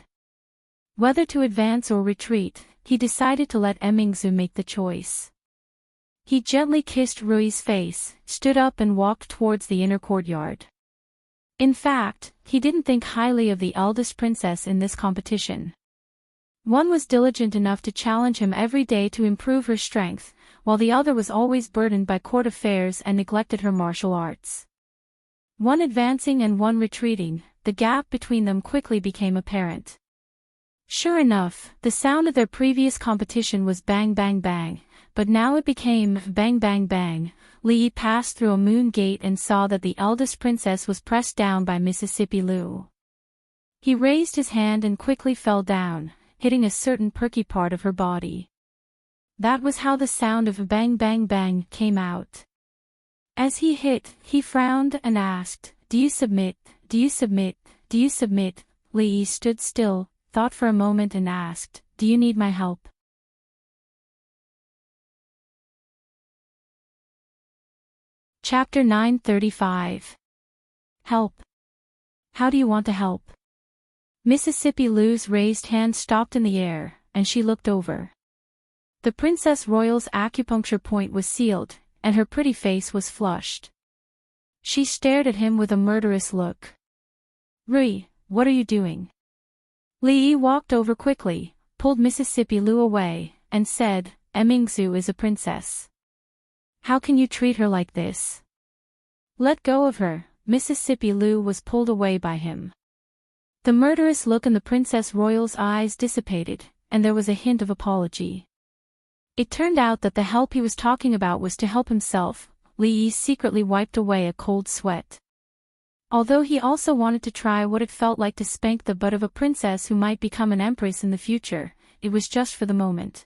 Whether to advance or retreat, he decided to let Mingzhu make the choice. He gently kissed Rui's face, stood up and walked towards the inner courtyard. In fact, he didn't think highly of the eldest princess in this competition. One was diligent enough to challenge him every day to improve her strength, while the other was always burdened by court affairs and neglected her martial arts. One advancing and one retreating, the gap between them quickly became apparent. Sure enough, the sound of their previous competition was bang bang bang, but now it became bang bang bang. Li Yi passed through a moon gate and saw that the eldest princess was pressed down by Mississippi Lu. He raised his hand and quickly fell down, hitting a certain perky part of her body. That was how the sound of bang bang bang came out. As he hit, he frowned and asked, "Do you submit? Do you submit? Do you submit?" Li Yi stood still, thought for a moment and asked, "Do you need my help?" Chapter 935. Help. How do you want to help? Mississippi Lu's raised hand stopped in the air, and she looked over. The Princess Royal's acupuncture point was sealed, and her pretty face was flushed. She stared at him with a murderous look. "Rui, what are you doing?" Li Yi walked over quickly, pulled Mississippi Lu away, and said, "Mingzhu is a princess. How can you treat her like this?" "Let go of her." Mississippi Lu was pulled away by him. The murderous look in the Princess Royal's eyes dissipated, and there was a hint of apology. It turned out that the help he was talking about was to help himself. Li Yi secretly wiped away a cold sweat. Although he also wanted to try what it felt like to spank the butt of a princess who might become an empress in the future, it was just for the moment.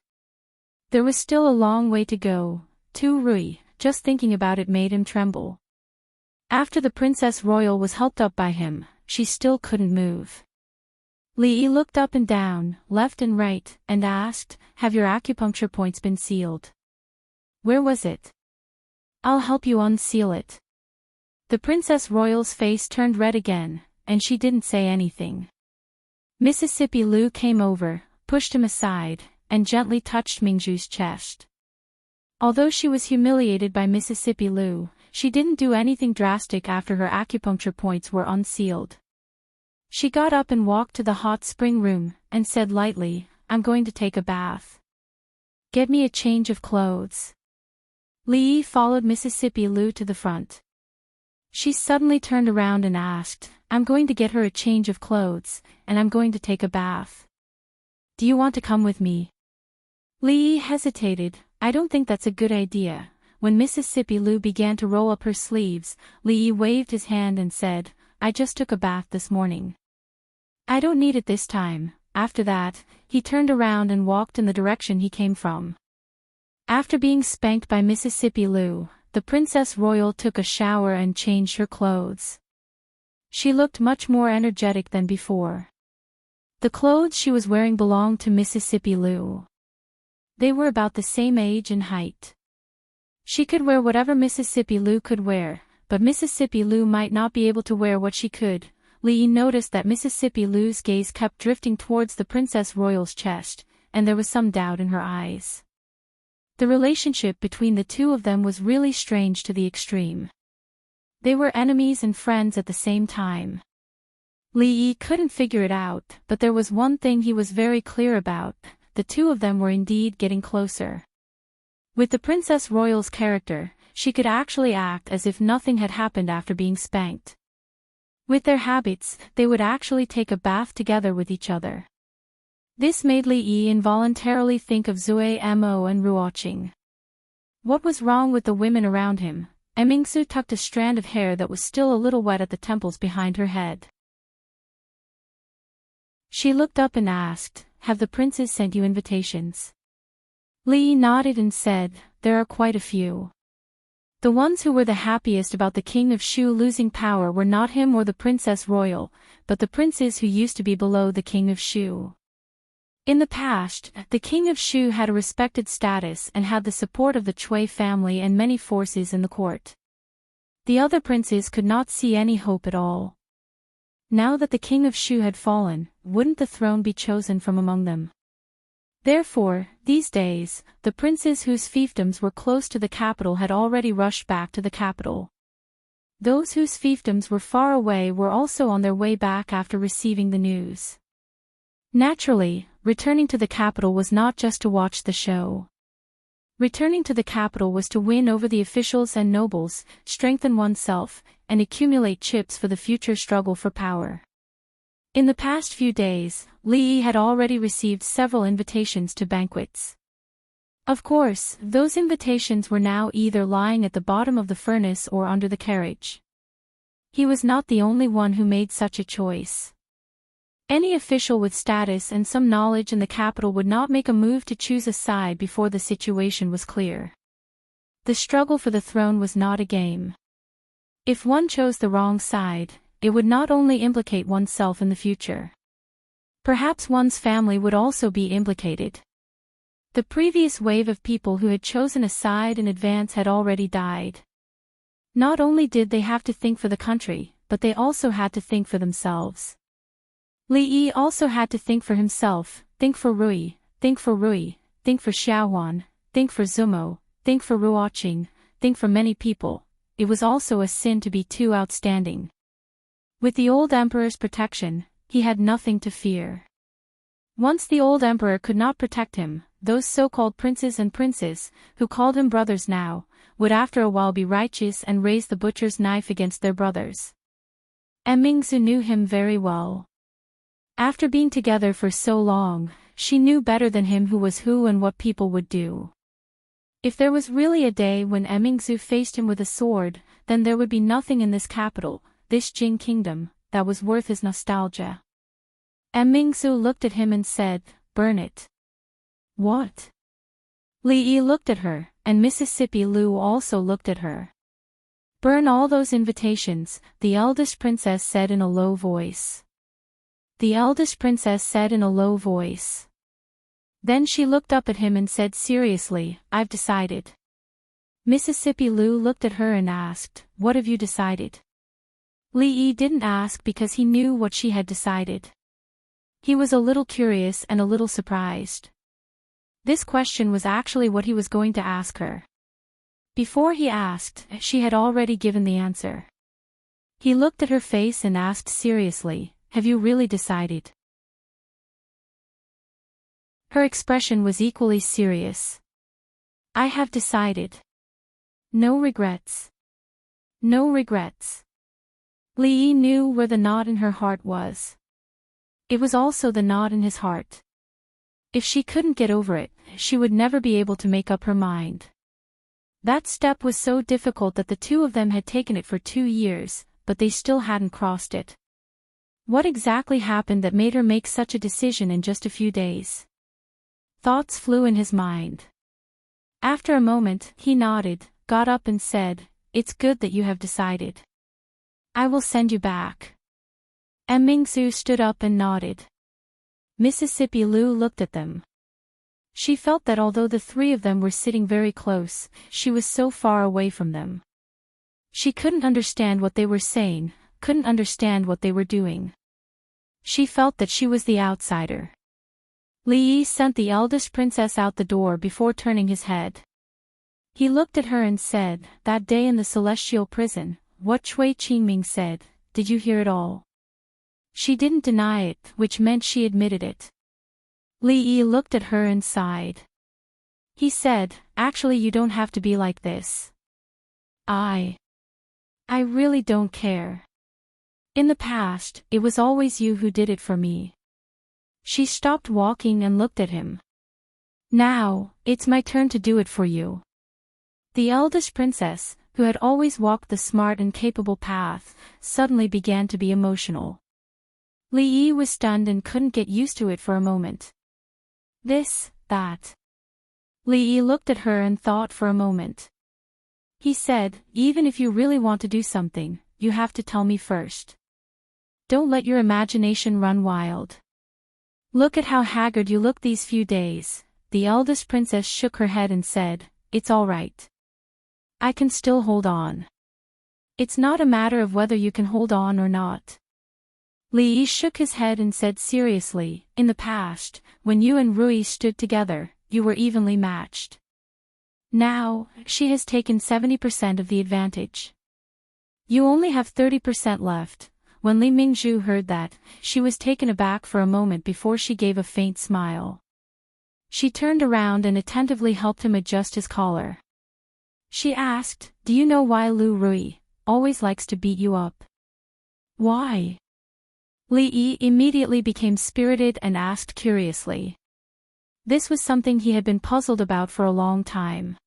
There was still a long way to go. To Rui, just thinking about it made him tremble. After the Princess Royal was helped up by him, she still couldn't move. Li Yi looked up and down, left and right, and asked, "Have your acupuncture points been sealed?" "Where was it?" "I'll help you unseal it." The Princess Royal's face turned red again, and she didn't say anything. Mississippi Lu came over, pushed him aside, and gently touched Mingzhu's chest. Although she was humiliated by Mississippi Lu, she didn't do anything drastic after her acupuncture points were unsealed. She got up and walked to the hot spring room, and said lightly, "I'm going to take a bath. Get me a change of clothes." Li Yi followed Mississippi Lu to the front. She suddenly turned around and asked, "I'm going to get her a change of clothes, and I'm going to take a bath. Do you want to come with me?" Li Yi hesitated. "I don't think that's a good idea." When Mississippi Lu began to roll up her sleeves, Li Yi waved his hand and said, "I just took a bath this morning. I don't need it this time." After that, he turned around and walked in the direction he came from. After being spanked by Mississippi Lu, the Princess Royal took a shower and changed her clothes. She looked much more energetic than before. The clothes she was wearing belonged to Mississippi Lu. They were about the same age and height. She could wear whatever Mississippi Lu could wear, but Mississippi Lu might not be able to wear what she could. Li Yi noticed that Mississippi Lu's gaze kept drifting towards the Princess Royal's chest, and there was some doubt in her eyes. The relationship between the two of them was really strange to the extreme. They were enemies and friends at the same time. Li Yi couldn't figure it out, but there was one thing he was very clear about: the two of them were indeed getting closer. With the Princess Royal's character, she could actually act as if nothing had happened after being spanked. With their habits, they would actually take a bath together with each other. This made Li Yi involuntarily think of Zui Mo and Ruoqing. What was wrong with the women around him? Mingzhu tucked a strand of hair that was still a little wet at the temples behind her head. She looked up and asked, "Have the princes sent you invitations?" Li Yi nodded and said, "There are quite a few." The ones who were the happiest about the King of Shu losing power were not him or the Princess Royal, but the princes who used to be below the King of Shu. In the past, the King of Shu had a respected status and had the support of the Cui family and many forces in the court. The other princes could not see any hope at all. Now that the King of Shu had fallen, wouldn't the throne be chosen from among them? Therefore, these days, the princes whose fiefdoms were close to the capital had already rushed back to the capital. Those whose fiefdoms were far away were also on their way back after receiving the news. Naturally, returning to the capital was not just to watch the show. Returning to the capital was to win over the officials and nobles, strengthen oneself, and accumulate chips for the future struggle for power. In the past few days, Li Yi had already received several invitations to banquets. Of course, those invitations were now either lying at the bottom of the furnace or under the carriage. He was not the only one who made such a choice. Any official with status and some knowledge in the capital would not make a move to choose a side before the situation was clear. The struggle for the throne was not a game. If one chose the wrong side, it would not only implicate oneself in the future. Perhaps one's family would also be implicated. The previous wave of people who had chosen a side in advance had already died. Not only did they have to think for the country, but they also had to think for themselves. Li Yi also had to think for himself, think for Rui, think for Xiaohuan, think for Zumo, think for Ruoqing, think for many people. It was also a sin to be too outstanding. With the old emperor's protection, he had nothing to fear. Once the old emperor could not protect him, those so-called princes and princes, who called him brothers now, would after a while be righteous and raise the butcher's knife against their brothers. Mingzhu knew him very well. After being together for so long, she knew better than him who was who and what people would do. If there was really a day when Mingzhu faced him with a sword, then there would be nothing in this capital, this Jing kingdom, that was worth his nostalgia. Mingzhu looked at him and said, "Burn it." "What?" Li Yi looked at her, and Mississippi Lu also looked at her. "Burn all those invitations," the eldest princess said in a low voice. The eldest princess said in a low voice. Then she looked up at him and said seriously, "I've decided." Mississippi Lu looked at her and asked, "What have you decided?" Li Yi didn't ask because he knew what she had decided. He was a little curious and a little surprised. This question was actually what he was going to ask her. Before he asked, she had already given the answer. He looked at her face and asked seriously, "Have you really decided?" Her expression was equally serious. "I have decided. No regrets. No regrets." Li Yi knew where the knot in her heart was. It was also the knot in his heart. If she couldn't get over it, she would never be able to make up her mind. That step was so difficult that the two of them had taken it for 2 years, but they still hadn't crossed it. What exactly happened that made her make such a decision in just a few days? Thoughts flew in his mind. After a moment, he nodded, got up and said, "It's good that you have decided. I will send you back." Mingzu stood up and nodded. Mississippi Lu looked at them. She felt that although the three of them were sitting very close, she was so far away from them. She couldn't understand what they were saying, couldn't understand what they were doing. She felt that she was the outsider. Li Yi sent the eldest princess out the door before turning his head. He looked at her and said, "That day in the celestial prison, what Cui Qingming said, did you hear it all?" She didn't deny it, which meant she admitted it. Li Yi looked at her and sighed. He said, "Actually, you don't have to be like this. I really don't care. In the past, it was always you who did it for me." She stopped walking and looked at him. "Now, it's my turn to do it for you." The eldest princess, who had always walked the smart and capable path, suddenly began to be emotional. Li Yi was stunned and couldn't get used to it for a moment. This, that. Li Yi looked at her and thought for a moment. He said, "Even if you really want to do something, you have to tell me first. Don't let your imagination run wild. Look at how haggard you look these few days." The eldest princess shook her head and said, "It's all right. I can still hold on. It's not a matter of whether you can hold on or not." Li Yi shook his head and said seriously, "In the past, when you and Rui stood together, you were evenly matched. Now, she has taken 70% of the advantage. You only have 30% left." When Li Mingzhu heard that, she was taken aback for a moment before she gave a faint smile. She turned around and attentively helped him adjust his collar. She asked, "Do you know why Lu Rui always likes to beat you up?" "Why?" Li Yi immediately became spirited and asked curiously. This was something he had been puzzled about for a long time.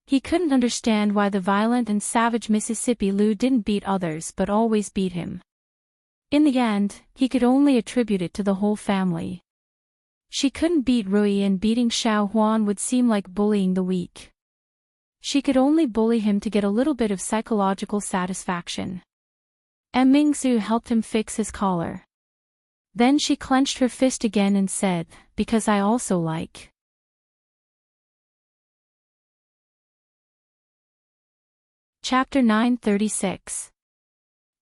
He couldn't understand why the violent and savage Mississippi Lu didn't beat others but always beat him. In the end, he could only attribute it to the whole family. She couldn't beat Rui, and beating Xiao Huan would seem like bullying the weak. She could only bully him to get a little bit of psychological satisfaction. Mingzu helped him fix his collar. Then she clenched her fist again and said, "Because I also like." Chapter 936.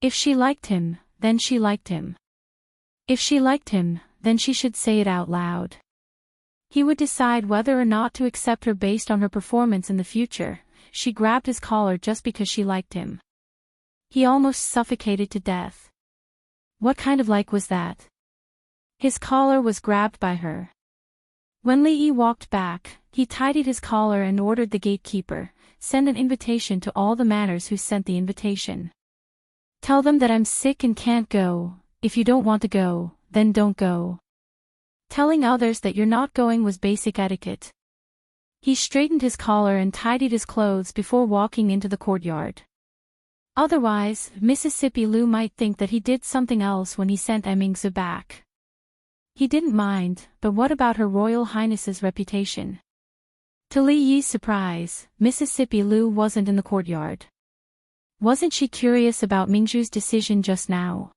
If she liked him, then she liked him. If she liked him, then she should say it out loud. He would decide whether or not to accept her based on her performance in the future. She grabbed his collar just because she liked him. He almost suffocated to death. What kind of like was that? His collar was grabbed by her. When Li Yi walked back, he tidied his collar and ordered the gatekeeper, "Send an invitation to all the manners who sent the invitation. Tell them that I'm sick and can't go. If you don't want to go, then don't go." Telling others that you're not going was basic etiquette. He straightened his collar and tidied his clothes before walking into the courtyard. Otherwise, Mississippi Lu might think that he did something else when he sent Mingzu back. He didn't mind, but what about Her Royal Highness's reputation? To Li Yi's surprise, Mississippi Lu wasn't in the courtyard. Wasn't she curious about Mingzhu's decision just now?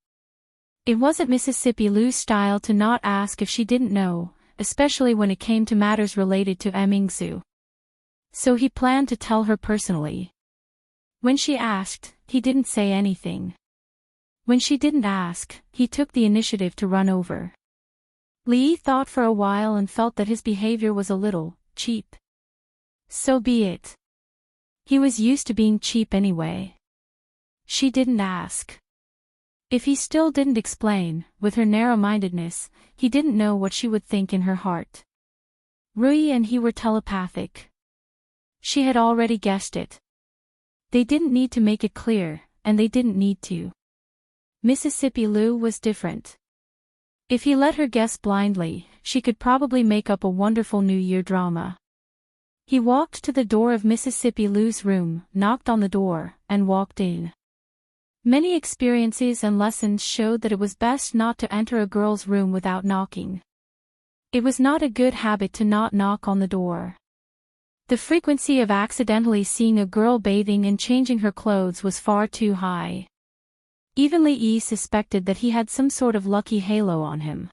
It wasn't Mississippi Lu's style to not ask if she didn't know, especially when it came to matters related to Mingzhu. So he planned to tell her personally. When she asked, he didn't say anything. When she didn't ask, he took the initiative to run over. Li Yi thought for a while and felt that his behavior was a little cheap. So be it. He was used to being cheap anyway. She didn't ask. If he still didn't explain, with her narrow-mindedness, he didn't know what she would think in her heart. Rui and he were telepathic. She had already guessed it. They didn't need to make it clear, and they didn't need to. Mississippi Lu was different. If he let her guess blindly, she could probably make up a wonderful New Year drama. He walked to the door of Mississippi Lu's room, knocked on the door, and walked in. Many experiences and lessons showed that it was best not to enter a girl's room without knocking. It was not a good habit to not knock on the door. The frequency of accidentally seeing a girl bathing and changing her clothes was far too high. Even Li Yi suspected that he had some sort of lucky halo on him.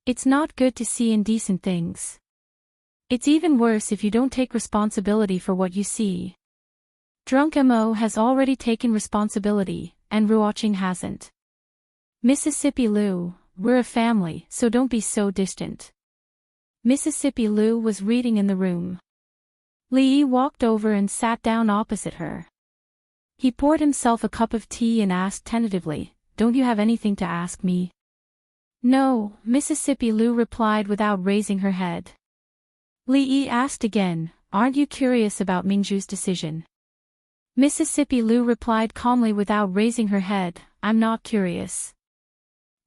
It's not good to see indecent things. It's even worse if you don't take responsibility for what you see. Drunk Mo has already taken responsibility, and Ruoqing hasn't. Mississippi Lu, we're a family, so don't be so distant. Mississippi Lu was reading in the room. Li Yi walked over and sat down opposite her. He poured himself a cup of tea and asked tentatively, "Don't you have anything to ask me?" "No," Mississippi Lu replied without raising her head. Li Yi asked again, "Aren't you curious about Mingzhu's decision?" Mississippi Lu replied calmly without raising her head, "I'm not curious."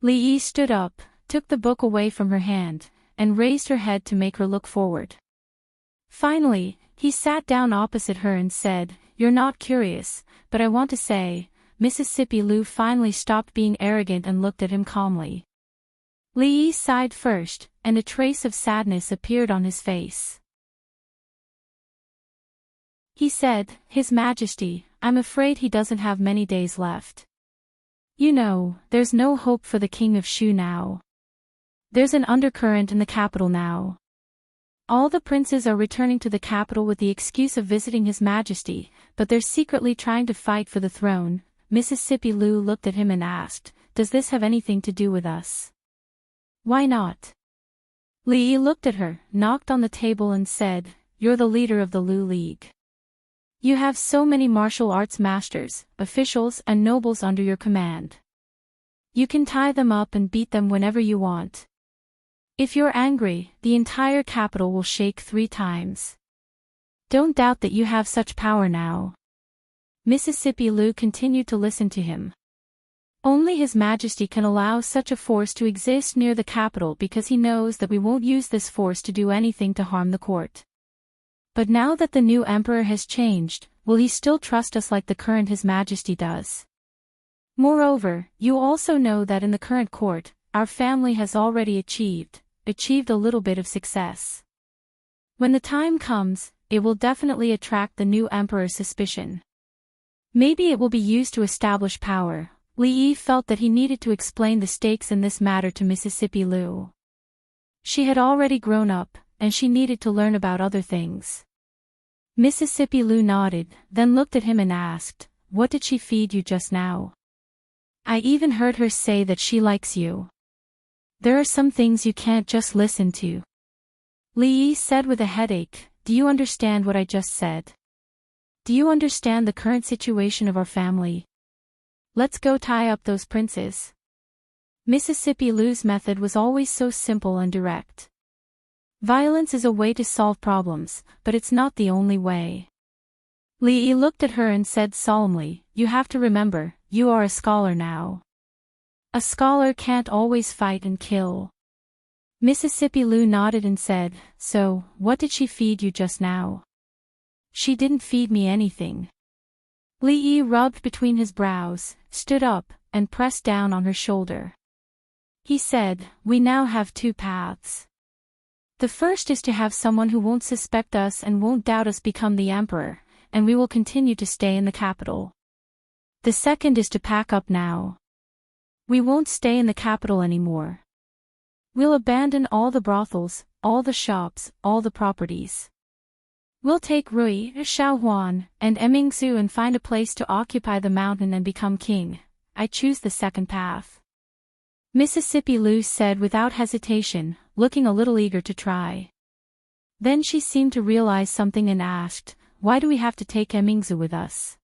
Li Yi stood up, took the book away from her hand, and raised her head to make her look forward. Finally, he sat down opposite her and said, "You're not curious, but I want to say," Mississippi Lu finally stopped being arrogant and looked at him calmly. Li Yi sighed first, and a trace of sadness appeared on his face. He said, "His Majesty, I'm afraid he doesn't have many days left. You know, there's no hope for the King of Shu now. There's an undercurrent in the capital now. All the princes are returning to the capital with the excuse of visiting His Majesty, but they're secretly trying to fight for the throne." Mississippi Lu looked at him and asked, "Does this have anything to do with us?" "Why not?" Li Yi looked at her, knocked on the table and said, "You're the leader of the Lu League. You have so many martial arts masters, officials and nobles under your command. You can tie them up and beat them whenever you want. If you're angry, the entire capital will shake 3 times. Don't doubt that you have such power now." Mississippi Lu continued to listen to him. "Only His Majesty can allow such a force to exist near the capital because he knows that we won't use this force to do anything to harm the court. But now that the new emperor has changed, will he still trust us like the current His Majesty does? Moreover, you also know that in the current court, our family has already achieved a little bit of success. When the time comes, it will definitely attract the new emperor's suspicion. Maybe it will be used to establish power." Li Yi felt that he needed to explain the stakes in this matter to Mississippi Lu. She had already grown up, and she needed to learn about other things. Mississippi Lu nodded, then looked at him and asked, "What did she feed you just now? I even heard her say that she likes you. There are some things you can't just listen to." Li Yi said with a headache, "Do you understand what I just said? Do you understand the current situation of our family? Let's go tie up those princes." Mississippi Lu's method was always so simple and direct. Violence is a way to solve problems, but it's not the only way. Li Yi looked at her and said solemnly, "You have to remember, you are a scholar now. A scholar can't always fight and kill." Mississippi Lu nodded and said, "So, what did she feed you just now?" "She didn't feed me anything." Li Yi rubbed between his brows, stood up, and pressed down on her shoulder. He said, "We now have 2 paths. The first is to have someone who won't suspect us and won't doubt us become the emperor, and we will continue to stay in the capital. The second is to pack up now. We won't stay in the capital anymore. We'll abandon all the brothels, all the shops, all the properties. We'll take Rui, Xiaohuan, and Emingsu and find a place to occupy the mountain and become king. I choose the second path." Mississippi Lu said without hesitation, looking a little eager to try. Then she seemed to realize something and asked, "Why do we have to take Emingzu with us?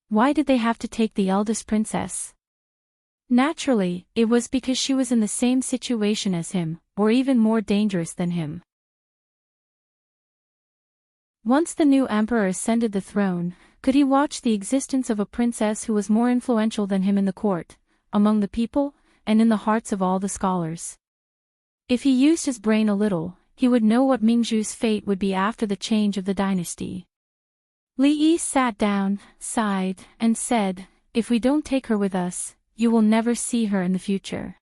Why did they have to take the eldest princess?" Naturally, it was because she was in the same situation as him, or even more dangerous than him. Once the new emperor ascended the throne, could he watch the existence of a princess who was more influential than him in the court, among the people, and in the hearts of all the scholars? If he used his brain a little, he would know what Mingzhu's fate would be after the change of the dynasty. Li Yi sat down, sighed, and said, "If we don't take her with us, you will never see her in the future.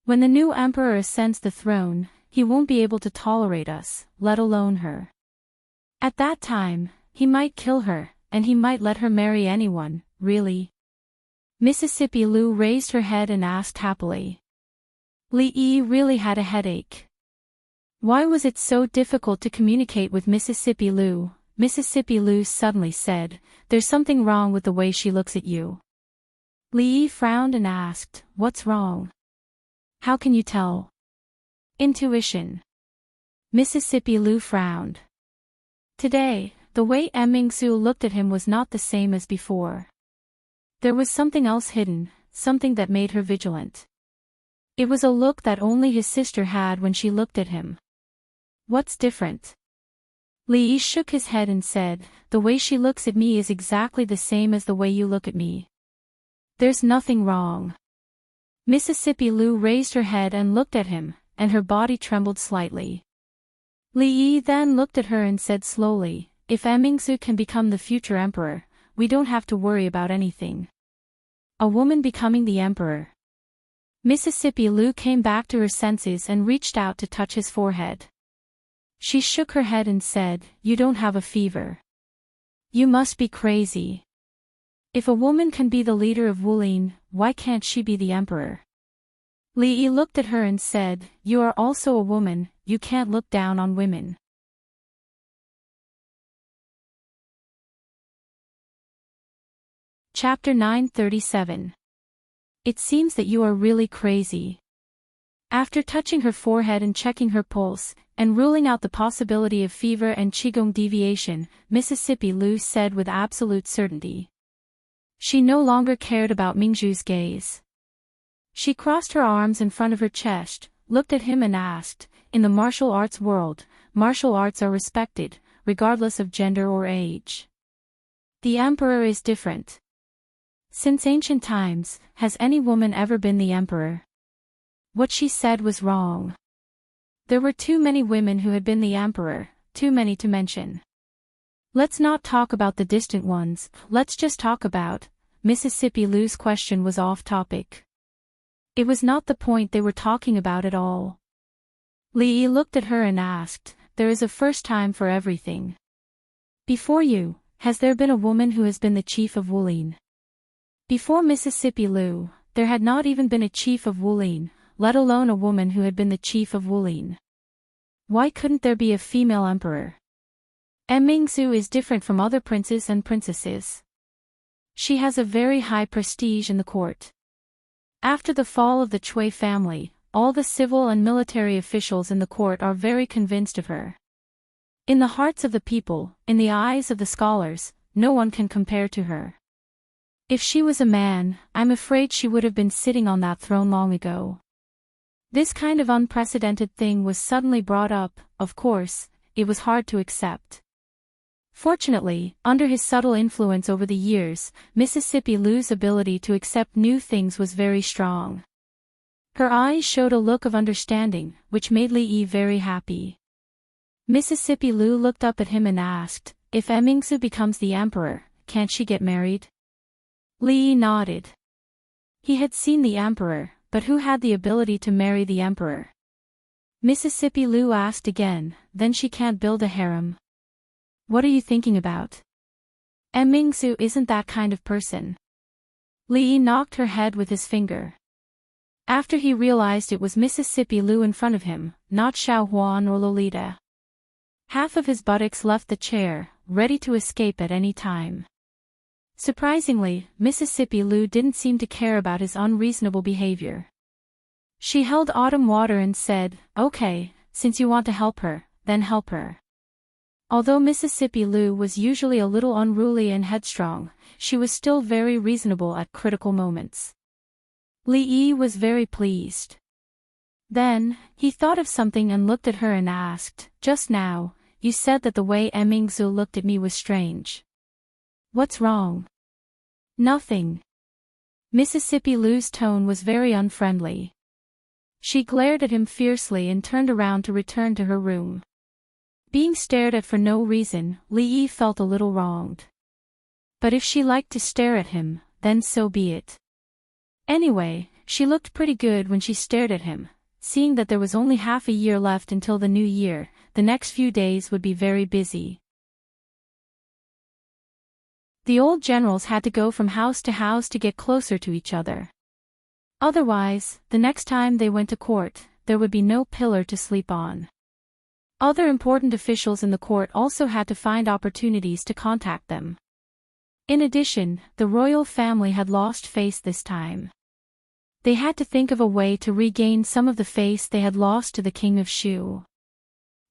When the new emperor ascends the throne, he won't be able to tolerate us, let alone her. At that time, he might kill her, and he might let her marry anyone, really." Mississippi Lu raised her head and asked happily. Li Yi really had a headache. Why was it so difficult to communicate with Mississippi Lu? Mississippi Lu suddenly said, "There's something wrong with the way she looks at you." Li Yi frowned and asked, "What's wrong? How can you tell?" "Intuition." Mississippi Lu frowned. Today, the way Mingzhu looked at him was not the same as before. There was something else hidden, something that made her vigilant. It was a look that only his sister had when she looked at him. "What's different?" Li Yi shook his head and said, "The way she looks at me is exactly the same as the way you look at me. There's nothing wrong." Mississippi Lu raised her head and looked at him, and her body trembled slightly. Li Yi then looked at her and said slowly, "If Mingzhu can become the future emperor, we don't have to worry about anything. A woman becoming the emperor." Mississippi Lu came back to her senses and reached out to touch his forehead. She shook her head and said, "You don't have a fever. You must be crazy. If a woman can be the leader of Wulin, why can't she be the emperor?" Li Yi looked at her and said, "You are also a woman, you can't look down on women." Chapter 937. It seems that you are really crazy. After touching her forehead and checking her pulse, and ruling out the possibility of fever and qigong deviation, Mississippi Lu said with absolute certainty. She no longer cared about Mingzhu's gaze. She crossed her arms in front of her chest, looked at him and asked, "In the martial arts world, martial arts are respected, regardless of gender or age. The emperor is different. Since ancient times, has any woman ever been the emperor?" What she said was wrong. There were too many women who had been the emperor, too many to mention. "Let's not talk about the distant ones, let's just talk about..." Mississippi Lu's question was off topic. It was not the point they were talking about at all. Li Yi looked at her and asked, "There is a first time for everything. Before you, has there been a woman who has been the chief of Wulin?" Before Mississippi Lu, there had not even been a chief of Wulin, let alone a woman who had been the chief of Wulin. Why couldn't there be a female emperor? Mingzhu is different from other princes and princesses. She has a very high prestige in the court. After the fall of the Cui family, all the civil and military officials in the court are very convinced of her. In the hearts of the people, in the eyes of the scholars, no one can compare to her. If she was a man, I'm afraid she would have been sitting on that throne long ago. This kind of unprecedented thing was suddenly brought up, of course, it was hard to accept. Fortunately, under his subtle influence over the years, Mississippi Lu's ability to accept new things was very strong. Her eyes showed a look of understanding, which made Li Yi very happy. Mississippi Lu looked up at him and asked, "If Mingzhu becomes the emperor, can't she get married?" Li Yi nodded. He had seen the emperor, but who had the ability to marry the emperor? Mississippi Lu asked again, "Then she can't build a harem?" "What are you thinking about? Mingzhu isn't that kind of person." Li Yi knocked her head with his finger. After he realized it was Mississippi Lu in front of him, not Xiao Huan or Lolita. Half of his buttocks left the chair, ready to escape at any time. Surprisingly, Mississippi Lu didn't seem to care about his unreasonable behavior. She held Autumn water and said, "Okay, since you want to help her, then help her." Although Mississippi Lou was usually a little unruly and headstrong, she was still very reasonable at critical moments. Lee was very pleased. Then, he thought of something and looked at her and asked, "Just now, you said that the way Mingzu looked at me was strange. What's wrong?" "Nothing." Mississippi Lou's tone was very unfriendly. She glared at him fiercely and turned around to return to her room. Being stared at for no reason, Lee felt a little wronged. But if she liked to stare at him, then so be it. Anyway, she looked pretty good when she stared at him. Seeing that there was only half a year left until the new year, the next few days would be very busy. The old generals had to go from house to house to get closer to each other. Otherwise, the next time they went to court, there would be no pillow to sleep on. Other important officials in the court also had to find opportunities to contact them. In addition, the royal family had lost face this time. They had to think of a way to regain some of the face they had lost to the king of Shu.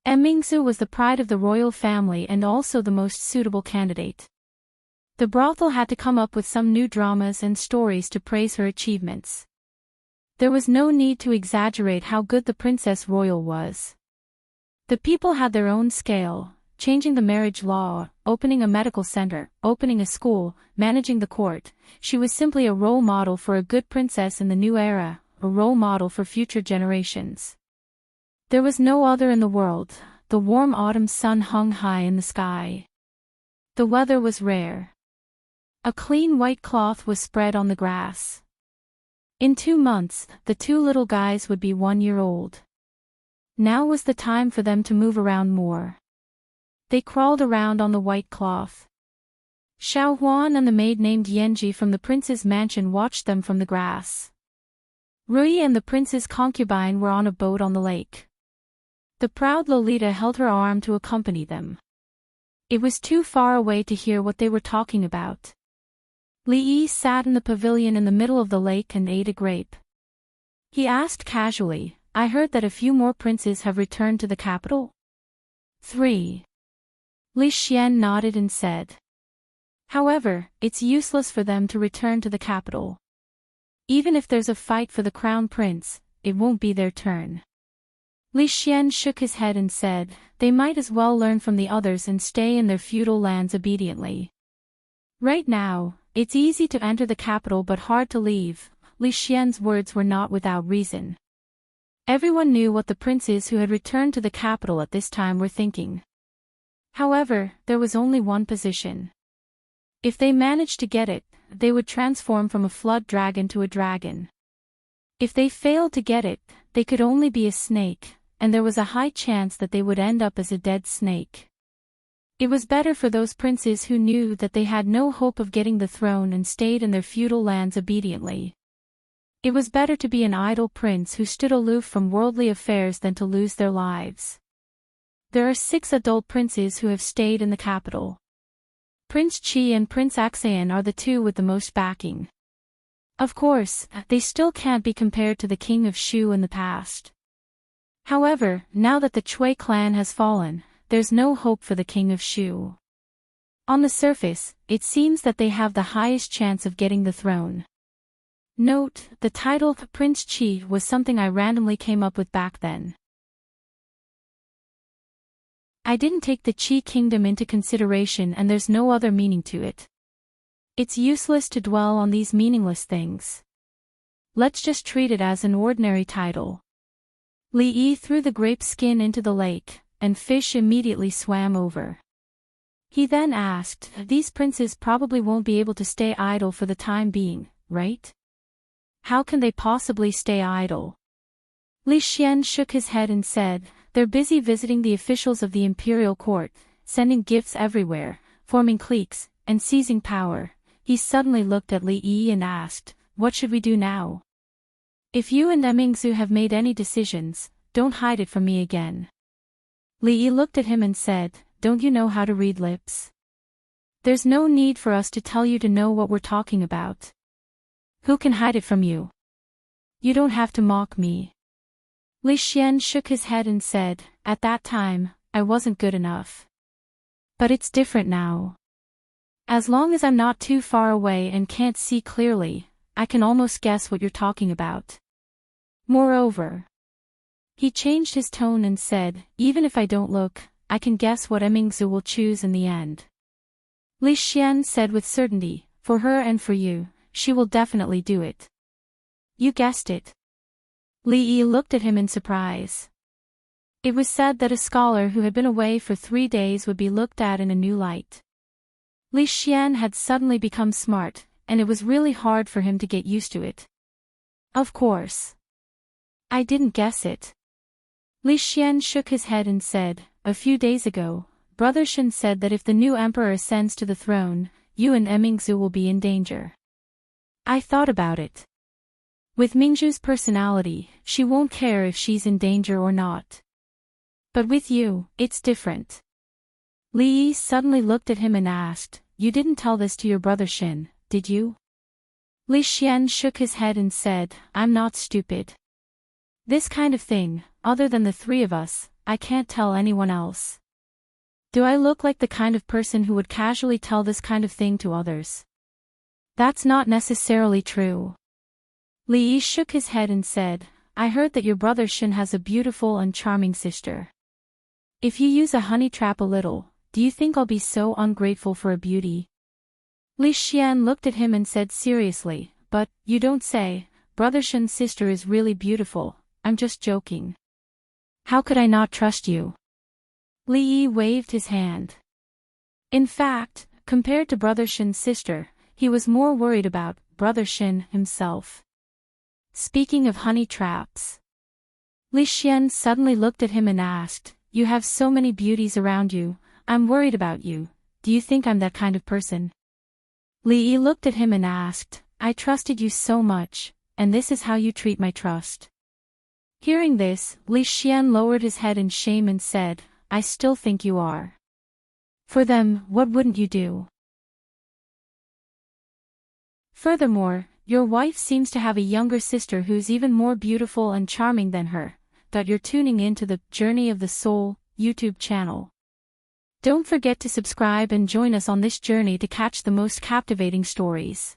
Mingzu was the pride of the royal family and also the most suitable candidate. The brothel had to come up with some new dramas and stories to praise her achievements. There was no need to exaggerate how good the princess royal was. The people had their own scale, changing the marriage law, opening a medical center, opening a school, managing the court. She was simply a role model for a good princess in the new era, a role model for future generations. There was no other in the world. The warm autumn sun hung high in the sky. The weather was rare. A clean white cloth was spread on the grass. In 2 months, the 2 little guys would be 1 year old. Now was the time for them to move around more. They crawled around on the white cloth. Xiao Huan and the maid named Yanji from the prince's mansion watched them from the grass. Rui and the prince's concubine were on a boat on the lake. The proud Lolita held her arm to accompany them. It was too far away to hear what they were talking about. Li sat in the pavilion in the middle of the lake and ate a grape. He asked casually, "I heard that a few more princes have returned to the capital?" 3. Li Xian nodded and said. "However, it's useless for them to return to the capital. Even if there's a fight for the crown prince, it won't be their turn." Li Xian shook his head and said, "They might as well learn from the others and stay in their feudal lands obediently. Right now, it's easy to enter the capital but hard to leave." Li Xian's words were not without reason. Everyone knew what the princes who had returned to the capital at this time were thinking. However, there was only one position. If they managed to get it, they would transform from a flood dragon to a dragon. If they failed to get it, they could only be a snake, and there was a high chance that they would end up as a dead snake. It was better for those princes who knew that they had no hope of getting the throne and stayed in their feudal lands obediently. It was better to be an idle prince who stood aloof from worldly affairs than to lose their lives. There are 6 adult princes who have stayed in the capital. Prince Qi and Prince Axayan are the 2 with the most backing. Of course, they still can't be compared to the king of Shu in the past. However, now that the Chui clan has fallen, there's no hope for the king of Shu. On the surface, it seems that they have the highest chance of getting the throne. Note, the title Prince Qi was something I randomly came up with back then. I didn't take the Qi kingdom into consideration and there's no other meaning to it. It's useless to dwell on these meaningless things. Let's just treat it as an ordinary title. Li Yi threw the grape skin into the lake, and fish immediately swam over. He then asked, "These princes probably won't be able to stay idle for the time being, right? How can they possibly stay idle?" Li Xian shook his head and said, "They're busy visiting the officials of the imperial court, sending gifts everywhere, forming cliques, and seizing power." He suddenly looked at Li Yi and asked, "What should we do now? If you and Mingzu have made any decisions, don't hide it from me again." Li Yi looked at him and said, "Don't you know how to read lips? There's no need for us to tell you to know what we're talking about. Who can hide it from you?" You don't have to mock me. Li Xian shook his head and said, at that time, I wasn't good enough. But it's different now. As long as I'm not too far away and can't see clearly, I can almost guess what you're talking about. Moreover, he changed his tone and said, even if I don't look, I can guess what Emingzu will choose in the end. Li Xian said with certainty, for her and for you, she will definitely do it. You guessed it. Li Yi looked at him in surprise. It was said that a scholar who had been away for 3 days would be looked at in a new light. Li Xian had suddenly become smart, and it was really hard for him to get used to it. Of course. I didn't guess it. Li Xian shook his head and said, a few days ago, Brother Shen said that if the new emperor ascends to the throne, you and Emingzu will be in danger. I thought about it. With Mingzhu's personality, she won't care if she's in danger or not. But with you, it's different. Li Yi suddenly looked at him and asked, you didn't tell this to your brother Shen, did you? Li Xian shook his head and said, I'm not stupid. This kind of thing, other than the 3 of us, I can't tell anyone else. Do I look like the kind of person who would casually tell this kind of thing to others? That's not necessarily true. Li Yi shook his head and said, I heard that your brother Shen has a beautiful and charming sister. If you use a honey trap a little, do you think I'll be so ungrateful for a beauty? Li Xian looked at him and said seriously, but, you don't say, brother Shen's sister is really beautiful, I'm just joking. How could I not trust you? Li Yi waved his hand. In fact, compared to brother Shen's sister, he was more worried about brother Shen himself. Speaking of honey traps. Li Xian suddenly looked at him and asked, you have so many beauties around you, I'm worried about you, do you think I'm that kind of person? Li Yi looked at him and asked, I trusted you so much, and this is how you treat my trust. Hearing this, Li Xian lowered his head in shame and said, I still think you are. For them, what wouldn't you do? Furthermore, your wife seems to have a younger sister who's even more beautiful and charming than her. You're tuning into the Journey of the Soul YouTube channel. Don't forget to subscribe and join us on this journey to catch the most captivating stories.